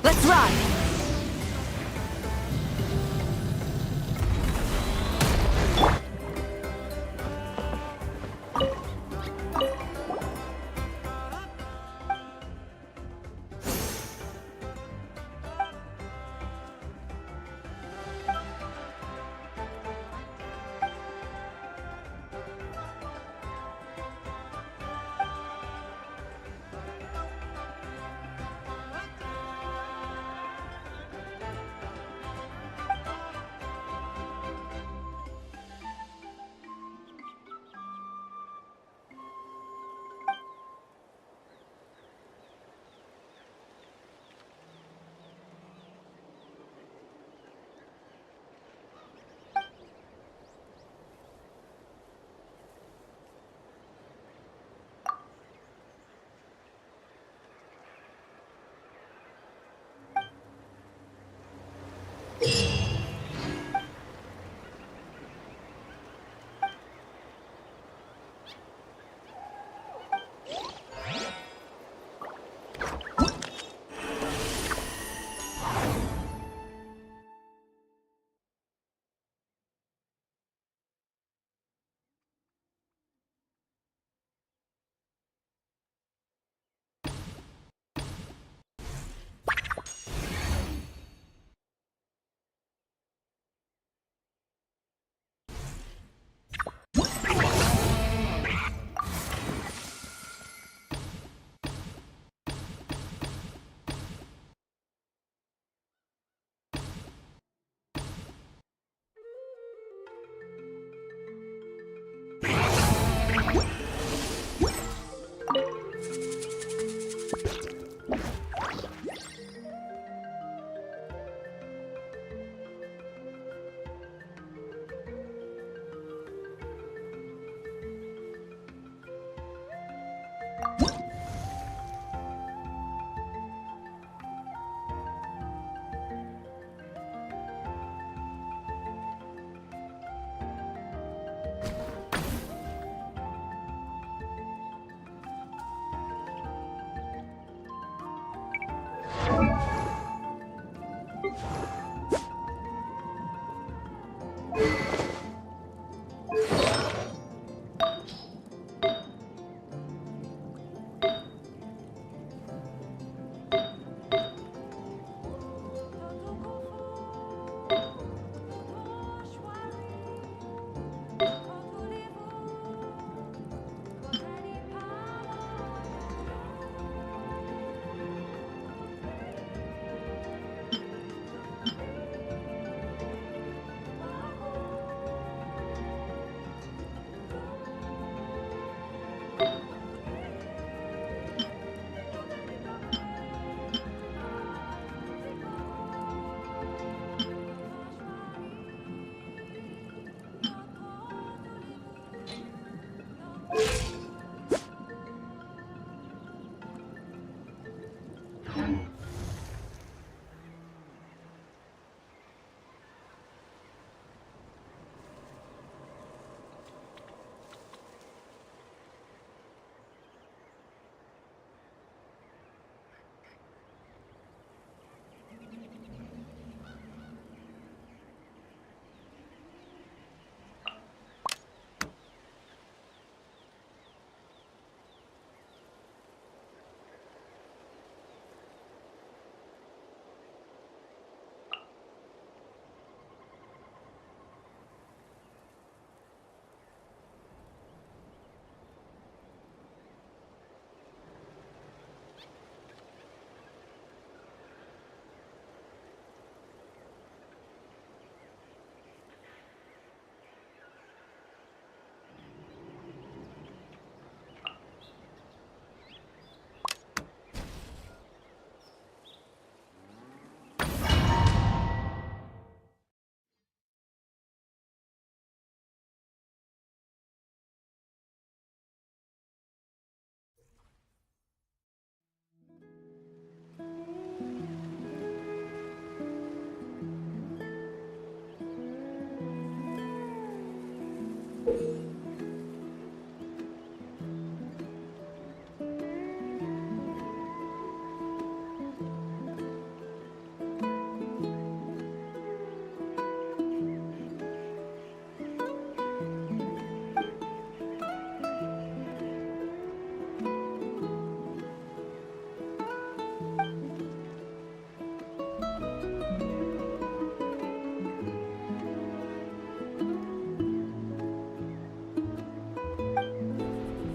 Let's ride!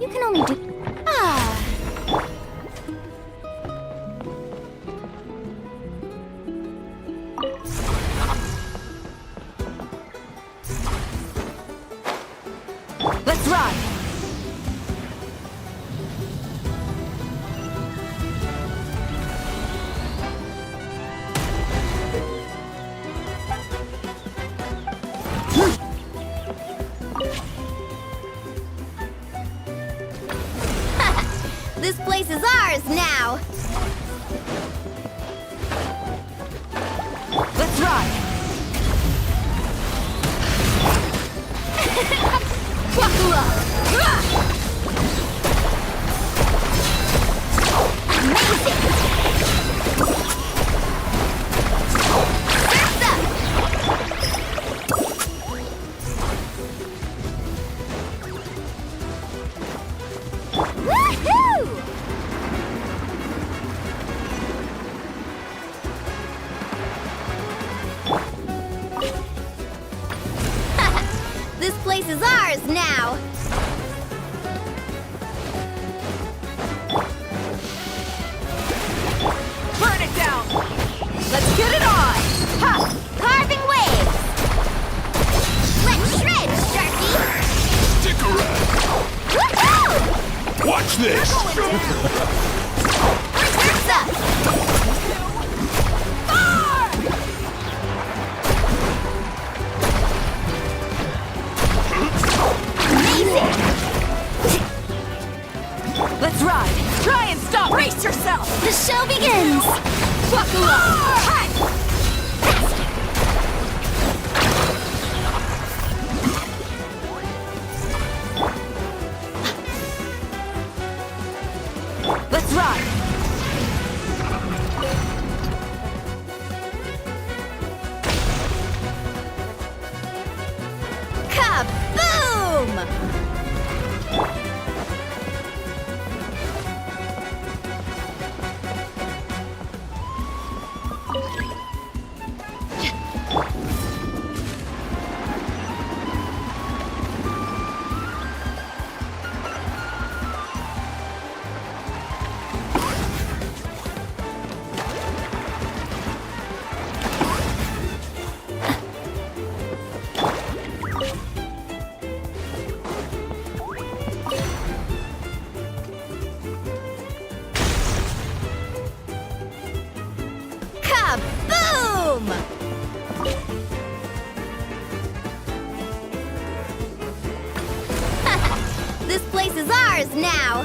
You can only do... Let's ride! This place is ours now! Let's ride! Buckle up! Amazing! Surf's up! Woohoo! This place is ours now! Burn it down! Let's get it on! Ha! Carving waves! Let's shred, Sharky! Stick around! Woohoo! Watch this! Surf's up! Amazing! Let's ride! Try and stop! Brace yourself! The show begins! Buckle up! Hot! Let's ride! Kaboom! Kaboom! This place is ours now!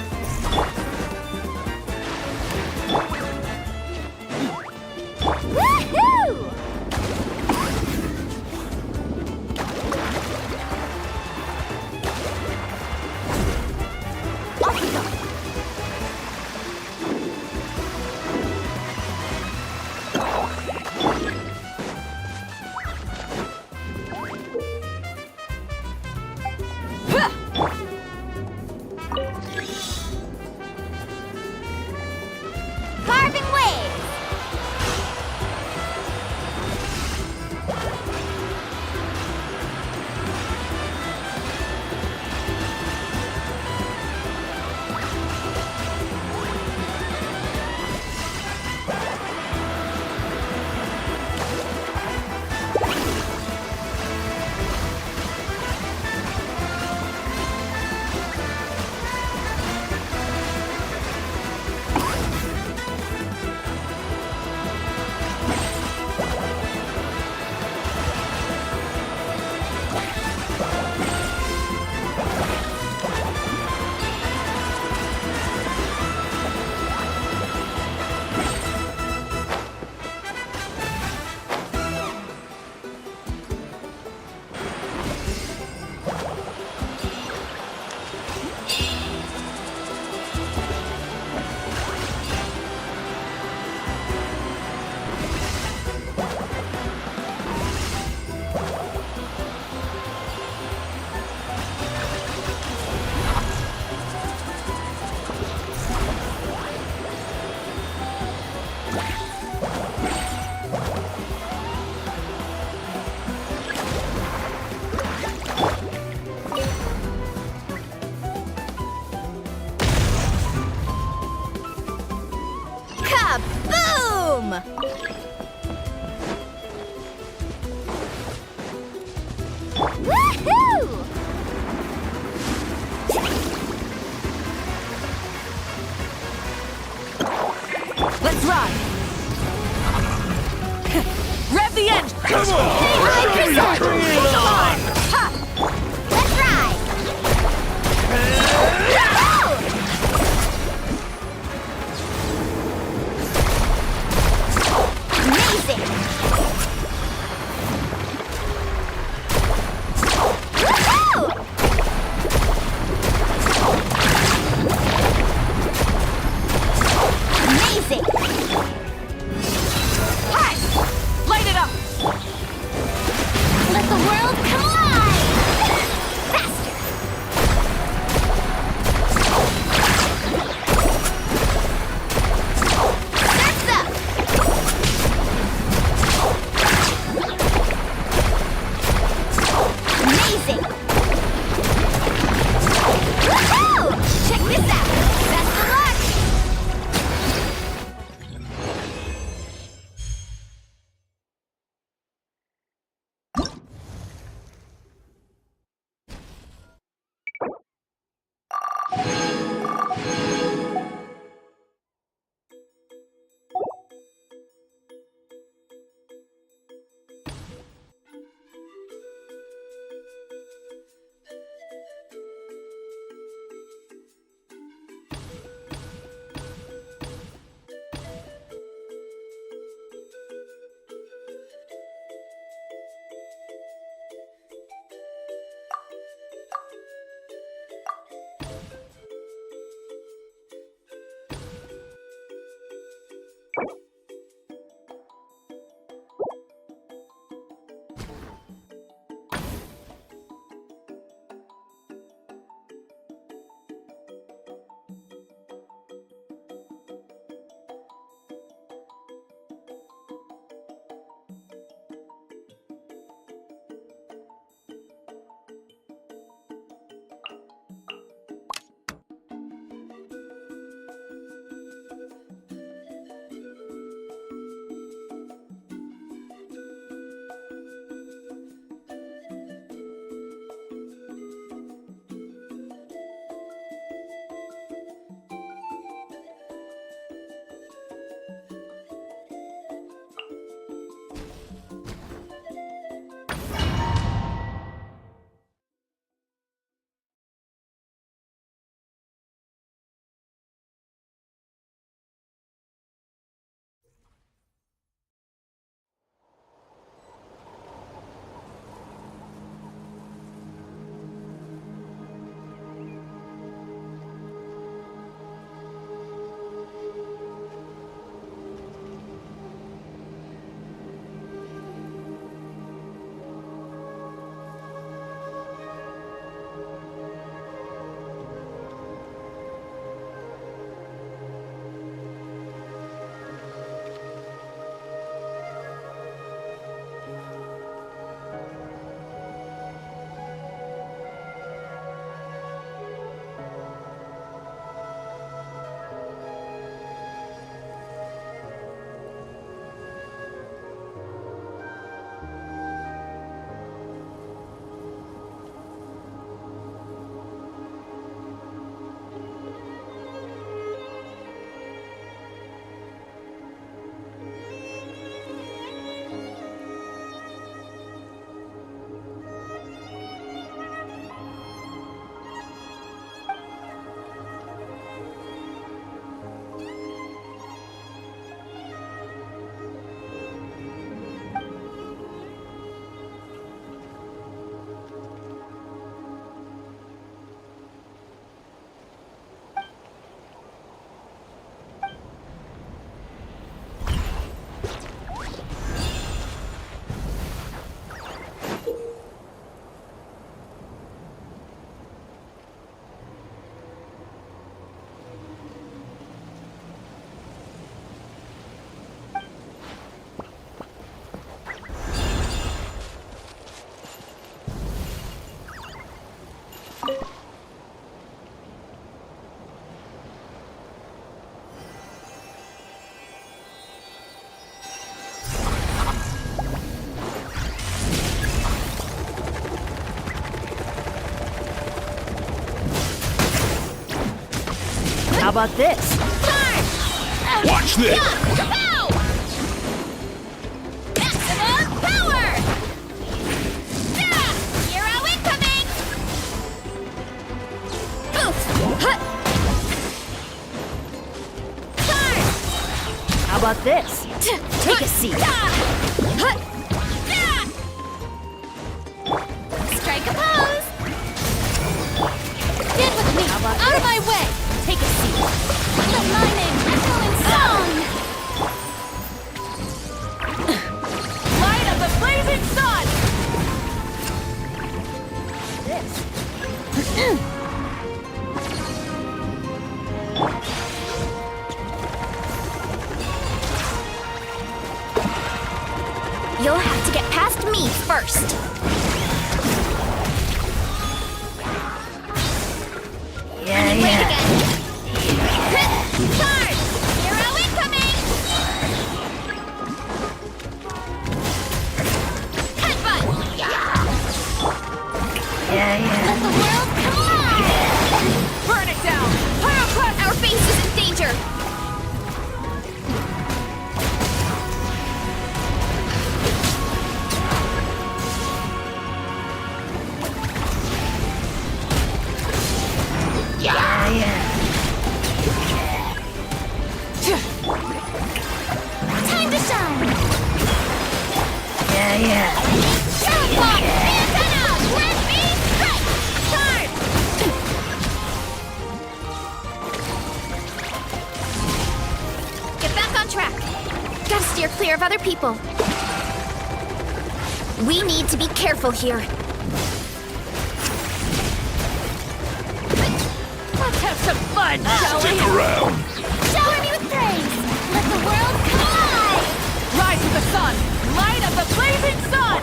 Kaboom! Woohoo! Let's ride! Rev the engine! Come on! Come on! Ha! Let's ride! Amazing! Woohoo! Amazing! Hi! Light it up! Let the world collide! Faster! Surf's up! Amazing! Woohoo! Check this out! Best of luck! about this? Watch this! Pow! Maximum power! Hero incoming! How about this? Take a seat. Strike a pose! Get with me! Out of my way! Take a seat. Let my name echo in song! Light of the blazing sun! You'll have to get past me first. Yeah. Charge! Hero incoming! Headbutt! Let the world collide! Burn it down! Halberd-Crest! Our base is in danger. Time to shine! Jump off! Antenna! Let me strike! Charge! Get back on track. Gotta steer clear of other people. We need to be careful here. Let's have some fun, shall we? Stick around! Shower me with praise! Let the world collide! Rise to the sun! Light of the blazing sun!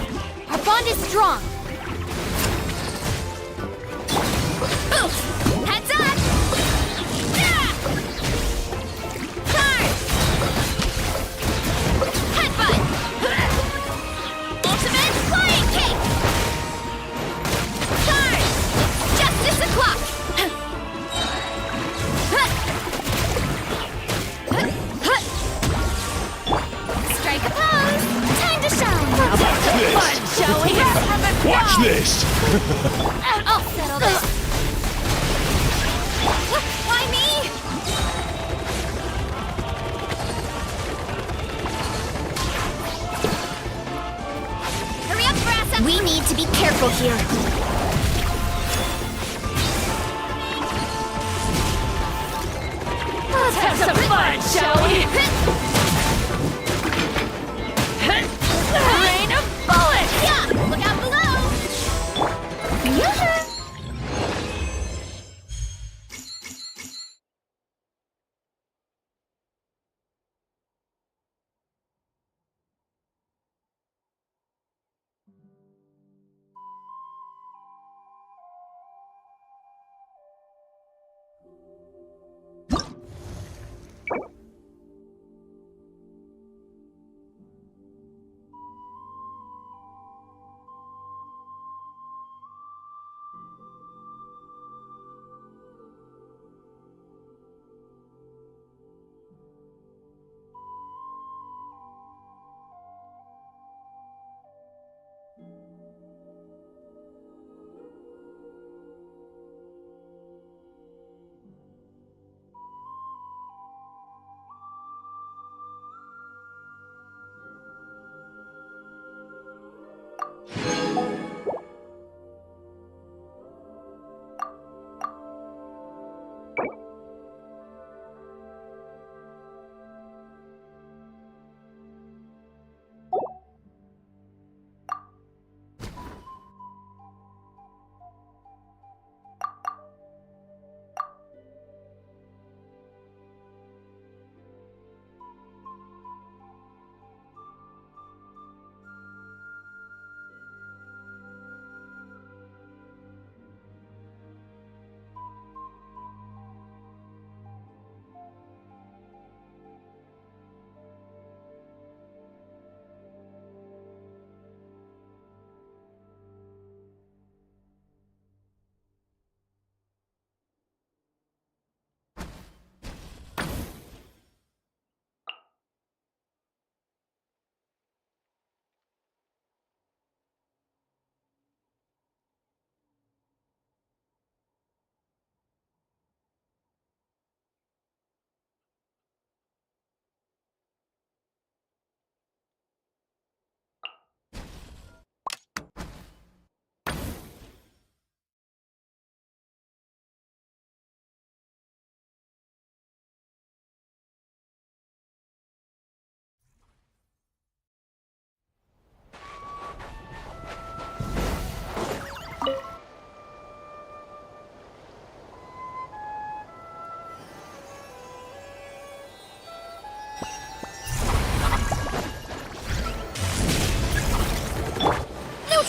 Our bond is strong! Oof! Heads up! Charge! Headbutt! Ultimate flying kick! Charge! Justice o'clock! Strike a pose! Time to shine! How about some fun, shall we? Watch this! I'll settle this! Why me? Hurry up, Brassa! We need to be careful here. Let's have some fun, shall we? Rain of bullets! Yeah! Look out below! Yeah.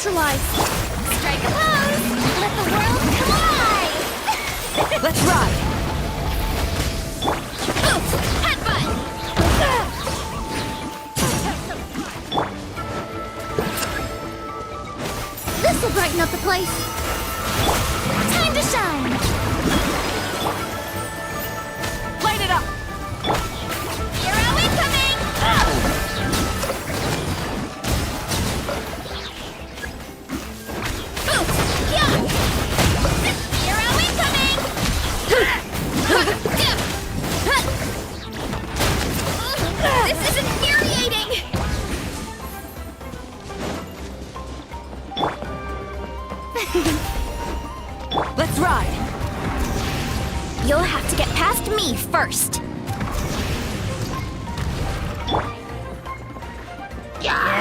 neutralized. Strike a pose. Let the world collide. Let's ride! Headbutt. This'll brighten up the place. Time to shine. Light it up! Hero incoming. Hero incoming. This is infuriating. Let's ride! You'll have to get past me first.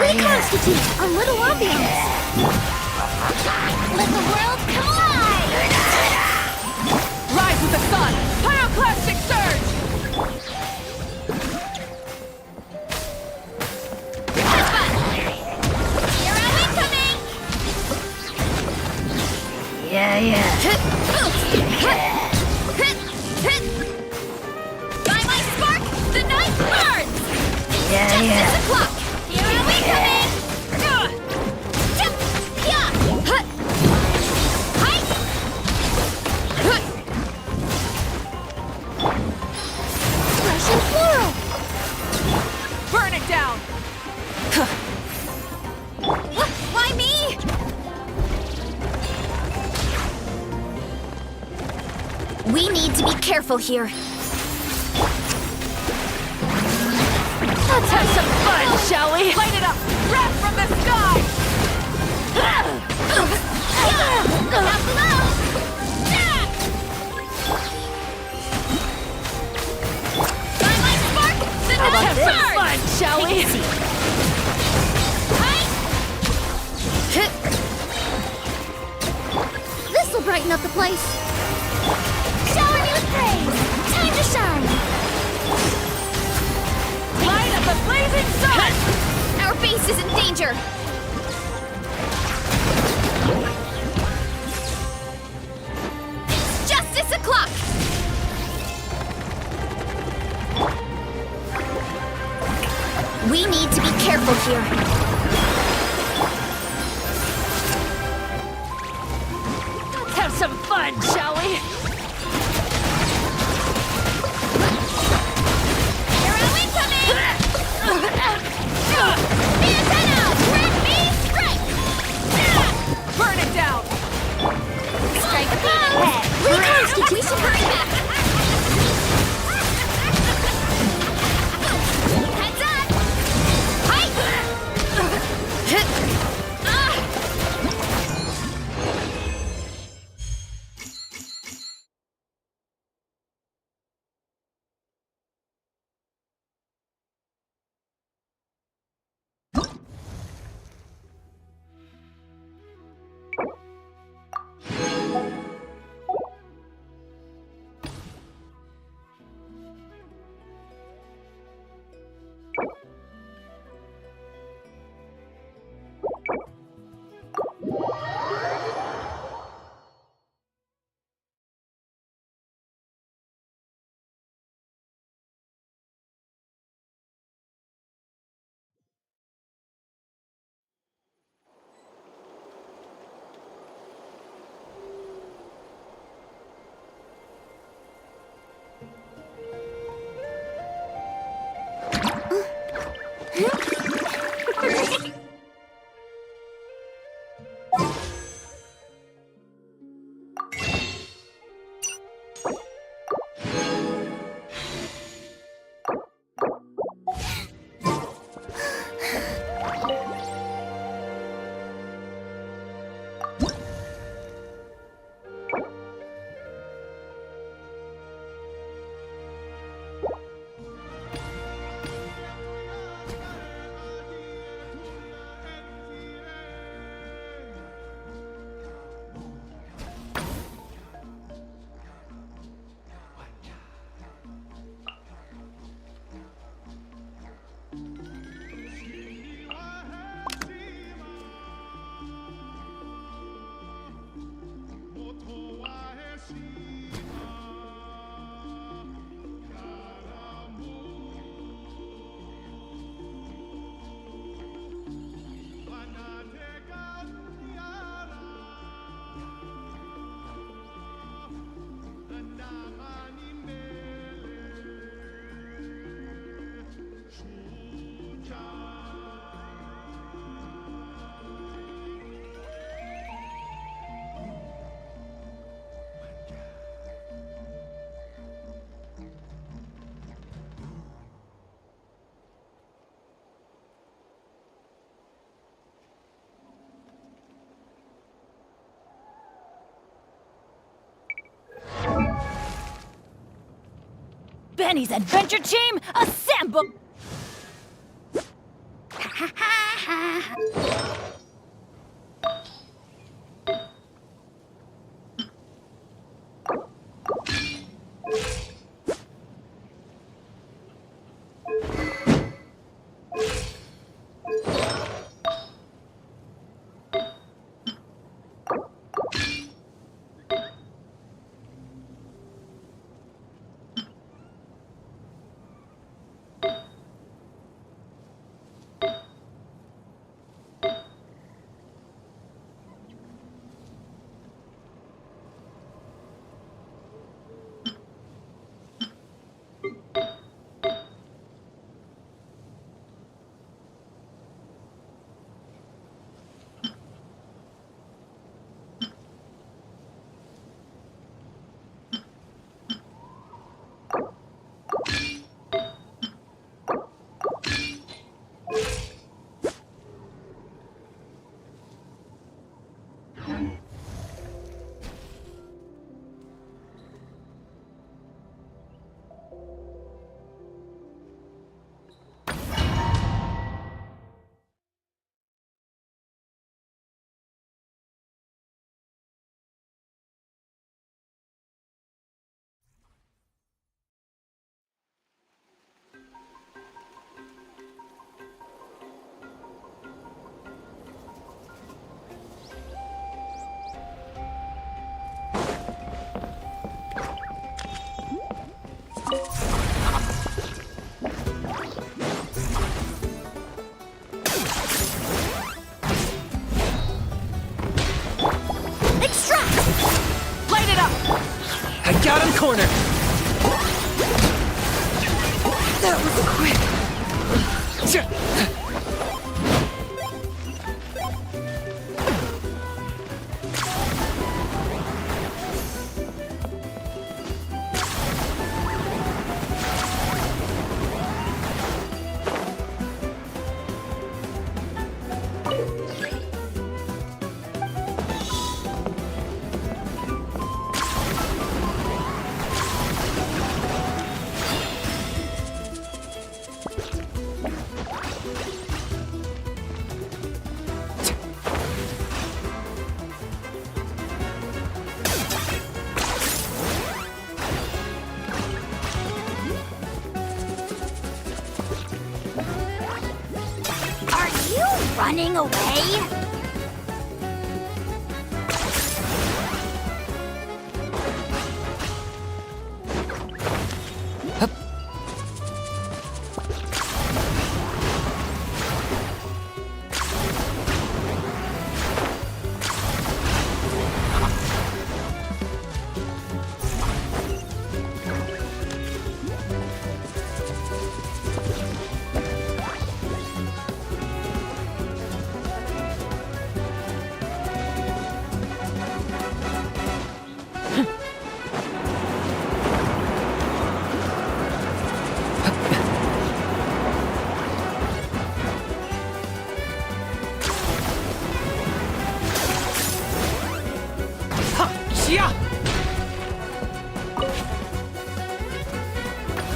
Reconstitute a little ambiance. Let the world collide. Rise with the sun! Pyroclastic surge! Hero incoming. Yeah. By my spark, the night burns. Yeah. It's a clock. Hero incoming. Russian floral. Burn it down! Why me? We need to be careful here. Let's have some fun, shall we? Light it up! Wrath from the sky! Down below. By my spark, the Let's night have some burns. fun, shall we? This'll brighten up the place. Shower me with praise. Time to shine. Light up the blazing sun! Our base is in danger. It's justice o'clock. We need to be careful here. Let's have some fun, shall we? Hero incoming. Antenna, grant me strike. Burn it down! Strike a pose. Reconstitution. Hurry back. Heads up. Height. Benny's adventure team, assemble! I got him cornered! That was quick! Running away?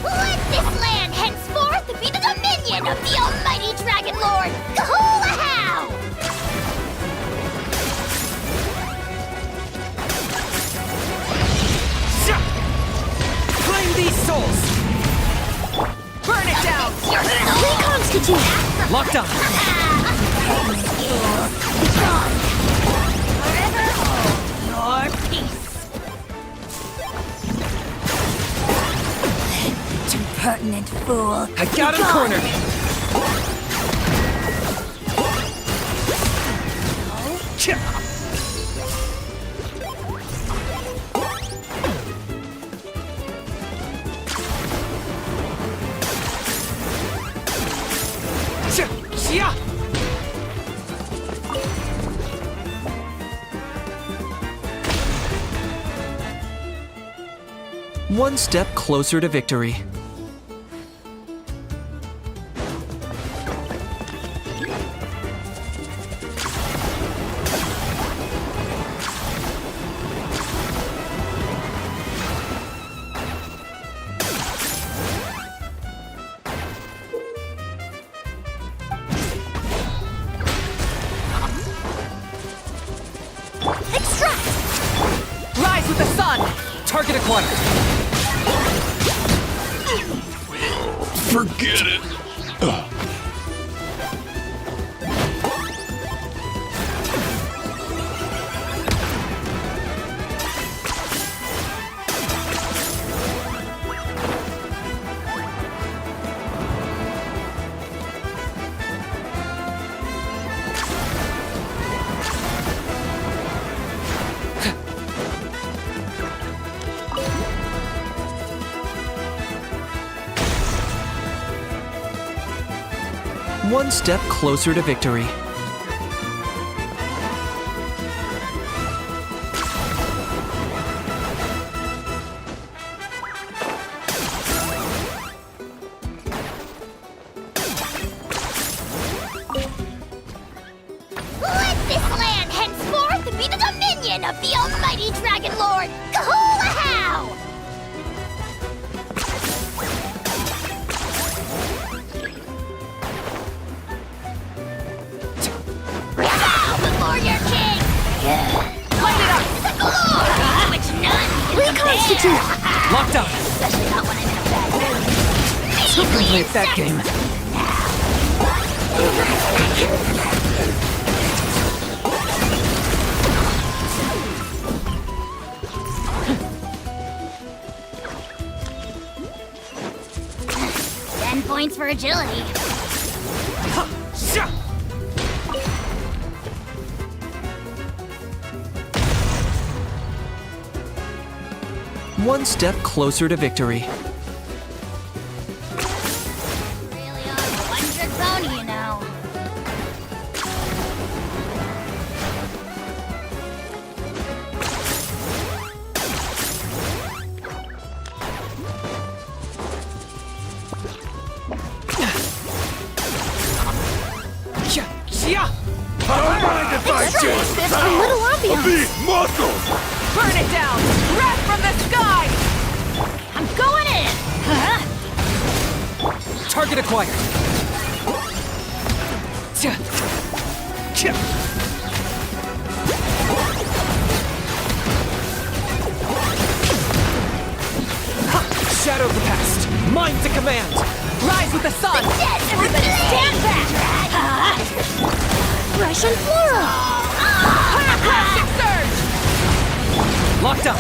Let this land henceforth be the dominion of the almighty Dragon Lord, Kahula-How! Claim these souls! Burn it down! Reconstitute! Locked on! Forever hold your peace! Impertinent fool! I got him cornered! One step closer to victory. Target acquired. Forget it. One step closer to victory. Let this land henceforth be the dominion of the almighty Dragon Lord, Kahulahau! Bow before your king! Light it up! The glory which none can Reconstitute! compare! Locked on. Especially not when I'm in a bad mood. Super played that game. Points for agility. One step closer to victory. Really on a one-trick pony, you know. I don't mind if I do. This a little ambiance. Be muscle. Burn it down! Wrath from the sky! I'm going in! Target acquired. Shadow the past. Mind to command. Rise with the sun. Everybody stand back! Russian floral! Plastic surge! Locked on.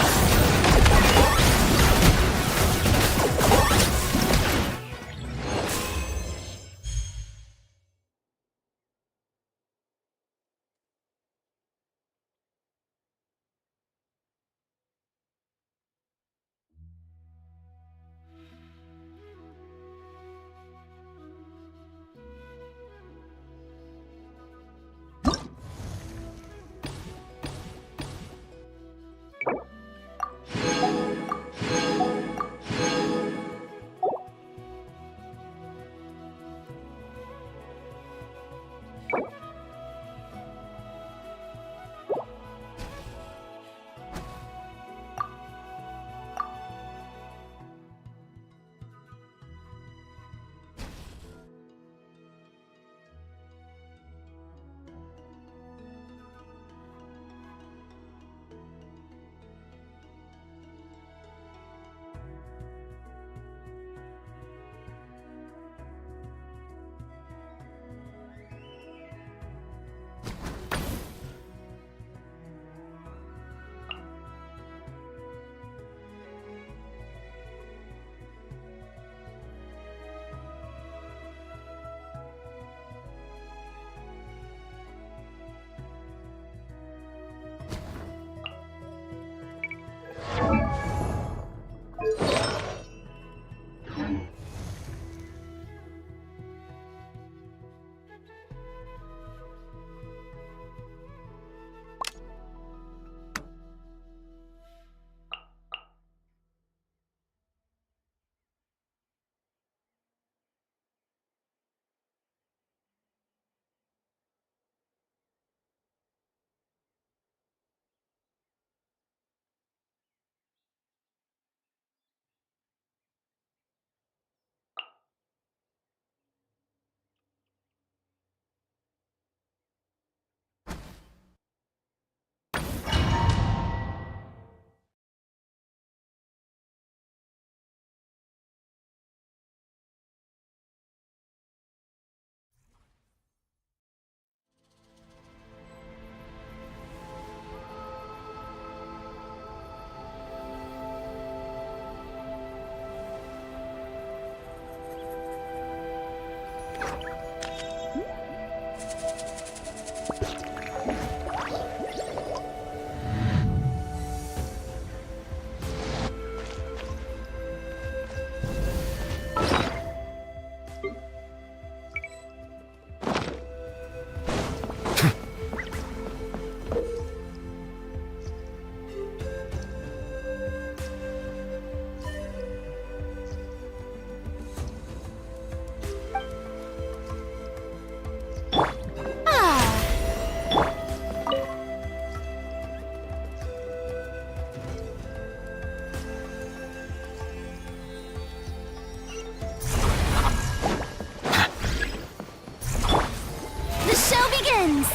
The show begins!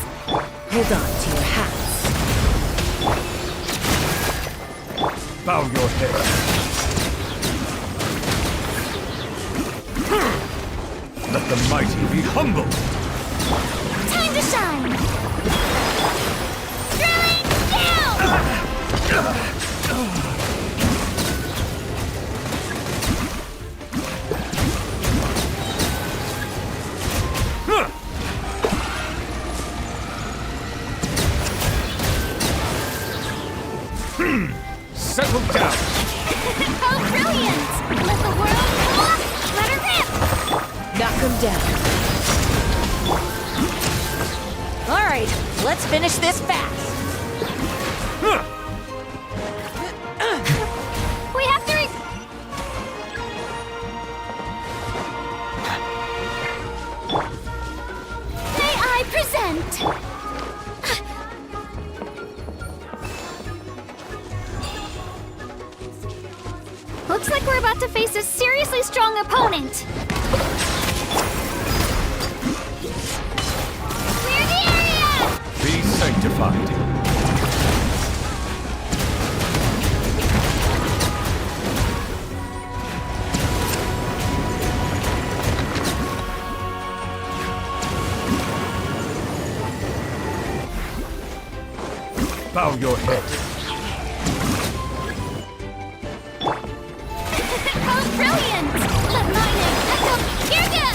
Hold on to your hats. Bow your head. Let the mighty be humble. Time to shine! Throwing Settle down. Oh, brilliant! Let the world come up! Let her rip! Knock him down. All right, let's finish this fast. We have to May I present? Looks like we're about to face a seriously strong opponent. Clear the area! Be sanctified. Bow your head. Oh, brilliant! Let mine echo here ya!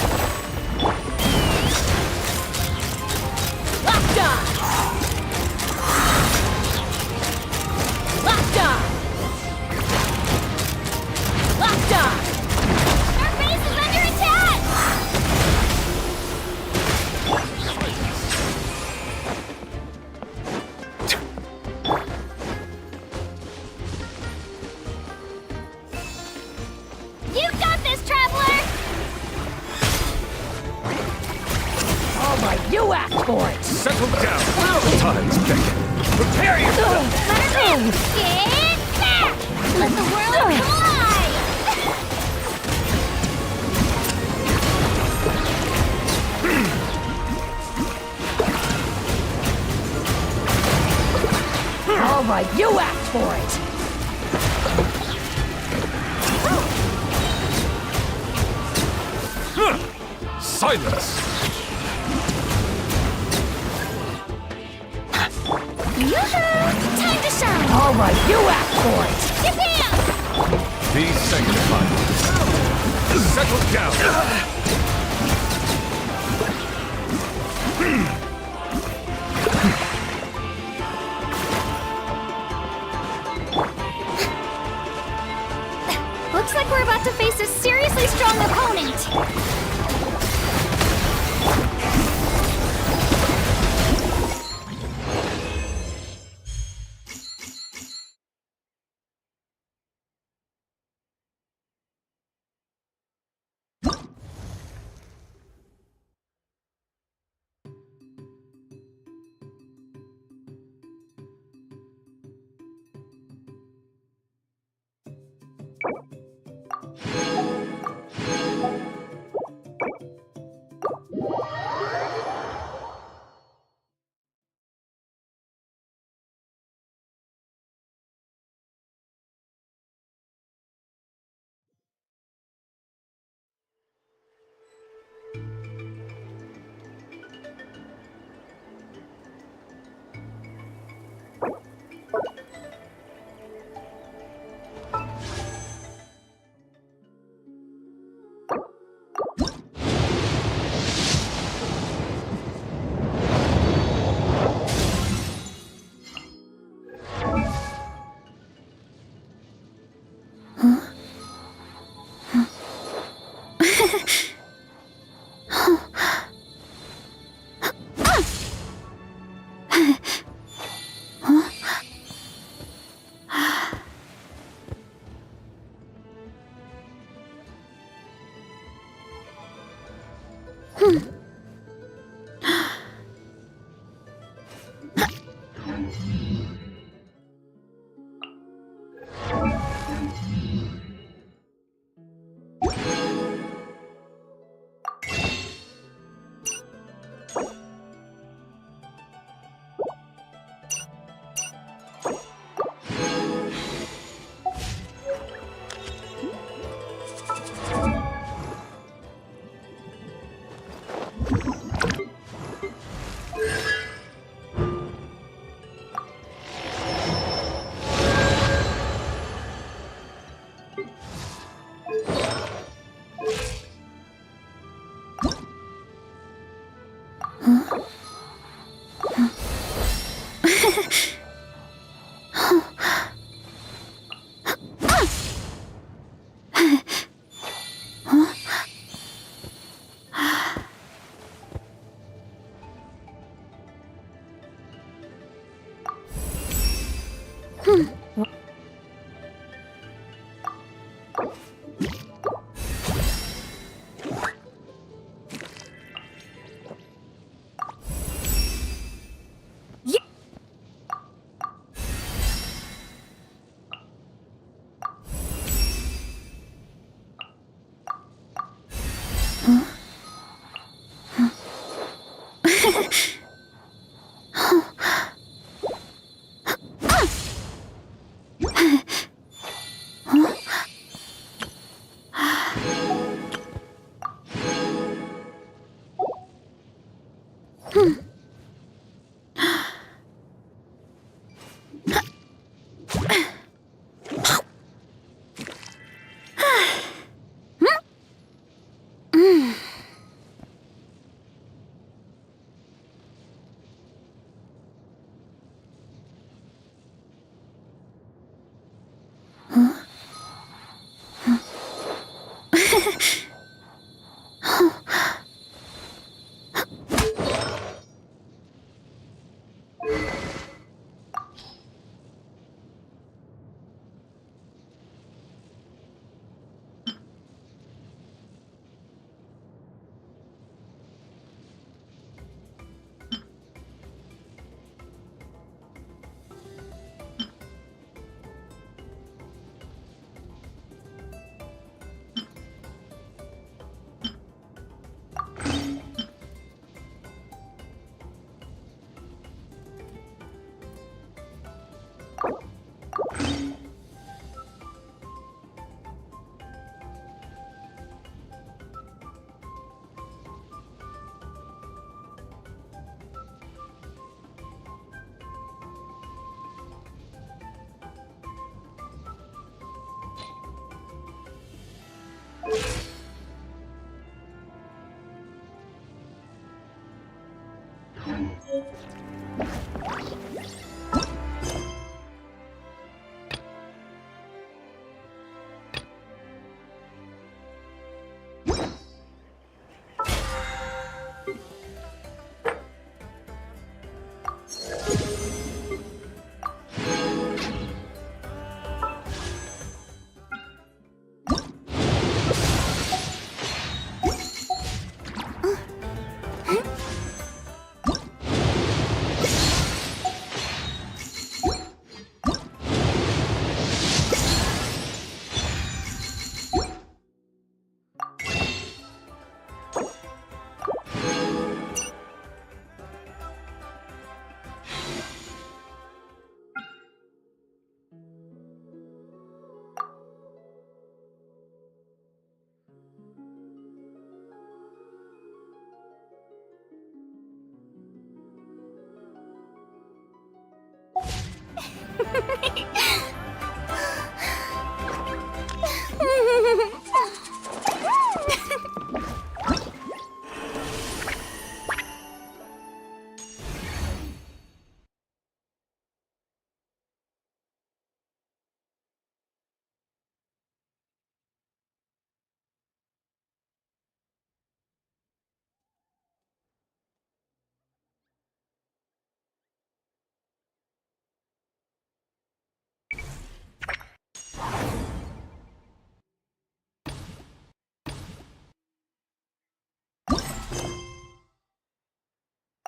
Locked on! Locked on! Locked on! Our base is under attack! You got this, traveler! All right, you asked for it! Settle down. Time's beckon. Prepare yourself. Let her rip! Get back! Let the world come alive! All right, you asked for it! Silence. Yoo-hoo! Time to shine! All right, you asked for it! Yippee! Be sanctified. Settle down. Looks like we're about to face a seriously strong opponent.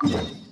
you.